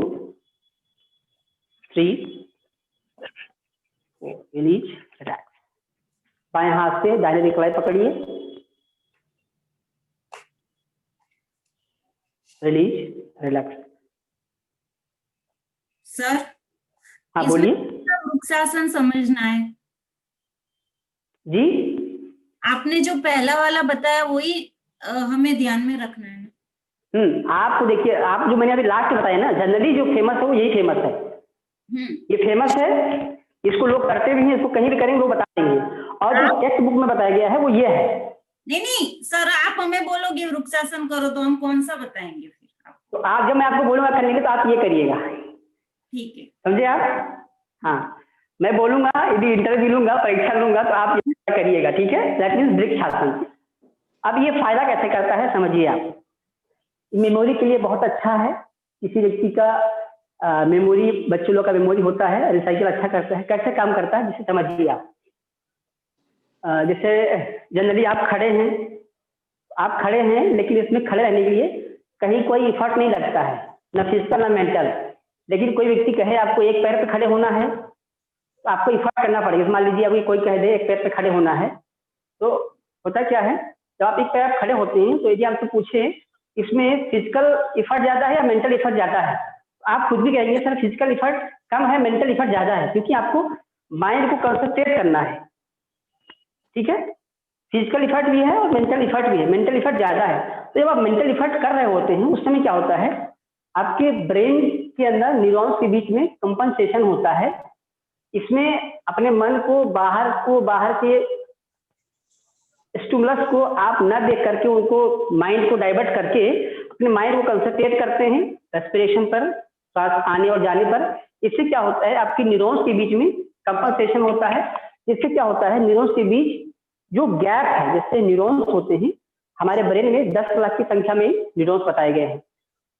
3, 4। Release, relax. बाएं हाथ से दाहिने कलाई पकड़िए, रिलीज, रिलैक्स। सर हाँ बोलिए वृक्षासन समझना है जी। आपने जो पहला वाला बताया वही हमें ध्यान में रखना है। आपको देखिए, आप जो मैंने अभी लास्ट बताया ना, जनरली जो फेमस है वो यही फेमस है। ये फेमस है, इसको लोग करते भी हैं, इसको कहीं भी करेंगे लोग बता देंगे, और जो टेक्स्ट बुक में बताया गया है वो ये है। नहीं सर, आप हमें बोलोगे वृक्षासन करो तो हम कौन सा बताएंगे फिर? तो आप, जब मैं आपको बोलूंगा करने के तो आप ये करिएगा, ठीक है, समझे आप। हाँ, मैं बोलूंगा, यदि इंटरव्यू लूंगा, परीक्षा लूंगा तो आप ये करिएगा, ठीक है। That means vrikshasana. अब ये फायदा कैसे करता है समझिए आप। मेमोरी के लिए बहुत अच्छा है। किसी व्यक्ति का मेमोरी, बच्चे लोग का मेमोरी होता है, रिसाइकिल अच्छा करता है। कैसे काम करता है जिसे समझिए आप। जैसे जनरली आप खड़े हैं, लेकिन इसमें खड़े रहने के लिए कहीं कोई इफर्ट नहीं लगता है, न फिजिकल न मेंटल। लेकिन कोई व्यक्ति कहे आपको एक पैर पे खड़े होना है तो आपको इफर्ट करना पड़ेगा। मान लीजिए अभी कोई कह दे एक पैर पे खड़े होना है, तो होता क्या है, जब आप एक पैर खड़े होते हैं तो यदि आपसे पूछे इसमें फिजिकल इफर्ट ज्यादा है या मेंटल इफर्ट ज्यादा है, आप खुद भी कहेंगे सर फिजिकल इफर्ट कम है, मेंटल इफर्ट ज्यादा है, क्योंकि आपको माइंड को कंसंट्रेट करना है, ठीक है। फिजिकल इफर्ट भी है और मेंटल इफर्ट भी है, मेंटल इफर्ट ज्यादा है। तो जब आप मेंटल इफर्ट कर रहे होते हैं उस समय क्या होता है, आपके ब्रेन के अंदर न्यूरॉन्स के बीच में कंपनसेशन होता है। इसमें अपने मन को बाहर के स्टिमुलस को आप न देख करके उनको माइंड को डाइवर्ट करके अपने माइंड को कंसंट्रेट करते हैं रेस्पिरेशन पर, सांस आने और जाने पर। इससे क्या होता है, आपकी न्यूरॉन्स के बीच में कंपनसेशन होता है। इससे क्या होता है, न्यूरॉन्स के बीच जो गैप है, जैसे न्यूरॉन्स होते हैं हमारे ब्रेन में 10 लाख की संख्या में न्यूरॉन्स बताए गए हैं।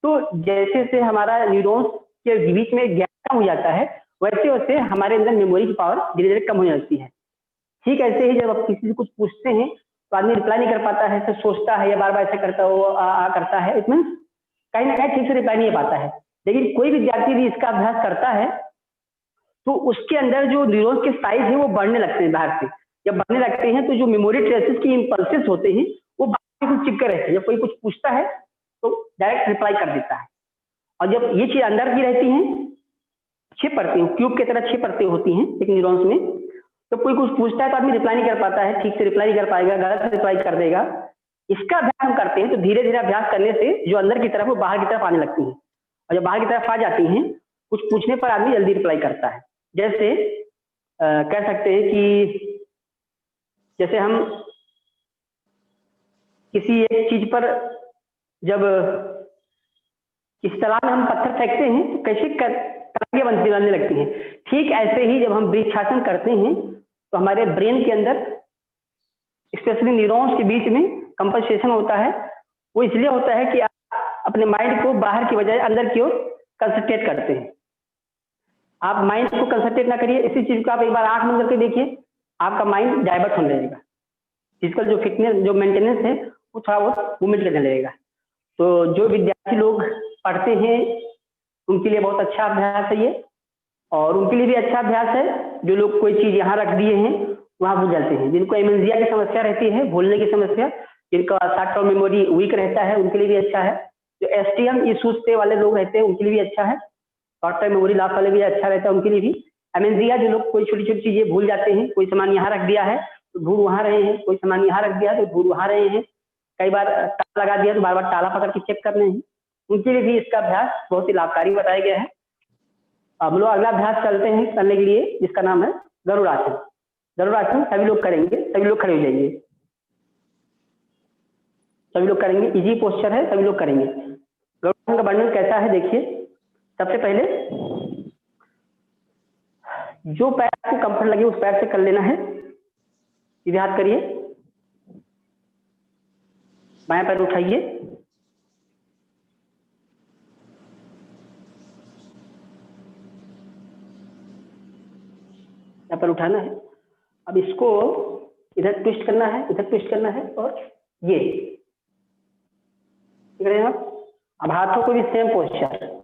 तो जैसे से हमारा न्यूरॉन्स के बीच में गैप कम हो जाता है, वैसे वैसे हमारे अंदर मेमोरी की पावर धीरे धीरे कम हो जाती है। ठीक ऐसे ही जब आप किसी से कुछ पूछते हैं तो आदमी रिप्लाई नहीं कर पाता है, तो सोचता है या बार बार ऐसे करता हो करता है, इट मीन्स कहीं ना कहीं ठीक से रिप्लाई नहीं पाता है। लेकिन कोई विद्यार्थी भी इसका अभ्यास करता है तो उसके अंदर जो न्यूरॉन्स के साइज है वो बढ़ने लगते हैं। बाहर से जब बढ़ने लगते हैं तो जो मेमोरी ट्रेसेस की इंपल्सेस होते हैं वो बाहर से कुछ चिपके रहते हैं। जब कोई कुछ पूछता है तो डायरेक्ट रिप्लाई कर देता है। और जब ये चीज अंदर की रहती हैं, छिप पड़ती हैं, क्यूब की तरह छिप पड़ती होती हैं एक न्यूरॉन्स में, तो कोई कुछ पूछता है तो आदमी रिप्लाई नहीं कर पाता है, ठीक से रिप्लाई नहीं कर पाएगा, गलत रिप्लाई कर देगा। इसका अभ्यास हम करते हैं तो धीरे धीरे अभ्यास करने से जो अंदर की तरफ वो बाहर की तरफ आने लगती है, और जब बाहर की तरफ आ जाती हैं कुछ पूछने पर आदमी जल्दी रिप्लाई करता है। जैसे कह सकते हैं कि जैसे हम किसी एक चीज पर जब किसी तालाब में हम पत्थर फेंकते हैं तो कैसे तरंगे बनने लगती हैं, ठीक ऐसे ही जब हम वृक्षासन करते हैं तो हमारे ब्रेन के अंदर स्पेशली न्यूरॉन्स के बीच में कंपनसेशन होता है। वो इसलिए होता है कि आप अपने माइंड को बाहर की बजाय अंदर की ओर कंसंट्रेट करते हैं। आप माइंड को कंसंट्रेट ना करिए, इसी चीज को आप एक बार आंख बंद करके देखिए, आपका माइंड डाइवर्ट होने लगेगा। फिजिकल जो फिटनेस जो मेंटेनेंस है वो थोड़ा बहुत मूवमेंट करने लगेगा। तो जो विद्यार्थी लोग पढ़ते हैं उनके लिए बहुत अच्छा अभ्यास है ये, और उनके लिए भी अच्छा अभ्यास है जो लोग कोई चीज यहाँ रख दिए हैं वहां भूल जाते हैं, जिनको एमेंजिया की समस्या रहती है, भूलने की समस्या, जिनका शॉर्ट टर्म मेमोरी वीक रहता है उनके लिए भी अच्छा है। जो एसटीएम इश्यूज से वाले लोग रहते हैं उनके लिए भी अच्छा है, शॉर्ट टर्म मेमोरी लॉस वाले भी अच्छा रहता है उनके लिए भी। एमेंजिया जो लोग कोई छोटी छोटी चीजें भूल जाते हैं, कोई सामान यहाँ रख दिया है तो भूल वहां रहे हैं, कोई सामान यहाँ रख दिया तो भूल वहां रहे हैं, कई बार ताला लगा दिया तो बार बार ताला पकड़ के चेक करने हैं, उनके लिए भी इसका अभ्यास बहुत ही लाभकारी बताया गया है। हम लोग अगला अभ्यास चलते हैं करने के लिए, जिसका नाम है गरुड़ासन। गरुड़ासन सभी लोग करेंगे, सभी लोग खड़े हो जाइए, सभी लोग करेंगे, इजी पोस्चर है, सभी लोग करेंगे। गरुड़ासन का वर्णन कैसा है देखिए। सबसे पहले जो पैर को कंफर्ट लगे उस पैर से कर लेना है, सीधे हाथ करिए, बाएं पैर उठाइए, यहाँ पर उठाना है। अब इसको इधर ट्विस्ट करना है, इधर ट्विस्ट करना है, और ये देख रहे हैं आप। अब हाथों को भी सेम पोस्चर,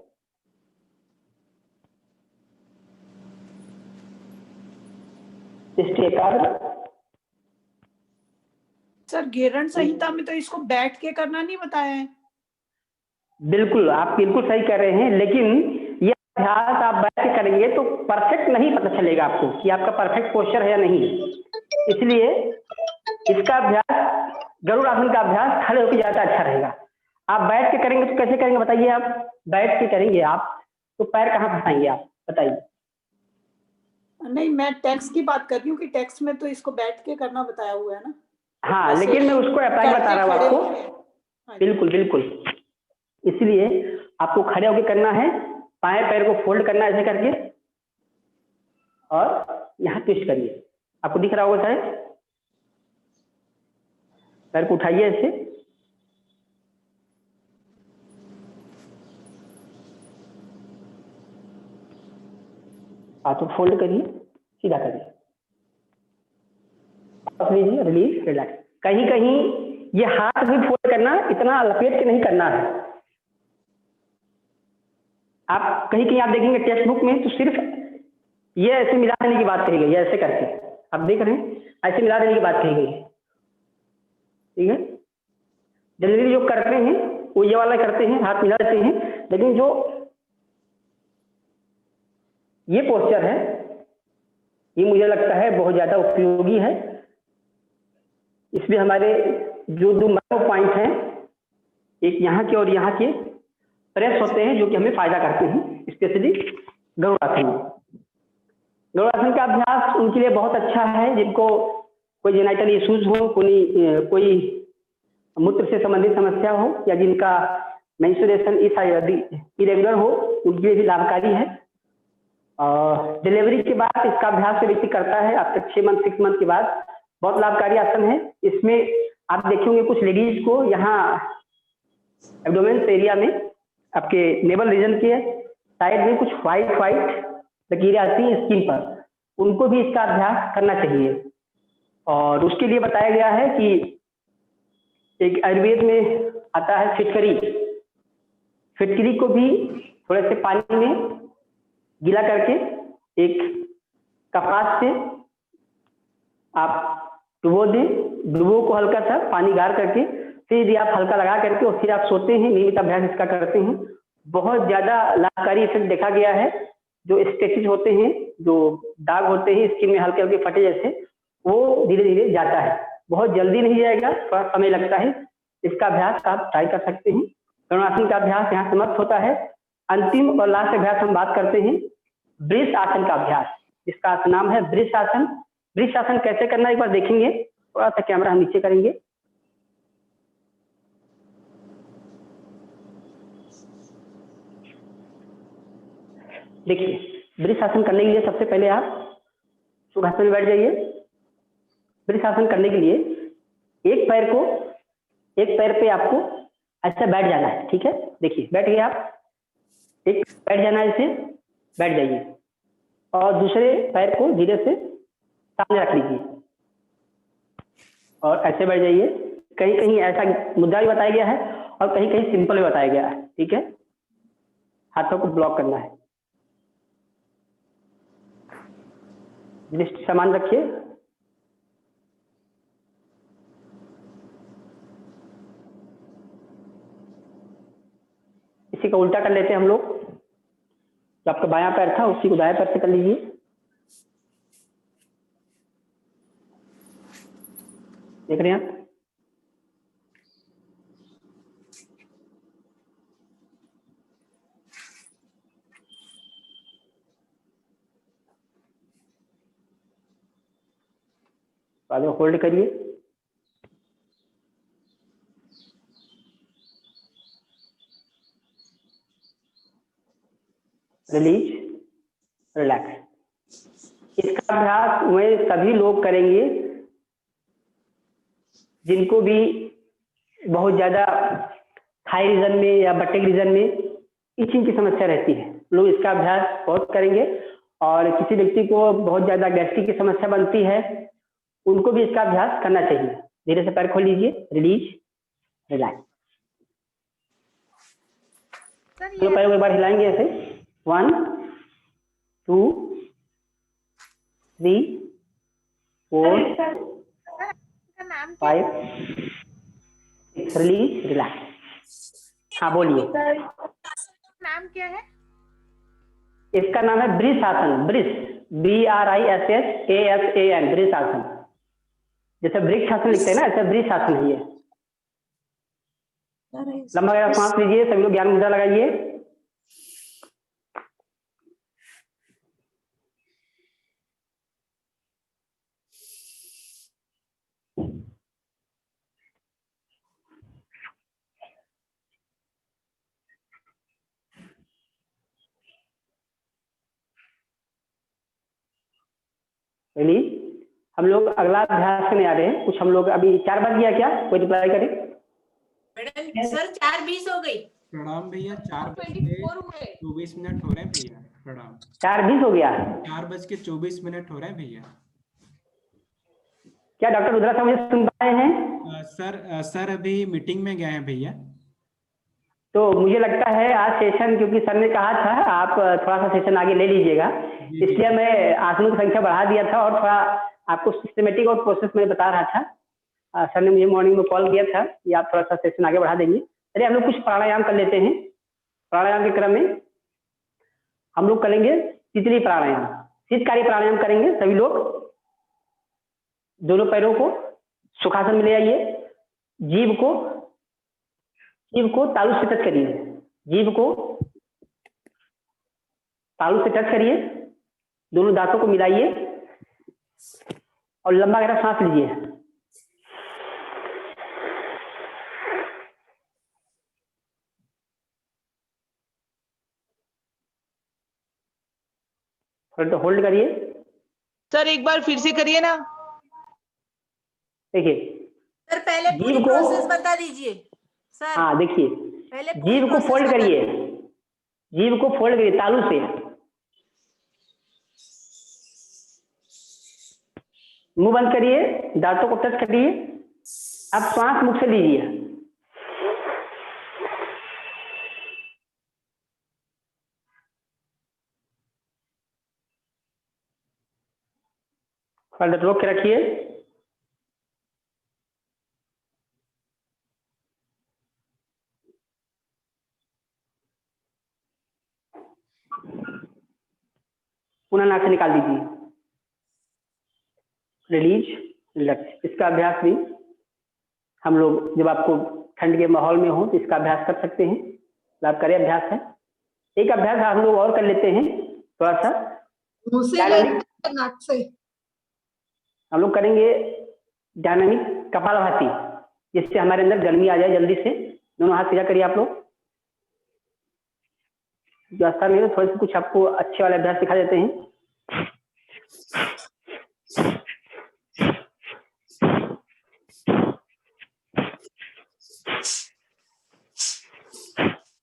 दृष्टि एकाग्र। सर घेरण संहिता में तो इसको बैठ के करना नहीं बताया है। बिल्कुल, आप बिल्कुल सही कर रहे हैं, लेकिन ये अभ्यास आप बैठ के करेंगे तो परफेक्ट नहीं पता चलेगा आपको कि आपका परफेक्ट पोस्चर है या नहीं। इसलिए इसका अभ्यास, गरुड़ासन का अभ्यास खड़े होकर ज्यादा अच्छा रहेगा। आप बैठ के करेंगे तो कैसे करेंगे बताइए। आप बैठ के करेंगे आप तो पैर कहाँ फंसाएंगे आप बताइए। नहीं, मैं टेक्स्ट की बात कर रही हूँ कि टेक्स्ट में तो इसको बैठ के करना बताया हुआ है ना। हाँ, लेकिन मैं उसको अप्लाई बता रहा हूँ आपको। बिल्कुल बिल्कुल, इसलिए आपको खड़े होकर करना है, बाएं पैर को फोल्ड करना है ऐसे करके, और यहाँ ट्विस्ट करिए, आपको दिख रहा होगा शायद। पैर को उठाइए ऐसे, हाथों फोल्ड करिए, सीधा करिए, लीजिए, रिलीज, रिलैक्स। कहीं कहीं ये हाथ भी फोल्ड करना, इतना लपेट के नहीं करना है। आप कहीं कहीं आप देखेंगे टेक्स्ट बुक में तो सिर्फ ये ऐसे मिला देने की बात कही गई है, ऐसे करके आप देख रहे हैं, ऐसे मिला देने की बात कही गई है, ठीक है। जनरली जो करते हैं वो ये वाला करते हैं, हाथ मिला देते हैं, लेकिन जो ये पोस्चर है ये मुझे लगता है बहुत ज्यादा उपयोगी है। इसमें हमारे जो दो महत्वपूर्ण पॉइंट हैं, एक यहाँ के और यहाँ के प्रेस होते हैं जो कि हमें फायदा करते हैं, स्पेशली गरुड़ासन। गरुड़ासन का अभ्यास उनके लिए बहुत अच्छा है जिनको कोई जेनेटिकल इश्यूज हो, कोई मूत्र से संबंधित समस्या हो, या जिनका मेंस्ट्रुएशन इरेगुलर हो, उनके लिए भी लाभकारी है। डिलीवरी के बाद इसका अभ्यास व्यक्ति करता है, आफ्टर 6 मंथ 6 मंथ के बाद, बहुत लाभकारी आसन है। इसमें आप देखेंगे कुछ लेडीज को यहाँ एब्डोमेन एरिया में, आपके नेवल रीजन के साइड में कुछ व्हाइट लकीरें आती हैं स्किन पर, उनको भी इसका अभ्यास करना चाहिए। और उसके लिए बताया गया है कि एक आयुर्वेद में आता है फिटकरी, फिटकरी को भी थोड़े से पानी में गीला करके एक कपास से आप डुबो दें, डुबो को हल्का सा पानी गार करके, फिर यदि आप हल्का लगा करके और फिर आप सोते हैं, नियमित अभ्यास इसका करते हैं, बहुत ज्यादा लाभकारी इफेक्ट देखा गया है। जो स्टेचेज होते हैं, जो दाग होते हैं स्किन में हल्के हल्के फटे जैसे, वो धीरे धीरे जाता है, बहुत जल्दी नहीं जाएगा, थोड़ा समय लगता है, इसका अभ्यास आप ट्राई कर सकते हैं। करुणासन का अभ्यास यहाँ समाप्त होता है। अंतिम और लास्ट अभ्यास हम बात करते हैं वृष आसन का अभ्यास, जिसका नाम है वृष आसन। वृष आसन कैसे करना एक बार देखेंगे। थोड़ा सा कैमरा हम नीचे करेंगे। देखिए, वृष आसन करने के लिए सबसे पहले आप सुखासन में बैठ जाइए। वृष आसन करने के लिए एक पैर पे आपको ऐसा बैठ जाना है, ठीक है। देखिए, बैठ गए आप, एक बैठ जाना है, ऐसे बैठ जाइए और दूसरे पैर को धीरे से सामने रख लीजिए और ऐसे बैठ जाइए। कहीं कहीं ऐसा मुद्रा भी बताया गया है और कहीं कहीं सिंपल भी बताया गया है, ठीक है। हाथों को ब्लॉक करना है। दृष्टि समान रखिए। इसी का उल्टा कर लेते हैं हम लोग। जो आपका बायां पैर था उसी को दाएं पैर से कर लीजिए। देख रहे हैं आप? बाद में होल्ड करिए। Release, relax. इसका अभ्यास वह सभी लोग करेंगे जिनको भी बहुत ज्यादा थाई रीजन में या बटेक रीजन में इचिंग की समस्या रहती है। लोग इसका अभ्यास बहुत करेंगे। और किसी व्यक्ति को बहुत ज्यादा गैस्ट्रिक की समस्या बनती है, उनको भी इसका अभ्यास करना चाहिए। धीरे से पैर खोल लीजिए, रिलीज, रिलैक्स। तो पैर को एक बार हिलाएंगे ऐसे, 1 2 3 4 5 6, रिलीज, रिलैक्स। हाँ बोलिए। नाम क्या है? इसका नाम है वृष आसन। वृष, BRISHASAN, वृष आसन। जैसे वृक्ष आसन लिखते हैं ना, ऐसे वृष आसन ही है। लंबा गहरा सांस लीजिए। सभी लोग ज्ञान मुद्रा लगाइए। रिलीज। हम लोग अगला अभ्यास करने आ रहे हैं। कुछ हम लोग अभी 4 बज गया क्या? कोई रिप्लाई करे? मैडम सर 4:20 हो गई। प्रणाम भैया। 4:24 हो रहे हैं भैया। प्रणाम। 4:20 हो गया? 4:24 हो रहे हैं भैया। क्या डॉक्टर रुद्रा साहब मुझे सुन पा रहे हैं? सर अभी मीटिंग में गए हैं भैया। तो मुझे लगता है आज सेशन, क्योंकि सर ने कहा था आप थोड़ा सा सेशन आगे ले लीजिएगा, इसलिए मैं आसनों की संख्या बढ़ा दिया था और थोड़ा आपको सिस्टमेटिक और प्रोसेस में बता रहा था। सर ने मुझे मॉर्निंग में कॉल किया था कि आप थोड़ा सा सेशन आगे बढ़ा देंगे। चलिए हम लोग कुछ प्राणायाम कर लेते हैं। प्राणायाम के क्रम में हम लोग करेंगे तितली प्राणायाम, शीतकारी प्राणायाम करेंगे। सभी लोग दोनों पैरों को सुखासन में ले आइए। जीभ को तालू से टच करिए। जीभ को तालू से टच करिए। दोनों दांतों को मिलाइए और लंबा गहरा सांस लीजिए। थोड़ा होल्ड करिए। सर एक बार फिर से करिए ना। देखिए सर पहले पूरी प्रोसेस बता दीजिए सर। हाँ देखिए, पहले जीभ को फोल्ड करिए। जीभ को फोल्ड करिए तालू से। मुंह बंद करिए, दांतों को टच करिए। अब श्वास मुख से लीजिए। रोक के रखिए। पुनः नाक से निकाल दीजिए। Release, relax. इसका अभ्यास भी हम लोग जब आपको ठंड के माहौल में हो तो इसका अभ्यास कर सकते हैं, लाभकारी अभ्यास है। एक अभ्यास हम लोग और कर लेते हैं थोड़ा सा, नाक से हम लोग करेंगे डायनामिक कपालभाति, जिससे हमारे अंदर गर्मी आ जाए जल्दी से। दोनों हाथ सीधा करिए आप लोग। जो आसान नहीं है थोड़े से कुछ आपको अच्छे वाले अभ्यास दिखा देते हैं।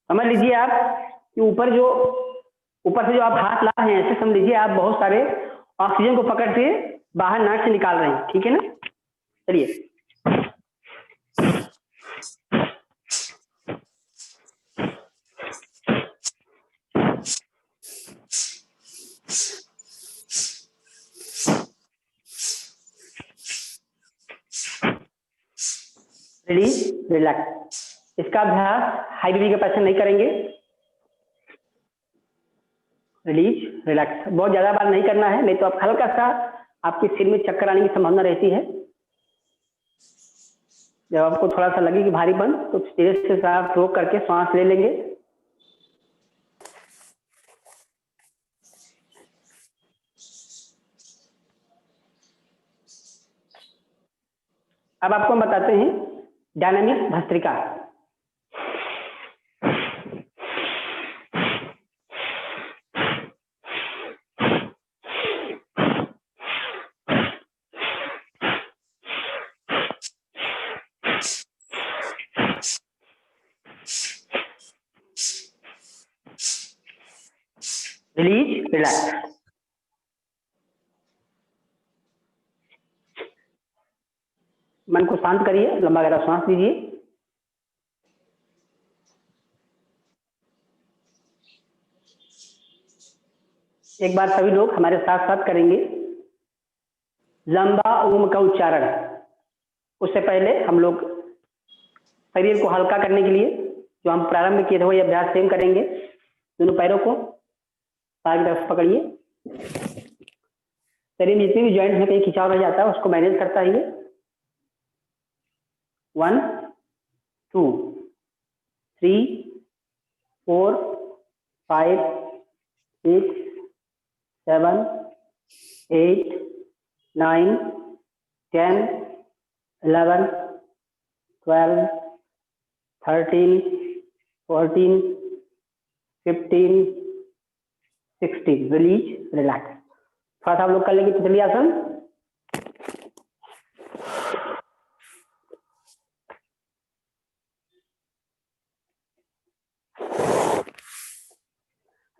समझ लीजिए आप कि ऊपर से जो आप हाथ ला रहे हैं, ऐसे समझ लीजिए आप बहुत सारे ऑक्सीजन को पकड़ के बाहर नाक से निकाल रहे हैं, ठीक है ना। चलिए रिलीज रिलैक्स। इसका अभ्यास हाई बीपी के पेशेंट नहीं करेंगे। रिलीज रिलैक्स बहुत ज्यादा बार नहीं करना है, नहीं तो आप हल्का सा आपके सिर में चक्कर आने की संभावना रहती है। जब आपको थोड़ा सा लगे कि भारीपन, तो धीरे से आप रोक करके सांस ले लेंगे। अब आपको हम बताते हैं डायनामिक भस्त्रिका। Release relax. मन को शांत करिए, लंबा गहरा सांस लीजिए। एक बार सभी लोग हमारे साथ साथ करेंगे लंबा ओम का उच्चारण। उससे पहले हम लोग शरीर को हल्का करने के लिए जो हम प्रारंभ में किए थे वही अभ्यास सेम करेंगे। दोनों पैरों को पैर की तरफ पकड़िए। शरीर में जितने भी ज्वाइंट में कहीं खिंचाव रह जाता है उसको मैनेज करता है। 1 2 3 4 5 6 7 8 9 10 11 12 13 14 15 16। Release relax. थोड़ा सा हम लोग कर लेंगे तितली आसन।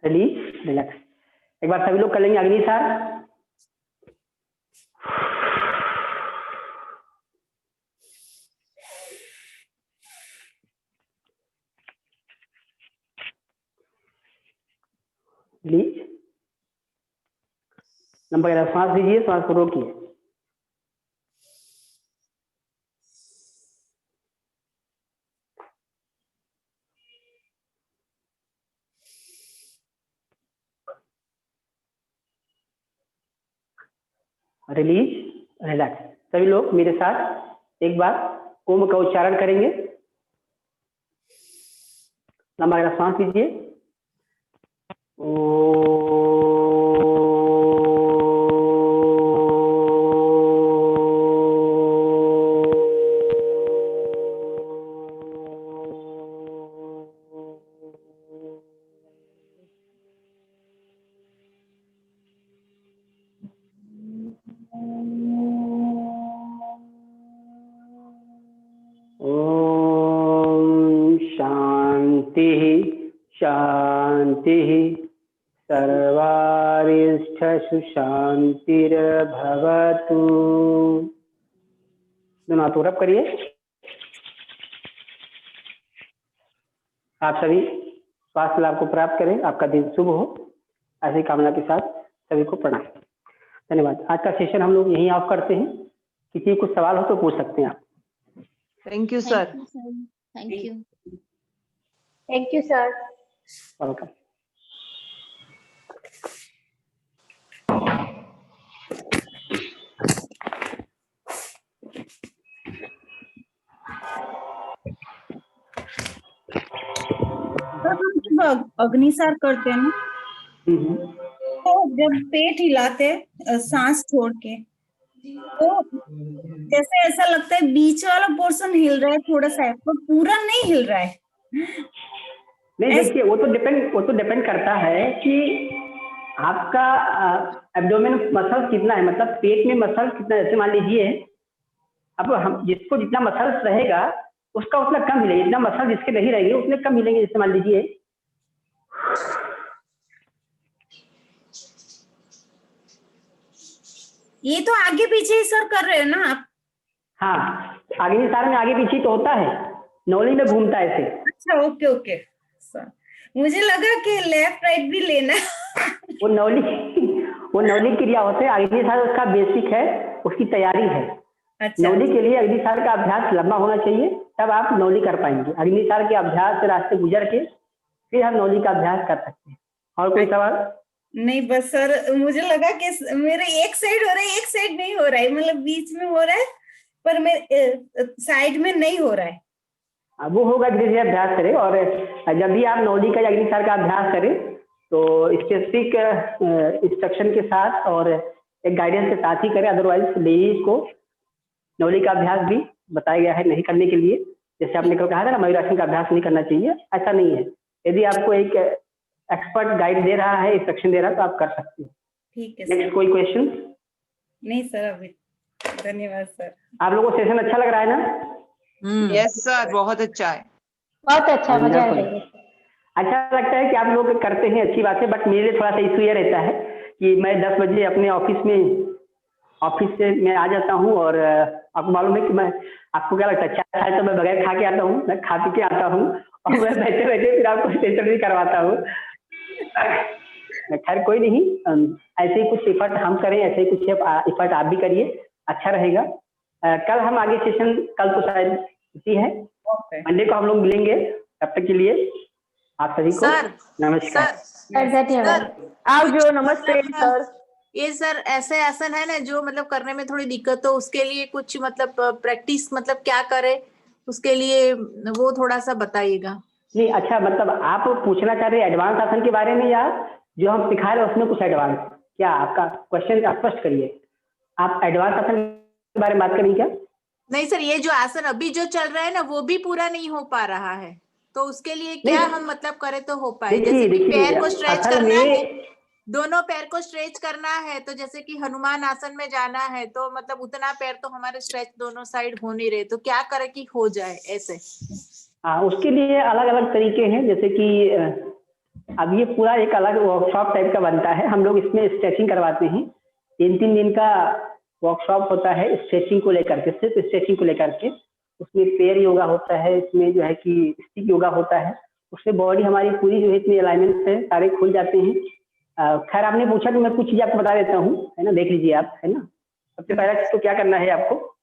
Release relax. एक बार सभी लोग कर लेंगे अग्निसार। रिलीज। लंबा गहरा सांस लीजिए, सांस को रोकिए। Release relax. सभी लोग मेरे साथ एक बार ओम का उच्चारण करेंगे। लंबा गहरा सांस लीजिए। शांति सर्वारिष्ठसु शांतिर्भवतु। दोनों हाथ ऊपर करिए। आप सभी स्वास्थ्य लाभ को प्राप्त करें, आपका दिन शुभ हो, ऐसी कामना के साथ सभी को प्रणाम। धन्यवाद। आज का सेशन हम लोग यहीं ऑफ करते हैं। किसी को सवाल हो तो पूछ सकते हैं आप। Thank you sir. Thank you. Thank you sir. Welcome. जब अग्निसार करते हैं ना, तो जब पेट हिलाते हैं सांस छोड़ के, तो जैसे ऐसा लगता है बीच वाला पोर्शन हिल रहा है थोड़ा सा, पर पूरा नहीं हिल रहा है। नहीं देखिए, वो तो डिपेंड करता है कि आपका एब्डोमेन मसल कितना है, मतलब पेट में मसल कितना है। जैसे मान लीजिए अब हम जिसको जितना मसल रहेगा उसका उतना कम हिलेगा, जितना मसल जिसके नहीं रहेंगे उतने कम हिलेंगे। जैसे मान लीजिए ये तो आगे पीछे ही सर कर रहे हो ना आप? हाँ, अग्निसार में आगे पीछे तो होता है, नौली में घूमता है ऐसे। अच्छा, ओके ओके सर, मुझे लगा कि लेफ्ट राइट भी लेना। वो नौली क्रिया होते हैं। अग्निसार उसका बेसिक है, उसकी तैयारी है। अच्छा, नौली के लिए अग्निसार का अभ्यास लंबा होना चाहिए, तब आप नौली कर पाएंगे। अग्निसार के अभ्यास से रास्ते गुजर के फिर हम नौली का अभ्यास कर सकते हैं। और कोई सवाल? नहीं बस सर, मुझे लगा कि मेरे एक साइड हो रहा है, एक साइड नहीं हो रहा है, मतलब बीच में हो रहा है पर मैं साइड में नहीं हो रहा है। वो होगा, धीरे धीरे अभ्यास करें। और जब भी आप नौली का या अग्निसार का अभ्यास करें तो स्पेसिफिक इंस्ट्रक्शन के साथ और एक गाइडेंस के साथ ही करें, अदरवाइज लेडीज को नौली का अभ्यास भी बताया गया है नहीं करने के लिए। जैसे आपने कल कहा था ना, मयूरासन का अभ्यास नहीं करना चाहिए, ऐसा नहीं है। यदि आपको एक एक्सपर्ट गाइड दे रहा है, इंस्ट्रक्शन दे रहा है, तो आप कर सकते हैं। ठीक है। नेक्स्ट कोई क्वेश्चन? नहीं सर, अभी धन्यवाद सर। आप लोगों को सेशन अच्छा लग रहा है ना? यस सर, बहुत अच्छा है, बहुत अच्छा, मजा आ रही है। अच्छा लगता है कि आप लोग करते हैं, अच्छी बात है। बट मेरे लिए थोड़ा सा इशू ये रहता है कि मैं 10 बजे अपने ऑफिस से मैं आ जाता हूँ, और आपको मालूम है कि मैं, आपको क्या लगता है, चाय तो मैं बगैर खा के आता हूँ, मैं खा पी के आता हूँ और मैं बैठे बैठे फिर आपको सेशन भी करवाता हूँ। खैर कोई नहीं, ऐसे ही कुछ इफर्ट हम करें, ऐसे ही कुछ इफर्ट आप भी करिए, अच्छा रहेगा। कल हम आगे सेशन, कल तो शायद छुट्टी है, मंडे को हम लोग मिलेंगे। तब तक के लिए आप सभी को नमस्कार। आओ जो, नमस्ते सर। ये सर ऐसे आसन है ना जो मतलब करने में थोड़ी दिक्कत हो, उसके लिए कुछ मतलब प्रैक्टिस मतलब क्या करे उसके लिए, वो थोड़ा सा बताइएगा। नहीं, अच्छा, मतलब आप पूछना चाह रहे हैं एडवांस आसन के बारे में, या जो हम सिखा रहे हैं उसमें कुछ एडवांस? क्या आपका क्वेश्चन आप स्पष्ट करिए। आप एडवांस आसन के बारे में बात करेंगे क्या? नहीं सर, ये जो आसन अभी जो चल रहा है ना वो भी पूरा नहीं हो पा रहा है, तो उसके लिए क्या हम मतलब करें तो हो पाए? जैसे कि पैर को स्ट्रेच करना है, दोनों पैर को स्ट्रेच करना है, तो जैसे कि हनुमान आसन में जाना है तो मतलब उतना पैर तो हमारे स्ट्रेच दोनों साइड हो नहीं रहे, तो क्या करें कि हो जाए ऐसे? हाँ, उसके लिए अलग अलग तरीके हैं। जैसे कि अब ये पूरा एक अलग वर्कशॉप टाइप का बनता है। हम लोग इसमें स्ट्रेचिंग करवाते हैं, 3 दिन का वर्कशॉप होता है स्ट्रेचिंग को लेकर के, सिर्फ स्ट्रेचिंग को लेकर के। उसमें पैर योगा होता है, इसमें जो है कि स्टिक योगा होता है। उससे बॉडी हमारी पूरी जो है इतनी अलाइनमेंट है, सारे खुल जाते हैं। खैर आपने पूछा तो मैं कुछ चीजें आपको बता देता हूँ, है ना, देख लीजिए आप, है ना। सबसे पहला चीज तो क्या करना है आपको,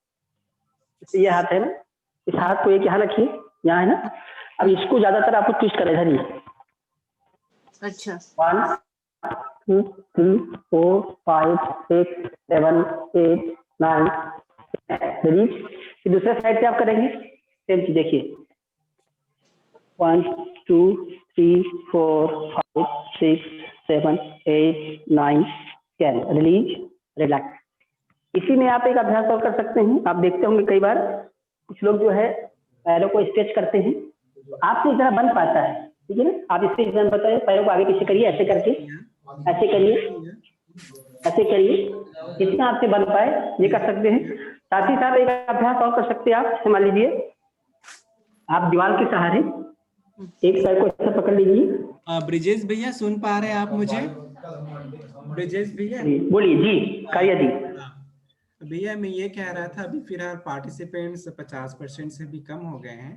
ये हाथ है ना, इस हाथ को एक यहाँ रखिए, यहाँ है ना। अब इसको ज्यादातर आपको ट्विस्ट करें इधर ही। अच्छा, 1 2 3 4 5 6 7 8 9 रिलीज। फिर दूसरे साइड से आप करेंगे सेम चीज, देखिए 1 2 3 4 5 6 7 8 9 10 रिलीज, रिलैक्स। इसी में आप एक अभ्यास और कर सकते हैं। आप देखते होंगे कई बार कुछ लोग जो है पैरों को स्ट्रेच करते हैं, आपसे इतना बन पाता है, ठीक है ना। आप इससे एग्जाम्पल बताइए, पैरों को आगे पीछे करिए, ऐसे करके, ऐसे करिए, ऐसे करिए, जितना आपसे बन पाए ये कर सकते हैं। साथ ही साथ एक अभ्यास और कर सकते हैं आप। मान लीजिए आप दीवार के सहारे एक पैर को ऐसे पकड़ लीजिए। ब्रिजेश भैया सुन पा रहे हैं आप मुझे? ब्रिजेश भैया बोलिए जी, काया जी। भैया मैं ये कह रहा था, अभी फिलहाल पार्टिसिपेंट्स 50% से भी कम हो गए हैं,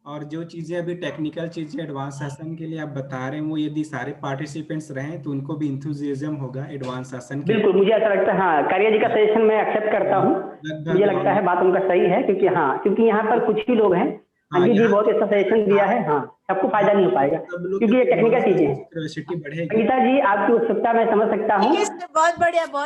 और जो चीजें अभी टेक्निकल चीजें एडवांस आसन के लिए आप बता रहे हैं, वो यदि सारे पार्टिसिपेंट्स रहें तो उनको भी इंथुजियाज्म होगा एडवांस आसन के। बिल्कुल, मुझे ऐसा लगता है। हाँ, कारिया जी का सजेशन मैं एक्सेप्ट करता हूँ। मुझे लगता है बात उनका सही है, क्योंकि हाँ, क्योंकि यहाँ पर कुछ ही लोग हैं अंकित जी बहुत अच्छा सजेशन दिया है। हाँ, सबको फायदा नहीं हो पाएगा क्योंकि ये टेक्निकल चीजें हैं। क्यूरियोसिटी बढ़ेगी। संगीता जी आपकी उत्सुकता मैं समझ सकता हूँ। ठीक है सर, बहुत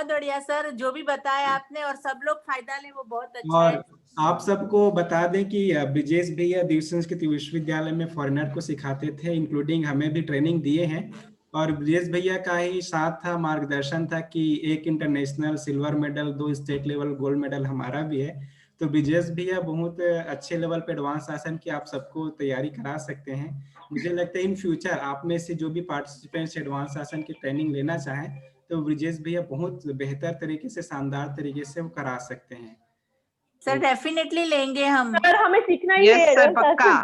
बढ़िया सर, जो भी बताया आपने और सब लोग फायदा ले वो बहुत अच्छा है। और आप सबको बता दें कि ब्रिजेश भैया दिव्य संस्कृति विश्वविद्यालय में फॉरेनर को सिखाते थे, इंक्लूडिंग हमें भी ट्रेनिंग दिए हैं। और ब्रिजेश भैया का ही साथ था, मार्गदर्शन था कि एक international silver medal, 2 state level gold medal हमारा भी है। तो ब्रिजेश भैया बहुत अच्छे लेवल पे एडवांस आसन की आप सबको तैयारी करा सकते हैं। मुझे लगता है इन फ्यूचर आप में से जो भी पार्टिसिपेंट्स एडवांस आसन की ट्रेनिंग लेना चाहें तो ब्रिजेश भैया बहुत बेहतर तरीके से, शानदार तरीके से वो करा सकते हैं। सर डेफिनेटली लेंगे हम। सर हमें सीखना ही यस है सर, पक्का।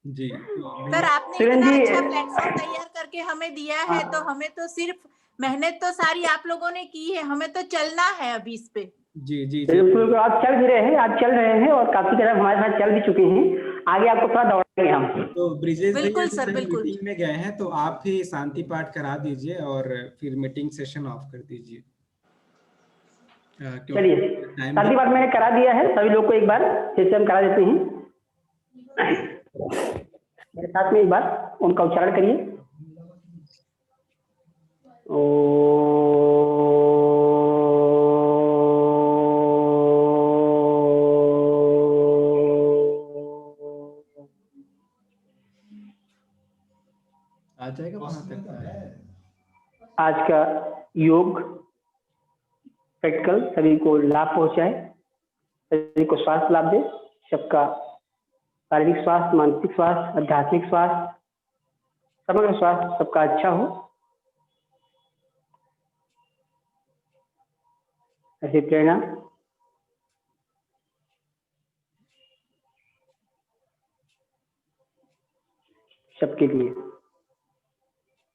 जी सर आपने इतना अच्छा प्लेटफॉर्म तैयार करके हमें दिया है, तो हमें तो सिर्फ मेहनत तो सारी आप लोगों ने की है, हमें तो चलना है अभी इस पे। जी जी बिल्कुल, आप चल भी रहे हैं, आप चल रहे हैं और काफी तरह हमारे साथ चल भी चुके हैं। आगे आपको थोड़ा दौड़ाएंगे हम। तो ब्रिजेश भैया बिल्कुल सर, बिल्कुल। मीटिंग में गए हैं तो आप ही शांति पाठ करा दीजिए और फिर मीटिंग सेशन ऑफ कर दीजिए। चलिए, शांति पाठ मैंने करा दिया है, सभी लोग को एक बार फिर से हम करा देते हैं। मेरे साथ में एक बार उनका उच्चारण करिए। आ जाएगा वहां तक। आज का योग प्रैक्टिकल सभी को लाभ पहुंचाए, सभी को स्वास्थ्य लाभ दे, सबका शारीरिक स्वास्थ्य, मानसिक स्वास्थ्य, आध्यात्मिक स्वास्थ्य, समग्र स्वास्थ्य सबका अच्छा हो। ऐसी प्रेरणा सबके लिए।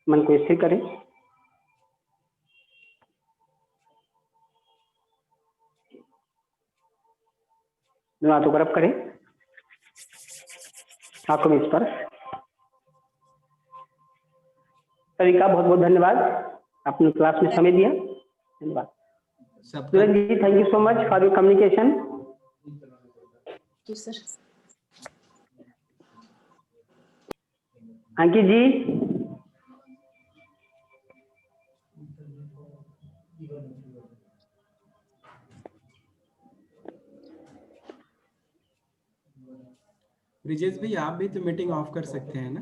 मन को स्थिर करें, दोनों हाथों को रब करें, आंखों में स्पर्श। सभी का बहुत बहुत धन्यवाद, आपने क्लास में समय दिया, धन्यवाद। Suraj ji, thank you so much for your communication. Ankit ji, Brijesh भाई आप भी तो मीटिंग ऑफ कर सकते हैं ना?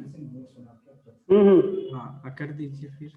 हाँ, कर दीजिए फिर।